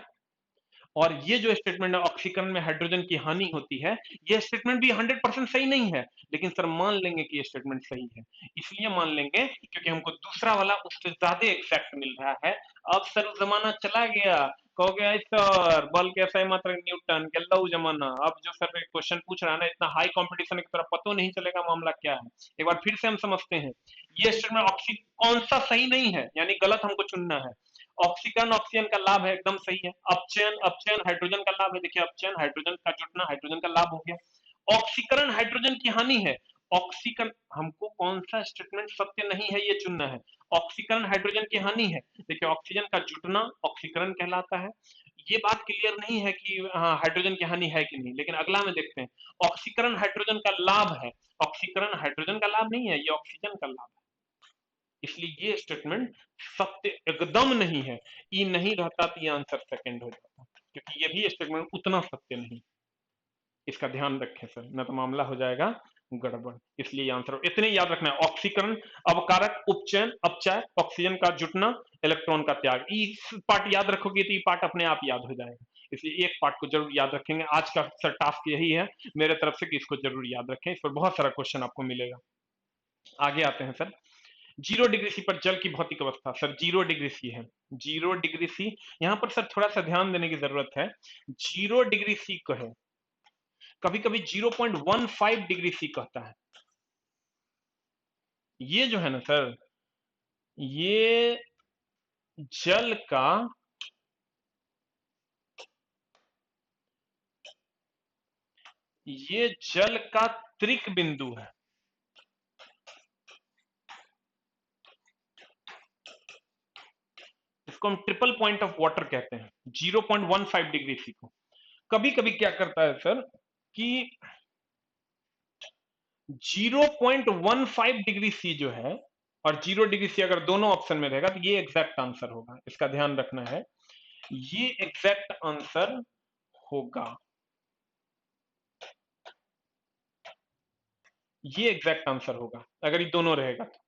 और ये जो स्टेटमेंट है ऑक्सीकरण में हाइड्रोजन की हानि होती है, ये स्टेटमेंट भी 100% सही नहीं है, लेकिन सर मान लेंगे कि ये स्टेटमेंट सही है। इसलिए मान लेंगे क्योंकि हमको दूसरा वाला उससे ज्यादा एग्जैक्ट मिल रहा है। अब सर वो जमाना चला गया, कहोगे "ऐ सर बल कैसा है मात्र न्यूटन के लव जमाना"। अब जो सर क्वेश्चन पूछ रहा है ना, इतना हाई कंपटीशन की तरफ पता नहीं चलेगा मामला क्या है। एक बार फिर से हम समझते हैं, ये स्टेटमेंट ऑक्सी कौन सा सही नहीं है, यानी गलत हमको चुनना है। ऑक्सीकरण ऑक्सीजन का लाभ है, एकदम सही है। अपचयन अपचयन हाइड्रोजन का लाभ है, देखिए अपचयन हाइड्रोजन का जुटना हाइड्रोजन का लाभ हो गया। ऑक्सीकरण हाइड्रोजन की हानि है, ऑक्सीकरण, हमको कौन सा स्टेटमेंट सत्य नहीं है ये चुनना है। ऑक्सीकरण हाइड्रोजन की हानि है, देखिए ऑक्सीजन का जुटना ऑक्सीकरण कहलाता है। ये बात क्लियर नहीं है कि हाँ हाइड्रोजन की हानि है कि नहीं, लेकिन अगला में देखते हैं, ऑक्सीकरण हाइड्रोजन का लाभ है, ऑक्सीकरण हाइड्रोजन का लाभ नहीं है, ये ऑक्सीजन का लाभ है। इसलिए ये स्टेटमेंट सत्य एकदम नहीं है। ई नहीं रहता तो ये आंसर सेकंड हो जाता, क्योंकि ये भी स्टेटमेंट उतना सत्य नहीं। इसका ध्यान रखें सर, न तो मामला हो जाएगा गड़बड़। इसलिए आंसर इतने याद रखना है, ऑक्सीकरण अवकारक उपचयन अपचय, ऑक्सीजन का जुटना इलेक्ट्रॉन का त्याग, इस पार्ट याद रखोगे तो ये पार्ट अपने आप याद हो जाएगा। इसलिए एक पार्ट को जरूर याद रखेंगे, आज का सर टास्क यही है मेरे तरफ से कि इसको जरूर याद रखें, इस पर बहुत सारा क्वेश्चन आपको मिलेगा। आगे आते हैं सर, 0 डिग्री सी पर जल की भौतिक अवस्था। सर 0 डिग्री सी है, 0 डिग्री सी, यहां पर सर थोड़ा सा ध्यान देने की जरूरत है। 0 डिग्री सी कहे, कभी कभी 0.15 डिग्री सी कहता है। ये जो है ना सर, ये जल का, ये जल का त्रिक बिंदु है। इसको हम ट्रिपल पॉइंट ऑफ वाटर कहते हैं, 0.15 डिग्री सी को। कभी कभी क्या करता है सर कि 0.15 डिग्री सी जो है और 0 डिग्री सी अगर दोनों ऑप्शन में रहेगा तो ये एग्जैक्ट आंसर होगा, इसका ध्यान रखना है, ये एग्जैक्ट आंसर होगा, ये एग्जैक्ट आंसर होगा अगर ये दोनों रहेगा तो।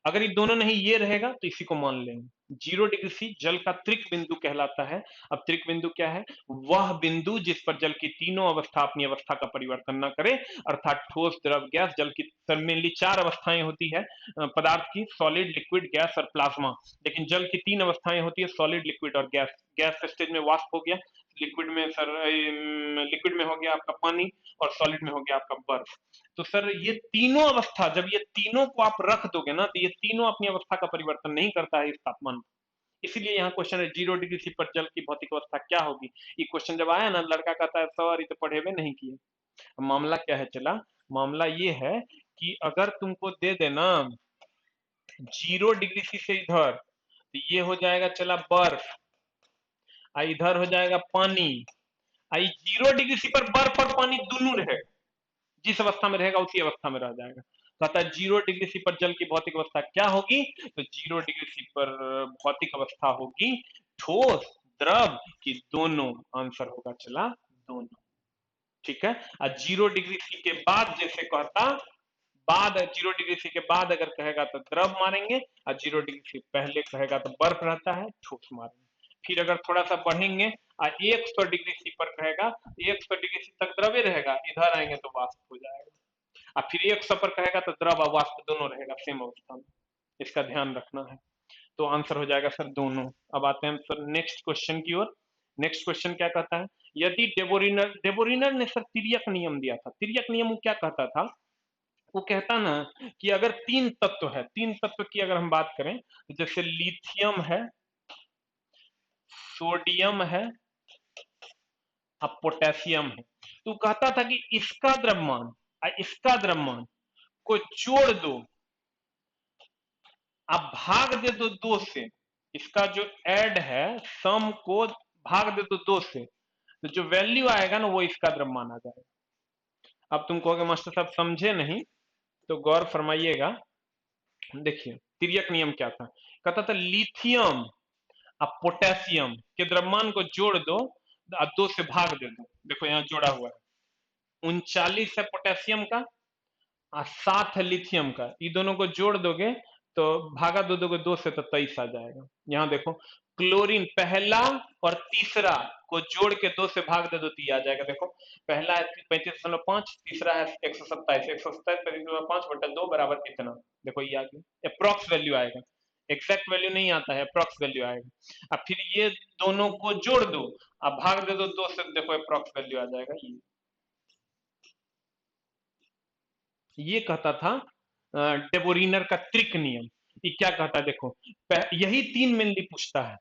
अगर ये दोनों नहीं ये रहेगा तो इसी को मान लेंगे। 0 डिग्री सी जल का त्रिक बिंदु कहलाता है। अब त्रिक बिंदु क्या है? वह बिंदु जिस पर जल की तीनों अवस्था अपनी अवस्था का परिवर्तन न करे, अर्थात ठोस, द्रव, गैस। जल की मेनली 4 अवस्थाएं होती है पदार्थ की, सॉलिड, लिक्विड, गैस और प्लाज्मा। लेकिन जल की 3 अवस्थाएं होती है, सॉलिड, लिक्विड और गैस। गैस स्टेज में वाष्प हो गया, लिक्विड में सर लिक्विड में हो गया आपका पानी, और सॉलिड में हो गया आपका बर्फ। तो सर ये तीनों अवस्था, जब ये तीनों को आप रख दोगे ना, तो ये तीनों अपनी अवस्था का परिवर्तन नहीं करता है इस तापमान। इसीलिए यहाँ क्वेश्चन है 0 डिग्री सी पर जल की भौतिक अवस्था क्या होगी। ये क्वेश्चन जब आया ना, लड़का कहता है सर ये तो पढ़े हुए नहीं किए। मामला क्या है चला, मामला ये है कि अगर तुमको दे देना 0 डिग्री सी से इधर, तो ये हो जाएगा चला बर्फ, इधर हो जाएगा पानी। 0 डिग्री सी पर बर्फ और पानी दोनों रहेगा, जिस अवस्था में रहेगा उसी अवस्था में रह जाएगा। कहता है 0 डिग्री सी पर जल की भौतिक अवस्था क्या होगी, तो 0 डिग्री सी पर भौतिक अवस्था होगी ठोस, द्रव की दोनों। आंसर होगा चला दोनों। ठीक है। 0 डिग्री सी के बाद जैसे कहता, बाद 0 डिग्री सी के बाद अगर कहेगा तो द्रव मारेंगे, और 0 डिग्री सी पहले कहेगा तो बर्फ रहता है, ठोस मारेंगे। फिर अगर थोड़ा सा बढ़ेंगे, 100 डिग्री सी पर कहेगा, 100 डिग्री सी तक द्रव ही रहेगा, इधर आएंगे तो वाष्प हो जाएगा। अब फिर 100 पर कहेगा तो द्रव और वाष्प दोनों रहेगा सेम अवस्था में, इसका ध्यान रखना है। तो आंसर हो जाएगा सर दोनों। अब आते हैं सर नेक्स्ट क्वेश्चन की ओर। नेक्स्ट क्वेश्चन क्या कहता है, यदि डेबोरिनर ने सर तिर्यक नियम दिया था। तिर्यक नियम क्या कहता था, वो कहता ना कि अगर 3 तत्व है, 3 तत्व की अगर हम बात करें, जैसे लिथियम है, सोडियम है, अब पोटेशियम है, तो कहता था कि इसका द्रव्यमान और इसका द्रव्यमान को जोड़ दो, आप भाग दे दो 2 से, इसका जो ऐड है सम को भाग दे दो 2 से, तो जो वैल्यू आएगा ना वो इसका द्रव्यमान आ जाएगा। अब तुम कहोगे मास्टर साहब समझे नहीं, तो गौर फरमाइएगा। देखिए तिर्यक नियम क्या था, कहता था लिथियम अब पोटेशियम के द्रव्यमान को जोड़ दो, 2 से भाग दे दो। देखो यहाँ जोड़ा हुआ है, 39 है पोटेशियम का और 7 है लिथियम का, ये दोनों को जोड़ दोगे तो भागा दो दोगे 2 से तो 23 आ जाएगा। यहाँ देखो क्लोरीन पहला और तीसरा को जोड़ के 2 से भाग दे दो तो ये आ जाएगा। देखो पहला है 35.5, तीसरा है 127, 127/5/2 बराबर कितना, देखो ये आ गया। अप्रॉक्स वैल्यू आएगा, एग्जैक्ट वैल्यू नहीं आता है, अप्रॉक्स वैल्यू आएगा। अब फिर ये दोनों को जोड़ दो, अब भाग दे दो 2 से, देखो अप्रॉक्स वैल्यू आ जाएगा। ये कहता था डेबोरिनर का त्रिक नियम। ये क्या कहता है देखो, यही 3 मेनली पूछता है।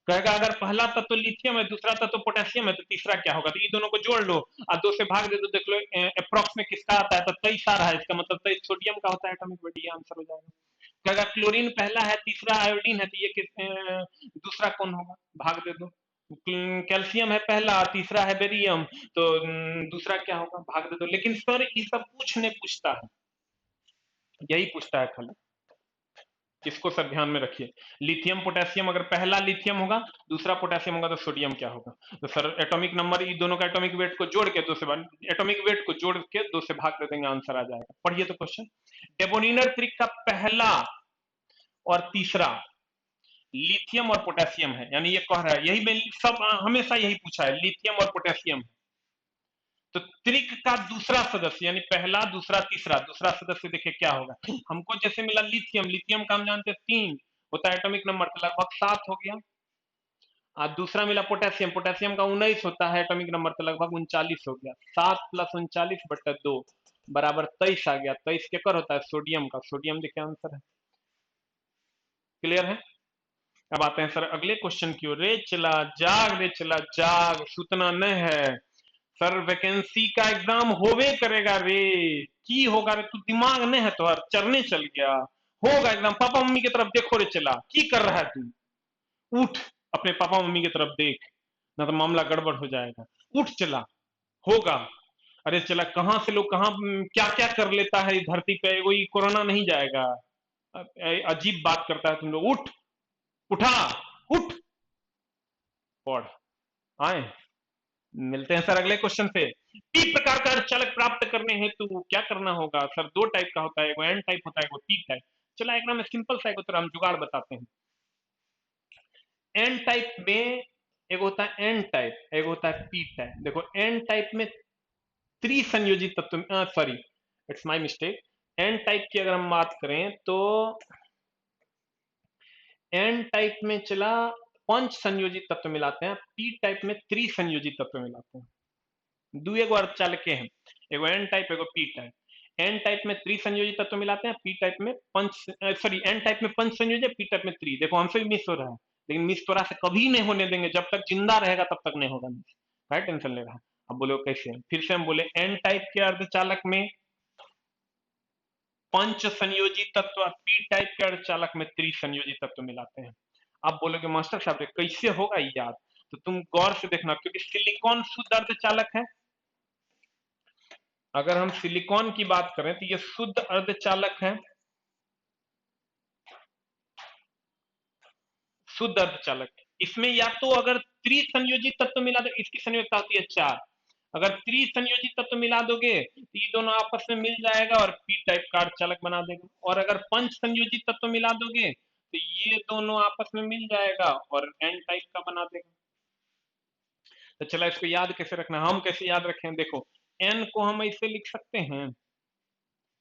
कहेगा अगर पहला तत्व लिथियम है, दूसरा तत्व पोटेशियम है, तो तीसरा क्या होगा, तो ये दोनों को जोड़ लो और 2 से भाग दे दो, देख लो अप्रॉक्स में किसका आता है, तो 23 आ रहा है, इसका मतलब 23 सोडियम का होता है एटॉमिक वेट, ये आंसर हो जाएगा। कहेगा क्लोरीन पहला है, तीसरा आयोडीन है, तो ये दूसरा कौन होगा, भाग दे दो। कैल्शियम है पहला, तीसरा है बेरियम, तो दूसरा क्या होगा, भाग दे दो। लेकिन सर ये सब पूछने पूछता है, यही पूछता है खाली, इसको सब ध्यान में रखिए। लिथियम पोटेशियम, अगर पहला लिथियम होगा, दूसरा पोटेशियम होगा, तो सोडियम क्या होगा। तो सर एटॉमिक नंबर, ये दोनों का एटॉमिक वेट को जोड़ के 2 से एटॉमिक वेट को जोड़ के 2 से भाग कर देंगे, आंसर आ जाएगा। पढ़िए तो क्वेश्चन, डेबोनिनर त्रिक का पहला और तीसरा लिथियम और पोटेशियम है, यानी ये कह रहा है, यही में सब हमेशा यही पूछा है, लिथियम और पोटेशियम। तो त्रिक का दूसरा सदस्य, यानी पहला, दूसरा, तीसरा, दूसरा सदस्य देखिए क्या होगा। हमको जैसे मिला लिथियम, लिथियम का हम जानते हैं 3 होता है एटॉमिक नंबर, तो लगभग 7 हो गया। और दूसरा मिला पोटेशियम, पोटेशियम का 19 होता है एटॉमिक नंबर, तो लगभग 39 हो गया। 7 + 39/2 बराबर 23 आ गया। 23 केकर होता है, सोडियम का। सोडियम देखिए आंसर है। क्लियर है। अब आते हैं सर अगले क्वेश्चन की ओर। रे चला जाग, रे चला जाग, सुतना न है सर, वैकेंसी का एग्जाम होवे करेगा रे, की होगा रे, तू दिमाग नहीं है तो चरने चल गया, होगा एग्जाम, पापा मम्मी की तरफ देखो रे चला, की कर रहा है तू, उठ, अपने पापा मम्मी की तरफ देख, ना तो मामला गड़बड़ हो जाएगा। उठ चला, होगा। अरे चला, कहां से लोग कहां क्या क्या कर लेता है इस धरती पे, कोई कोरोना नहीं जाएगा। अजीब बात करता है तुम लोग। उठ, उठा, उठ, पढ़। आए, मिलते हैं सर अगले क्वेश्चन पे। पी प्रकार का अर्धचालक प्राप्त करने हेतु क्या करना होगा सर? दो टाइप का होता है, एगो एन टाइप होता है, एगो पी टाइप। चला एक ना में सिंपल सा एक उत्तर हम जुगाड़ बताते हैं। एन टाइप में एक होता है एन टाइप, एक होता है पी टाइप। देखो एन टाइप में त्रिसंयोजित तत्व, sorry it's my mistake. N type की अगर हम बात करें तो एन टाइप में चला पंच संयोजित तत्व मिलाते हैं, पी टाइप में त्रिसंयोजित तत्व मिलाते हैं। दो एगो अर्धचालक हैं, एगो एन टाइप एगो पी टाइप। एन टाइप में त्रिसंयोजित तत्व मिलाते हैं, पी टाइप में पंच, सॉरी एन टाइप में पंच संयोजित, पी टाइप में त्रि। देखो हमसे भी मिस हो रहा है, लेकिन मिस तो से कभी नहीं होने देंगे, जब तक जिंदा रहेगा तब तक नहीं होगा मिस। क्या टेंशन ले रहा है? अब बोलो कैसे? फिर से हम बोले एन टाइप के अर्धचालक में पंच संयोजित तत्व, पी टाइप के अर्धचालक में त्रिसंयोजित तत्व मिलाते हैं। आप बोलोगे मास्टर साहब कैसे होगा ये याद? तो तुम गौर से देखना, क्योंकि सिलिकॉन शुद्ध अर्धचालक है। अगर हम सिलिकॉन की बात करें तो ये शुद्ध अर्धचालक है, शुद्ध अर्धचालक। इसमें या तो अगर त्रिसंयोजित तत्व मिला दो, इसकी संयोजकता होती है 4। अगर त्रिसंयोजित तत्व मिला दोगे तो ये दोनों आपस में मिल जाएगा और पी टाइप का अर्धचालक बना देगा। और अगर पंच संयोजित तत्व मिला दोगे तो ये दोनों आपस में मिल जाएगा और एन टाइप का बना देगा। तो चला इसको याद कैसे रखना, हम कैसे याद रखें? देखो एन को हम ऐसे लिख सकते हैं,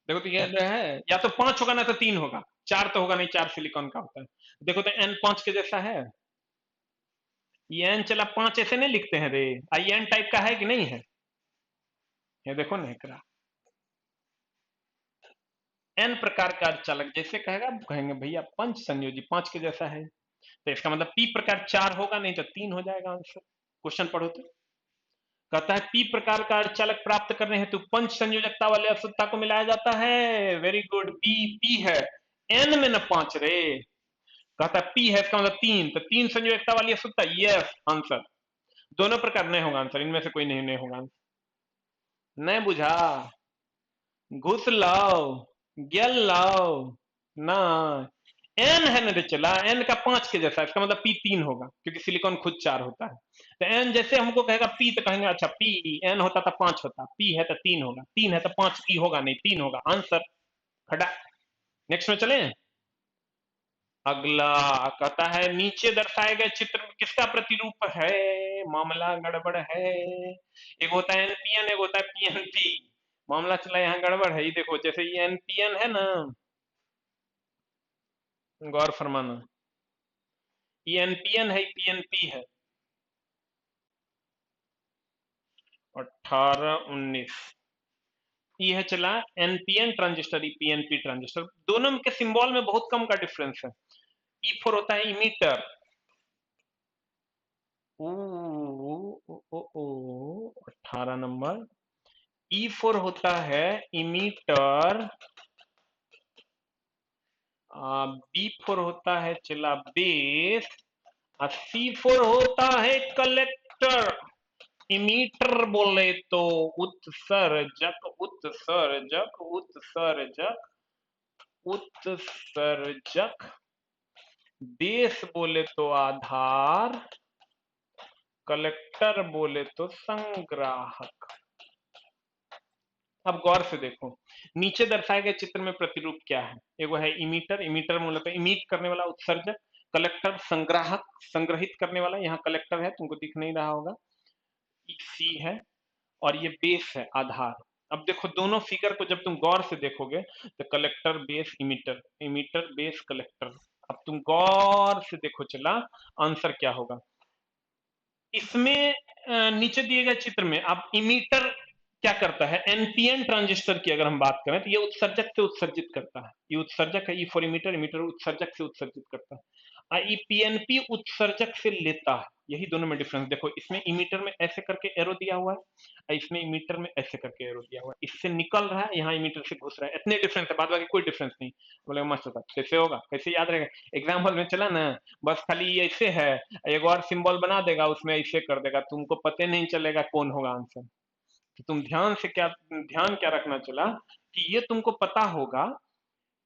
देखो तो ये जो है या तो 5 होगा ना तो 3 होगा, 4 तो होगा नहीं, 4 सिलिकॉन का होता है। देखो तो एन 5 के जैसा है, ये एन चला 5 ऐसे नहीं लिखते हैं रे, आई एन टाइप का है कि नहीं है? ये देखो नहीं करा। एन प्रकार का अर्धचालक जैसे कहेगा कहेंगे भैया पंच संयोजी 5 के जैसा है, तो इसका मतलब पी प्रकार 4 होगा, नहीं तो 3 हो जाएगा आंसर। क्वेश्चन पढ़ो तो कहता है पी प्रकार का अर्धचालक प्राप्त करने हेतु पंच संयोजकता वाले अशुद्धता को मिलाया जाता है। वेरी गुड, पी पी है, एन में न 5 रे। कहता है पी है, इसका मतलब 3, तो 3 संयोजकता वाली अशुद्धता, यस आंसर। दोनों प्रकार नहीं होगा आंसर, इनमें से कोई नहीं नहीं होगा आंसर। नहीं बुझा? घुस लाओ, गेल लाओ ना। एन है ना, चला एन का 5 के जैसा, इसका मतलब पी 3 होगा, क्योंकि सिलिकॉन खुद 4 होता है। तो एन जैसे हमको कहेगा पी तो कहेंगे अच्छा पी, एन होता तो 5 होता, पी है तो 3 होगा, 3 है तो 5 पी होगा नहीं, 3 होगा आंसर। खड़ा। नेक्स्ट में चले। अगला कहता है नीचे दर्शाए गए चित्र में किसका प्रतिरूप है? मामला गड़बड़ है। एक होता है एनपीएन, एक होता है पीएनपी। मामला चला यहाँ गड़बड़ है। ये देखो जैसे ये एनपीएन है ना, गौर फरमाना, ये एनपीएन है, पीएनपी है। 18 19 ये है चला एनपीएन ट्रांजिस्टर, पीएनपी ट्रांजिस्टर। दोनों के सिंबल में बहुत कम का डिफरेंस है। ई4 होता है इमीटर, ओ ओ ओ ओ 18 नंबर। ई4 होता है इमीटर, बी4 होता है चला बेस, और सी4 होता है कलेक्टर। इमीटर बोले तो उत्सर्जक, उत्सर्जक, उत्सर्जक, उत्सर्जक। बेस बोले तो आधार, कलेक्टर बोले तो संग्राहक। अब गौर से देखो नीचे दर्शाए गए चित्र में प्रतिरूप क्या है? एगो है इमीटर, इमीटर मतलब इमिट करने वाला, उत्सर्जक। कलेक्टर संग्राहक, संग्रहित करने वाला, यहाँ कलेक्टर है तुमको दिख नहीं रहा होगा, सी है। और ये बेस है, आधार। अब देखो दोनों फिगर को जब तुम गौर से देखोगे तो collector base emitter, emitter base collector. अब तुम गौर से देखो चला आंसर क्या होगा इसमें। नीचे दिए गए चित्र में आप इमीटर क्या करता है, एनपीएन ट्रांजिस्टर की अगर हम बात करें तो ये उत्सर्जक से उत्सर्जित करता है, ये उत्सर्जक है, ई फॉर इमीटर, इमीटर उत्सर्जक से उत्सर्जित करता है। पीएनपी उत्सर्जक से लेता है, यही दोनों में डिफरेंस देखो। इसमें इमीटर में ऐसे करके एरो दिया हुआ है और इसमें इमीटर में ऐसे करके एरो दिया हुआ है, इससे निकल रहा है, यहाँ इमीटर से घुस रहा है, इतने डिफरेंस है, बाद बाकी कोई डिफरेंस नहीं। बोले मास्टर साहब कैसे होगा, कैसे याद रहेगा? एग्जाम्पल में चला ना, बस खाली ये ऐसे है, एक और सिंबल बना देगा उसमें ऐसे कर देगा, तुमको पता नहीं चलेगा कौन होगा आंसर। तो तुम ध्यान क्या रखना चला कि ये तुमको पता होगा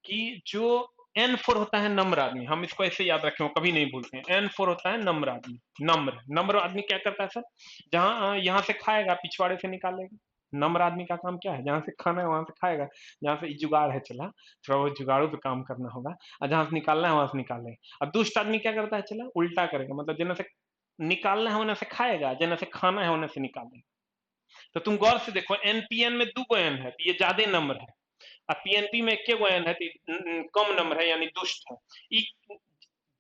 कि जो N4 होता है नम्र आदमी, हम इसको ऐसे याद रखें कभी नहीं भूलते हैं, N4 होता है नम्र आदमी। नम्र आदमी क्या करता है सर? जहां यहाँ से खाएगा पिछवाड़े से निकालेगा। नम्र आदमी का काम क्या है? जहां से खाना है वहां से खाएगा, जहां से जुगाड़ है चला थोड़ा बहुत जुगाड़ों पे काम करना होगा, और जहां से निकालना है वहां से निकालेगा। अब दुष्ट आदमी क्या करता है चला? उल्टा करेगा, मतलब जना से निकालना है उन्हें से खाएगा, जना से खाना है उन्हें से निकालेगा। तो तुम गौर से देखो, एनपीएन में 2 एन है, तो ये ज्यादा नंबर है, और पीएनपी में 1 एन है, तो कम नंबर है, यानी दुष्ट है।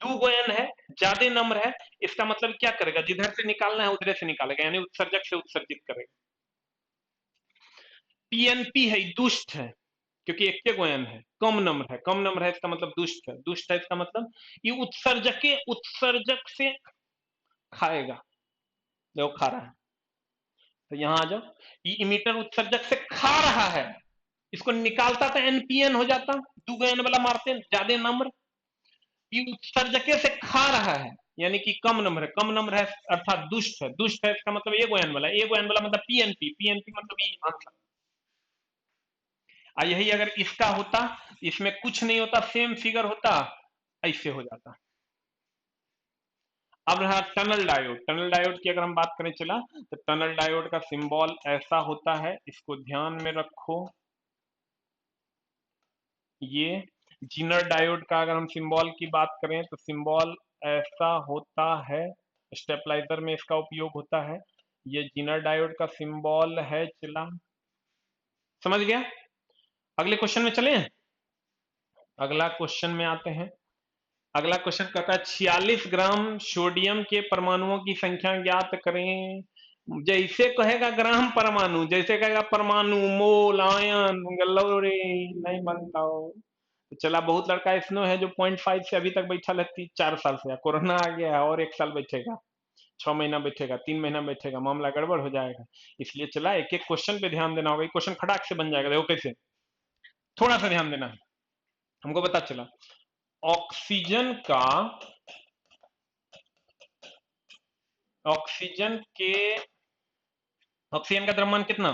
2 एन है, ज्यादा नंबर है, इसका मतलब क्या करेगा? जिधर से निकालना है उधर से निकालेगा, यानी उत्सर्जक से उत्सर्जित करेगा। पीएनपी है दुष्ट है, क्योंकि 1 एन है, कम नंबर है, कम नंबर है, इसका मतलब दुष्ट है। दुष्ट है इसका मतलब ये उत्सर्जक से खाएगा, जो खा रहा है। तो यहां आ जाओ, ये इमीटर उत्सर्जक से खा रहा है, इसको निकालता तो एनपीएन हो जाता, 2 एन वाला मारते ज्यादा नंबर। ये उत्सर्जके से खा रहा है, यानी कि कम नंबर है, कम नंबर है अर्थात दुष्ट है। दुष्ट है इसका मतलब 1 वाला, 1 वाला मतलब पीएनपी, पीएनपी मतलब ये आंसर। यही अगर इसका होता, इसमें कुछ नहीं होता, सेम फिगर होता, ऐसे हो जाता। अब रहा टनल डायोड। टनल डायोड की अगर हम बात करें चला, तो टनल डायोड का सिंबल ऐसा होता है, इसको ध्यान में रखो। ये जीनर डायोड का अगर हम सिंबल की बात करें तो सिंबल ऐसा होता है, स्टेपलाइजर में इसका उपयोग होता है। ये जीनर डायोड का सिंबल है चला, समझ गया? अगले क्वेश्चन में चले, अगला क्वेश्चन में आते हैं। अगला क्वेश्चन कहता है 46 ग्राम सोडियम के परमाणुओं की संख्या ज्ञात करें। जैसे कहेगा ग्राम परमाणु, जैसे कहेगा परमाणु, मोल, आयन, गलोरे, नहीं बनता हो। तो चला, बहुत लड़का इसमें है जो 0.5 से अभी तक बैठा है 4 साल से, कोरोना आ गया है और 1 साल बैठेगा, 6 महीना बैठेगा, 3 महीना बैठेगा, मामला गड़बड़ हो जाएगा। इसलिए चला एक एक क्वेश्चन पे ध्यान देना होगा, क्वेश्चन खटाक से बन जाएगा। देखो कैसे, थोड़ा सा ध्यान देना है। हमको पता चला ऑक्सीजन का, ऑक्सीजन के, ऑक्सीजन का द्रव्यमान कितना?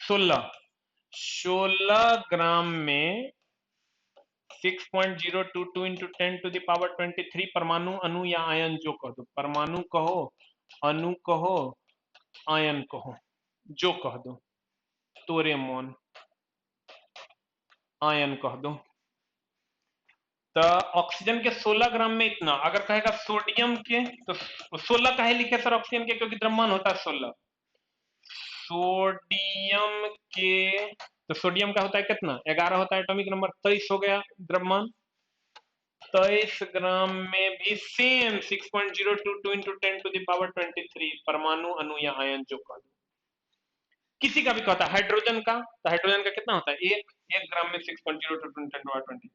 16। 16 ग्राम में 6.022 इंटू 10⁻23 परमाणु, अणु या आयन जो कह दो, परमाणु कहो, अणु कहो, आयन कहो, जो कह दो, तोरे मोन आयन कह दो। तो ऑक्सीजन के 16 ग्राम में इतना, अगर कहेगा सोडियम के तो 16 काहे लिखे सर ऑक्सीजन के? क्योंकि द्रव्यमान होता है 16। सोडियम के, तो सोडियम का होता है कितना? 11 होता है एटॉमिक नंबर, 23 हो गया द्रव्यमान। 23 ग्राम में भी सेम 6.022 इंटू 10⁻23 परमाणु, अणु या आयन जो कह दो। किसी का भी कहता है हाइड्रोजन का, तो हाइड्रोजन का कितना होता है? 1 ग्राम में 6.022 इंटू 10⁻23।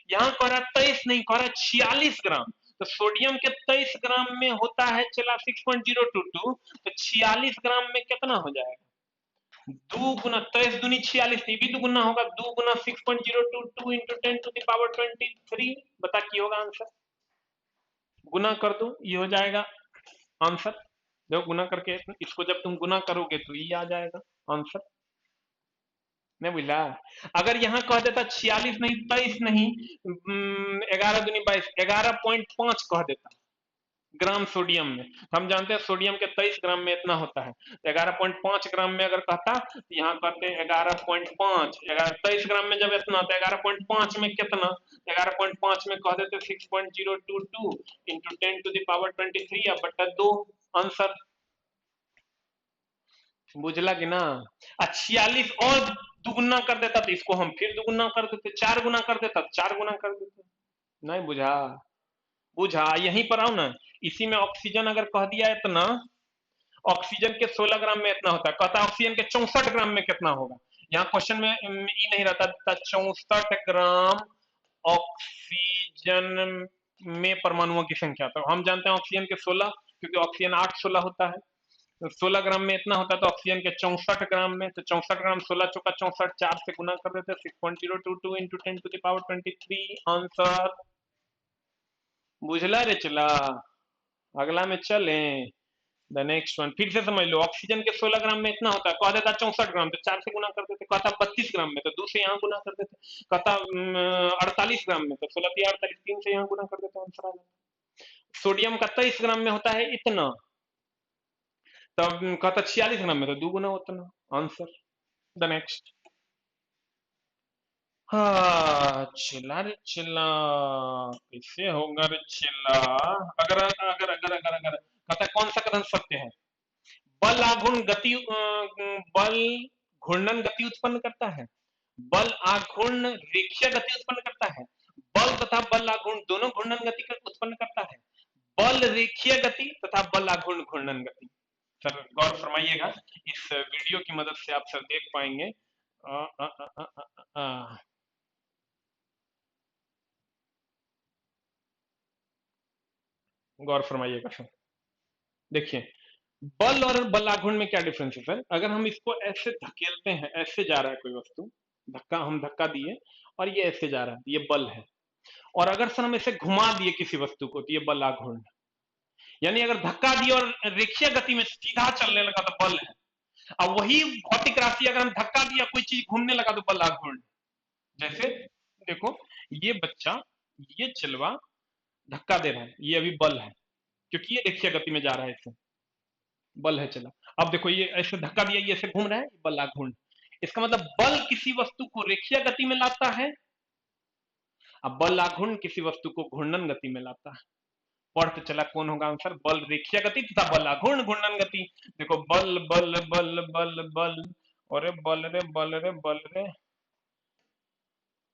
यहाँ कह रहा 23 नहीं, कह रहा 46 ग्राम। तो सोडियम के 23 ग्राम में होता है चला 6.022, तो 46 ग्राम में कितना हो जाएगा? 2 गुना 23 दूनी 46, ये भी 2 गुना होगा, 2 गुना 6.022 इंटू 10⁻23। बता की होगा आंसर? गुना कर दो, ये हो जाएगा आंसर। देखो गुना करके इसको जब तुम गुना करोगे तो ये आ जाएगा आंसर। नहीं बुझला? अगर यहाँ कह देता 46 नहीं, 23 नहीं, 11 दूनी 22, 11.5 कह देता ग्राम सोडियम में, हम जानते हैं सोडियम के 23 ग्राम में इतना होता है, तो 11.5 ग्राम में अगर कहता तो यहाँ कहते 11.5, 23 ग्राम में जब इतना, तो 11.5 में कितना? 11.5 में कह देते 6.022 इंटू 10⁻23 या बटा 2 आंसर। बुझला कि ना? 46 और दुगुना कर देता तो इसको हम फिर दुगुना कर देते, 4 गुना कर देता तो 4 गुना कर देते। नहीं बुझा? बुझा? यहीं पर आओ ना, इसी में ऑक्सीजन अगर कह दिया इतना, ऑक्सीजन के 16 ग्राम में इतना होता है, कहता ऑक्सीजन के 64 ग्राम में कितना होगा? यहाँ क्वेश्चन में ई नहीं रहता, 64 ग्राम ऑक्सीजन में परमाणुओं की संख्या। तो हम जानते हैं ऑक्सीजन के 16, क्योंकि ऑक्सीजन 8-16 होता है। तो 16 ग्राम में इतना होता है, तो ऑक्सीजन के 64 ग्राम में, तो 64 ग्राम 16 चौका 64, 4 से गुना कर देते हैं, 6.022 इंटू 10⁻23 आंसर। बुझला रे चला। अगला में चले। द नेक्स्ट वन फिर से समझ लो, ऑक्सीजन के 16 ग्राम में इतना होता है, कहता था 64 ग्राम, तो 4 से गुना कर देते। कहता 32 ग्राम में, तो 2 से यहाँ गुना कर देते। कहता 48 ग्राम में, तो 16 या 48, 3 से यहाँ गुना कर देते, आंसर आ जाता। सोडियम का 23 ग्राम में होता है इतना, तब कहता 46 ग्राम में, तो 2 गुना उतना, आंसर। The next. हाँ चिल्ला रे चिल्ला, कैसे होगा रे चिल्ला। अगर अगर अगर अगर अगर कहता है कौन सा कथन सत्य है? बल आघूर्ण गति बल घूर्णन गति उत्पन्न करता है, बल आघूर्ण रेखीय गति उत्पन्न करता है, बल तथा बल आघूर्ण दोनों घूर्णन गति उत्पन्न करता है, बल रेखीय गति तथा बल आघूर्ण घूर्णन गति। सर गौर फरमाइएगा, इस वीडियो की मदद से आप सर देख पाएंगे। आ, आ, आ, आ, आ, आ, गौर फरमाइएगा सर। देखिए, बल और बल आघूर्ण में क्या डिफरेंस है सर? अगर हम इसको ऐसे धकेलते हैं, ऐसे जा रहा है कोई वस्तु, धक्का हम धक्का दिए और ये ऐसे जा रहा है, ये बल है। और अगर सर हम इसे घुमा दिए किसी वस्तु को, तो ये बल आघूर्ण। यानी अगर धक्का दिए और रेखीय गति में सीधा चलने लगा तो बल है। अब वही भौतिक राशि अगर हम धक्का दिया, कोई चीज घूमने लगा, तो बल आघूर्ण। जैसे देखो, ये बच्चा, ये चिलवा धक्का दे रहा है, ये अभी बल है, क्योंकि ये रेखीय गति में जा रहा है, इससे बल है चला। अब देखो, ये ऐसे धक्का दिया, ये ऐसे घूम रहा है, बल आघूर्ण। इसका मतलब बल किसी वस्तु को रेखीय गति में लाता है, अब बल आघूर्ण किसी वस्तु को घूर्णन गति में लाता है। पढ़ते चला कौन होगा आंसर? बल रेखीय गति तथा बल आघूर्ण घूर्णन गति। देखो, बल बल बल बल बल, और बल रे बल रे बल रे।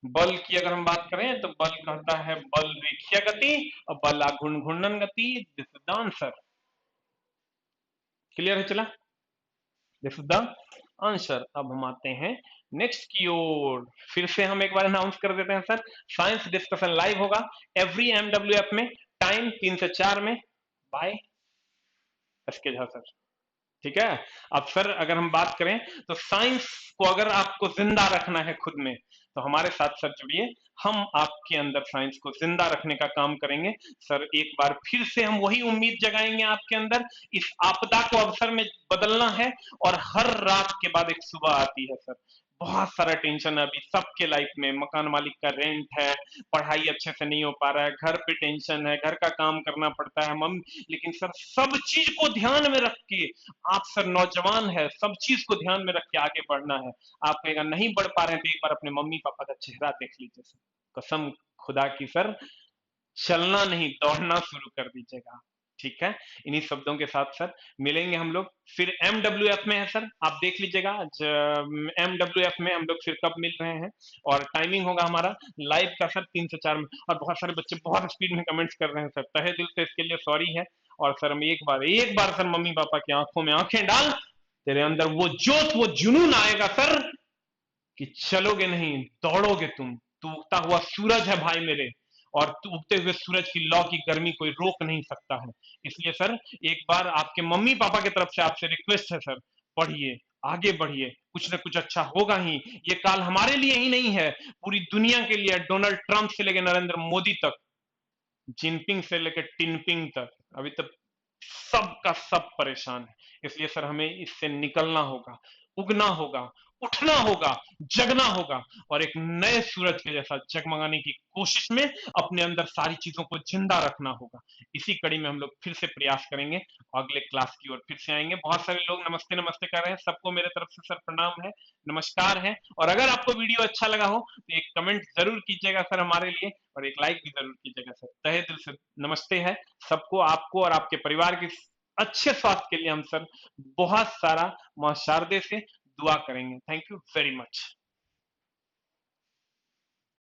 बल की अगर हम बात करें तो बल कहता है बल रेखीय गति और बल आघूर्ण घूर्णन गति। This is the answer. Clear है चला? This is the answer. अब हम आते हैं नेक्स्ट की ओर। फिर से हम एक बार अनाउंस कर देते हैं सर, साइंस डिस्कशन लाइव होगा एवरी एमडब्ल्यूएफ में, टाइम 3 से 4 में, बाय एसके झा सर। ठीक है। अब सर अगर हम बात करें तो साइंस को अगर आपको जिंदा रखना है खुद में, तो हमारे साथ सर जुड़िए, हम आपके अंदर साइंस को जिंदा रखने का काम करेंगे। सर एक बार फिर से हम वही उम्मीद जगाएंगे आपके अंदर, इस आपदा को अवसर में बदलना है। और हर रात के बाद एक सुबह आती है सर। बहुत सारा टेंशन है अभी सबके लाइफ में, मकान मालिक का रेंट है, पढ़ाई अच्छे से नहीं हो पा रहा है, घर पे टेंशन है, घर का काम करना पड़ता है मम्मी। लेकिन सर सब चीज को ध्यान में रख के, आप सर नौजवान है, सब चीज को ध्यान में रख के आगे बढ़ना है। आप कहेगा नहीं बढ़ पा रहे हैं, तो एक बार अपने मम्मी पापा का चेहरा देख लीजिए सर, कसम खुदा की सर, चलना नहीं दौड़ना शुरू कर दीजिएगा। ठीक है। इन्हीं शब्दों के साथ सर मिलेंगे हम लोग फिर एमडब्ल्यूएफ में है सर, आप देख लीजिएगा एमडब्ल्यूएफ में हम लोग फिर कब मिल रहे हैं। और टाइमिंग होगा हमारा लाइव का सर 3 से 4 में। और बहुत सारे बच्चे बहुत स्पीड में कमेंट्स कर रहे हैं सर, तहे दिल से इसके लिए सॉरी है। और सर हम एक बार सर मम्मी पापा की आंखों में आंखें डाल, तेरे अंदर वो जोश वो जुनून आएगा सर, कि चलोगे नहीं दौड़ोगे तुम। तू उगता हुआ सूरज है भाई मेरे, और तू उगते हुए सूरज की लौ की गर्मी कोई रोक नहीं सकता है। इसलिए सर एक बार आपके मम्मी पापा की तरफ से आपसे रिक्वेस्ट है सर, पढ़िए, आगे बढ़िए, कुछ ना कुछ अच्छा होगा ही। ये काल हमारे लिए ही नहीं है, पूरी दुनिया के लिए। डोनाल्ड ट्रंप से लेकर नरेंद्र मोदी तक, जिनपिंग से लेकर टिनपिंग तक, अभी तक सब का सब परेशान है। इसलिए सर हमें इससे निकलना होगा, उगना होगा, उठना होगा, जगना होगा, और एक नए सूरज के जैसा जगमगाने की कोशिश में अपने अंदर सारी चीजों को जिंदा रखना होगा। इसी कड़ी में हम लोग फिर से प्रयास करेंगे, अगले क्लास की ओर फिर से आएंगे। बहुत सारे लोग नमस्ते नमस्ते कर रहे हैं, सबको मेरे तरफ से सर प्रणाम है, नमस्कार है। और अगर आपको वीडियो अच्छा लगा हो तो एक कमेंट जरूर कीजिएगा सर हमारे लिए, और एक लाइक भी जरूर कीजिएगा सर। तहे दिल से नमस्ते है सबको, आपको और आपके परिवार के अच्छे स्वास्थ्य के लिए हम सर बहुत सारा मां शारदे से दुआ करेंगे। Thank you very much.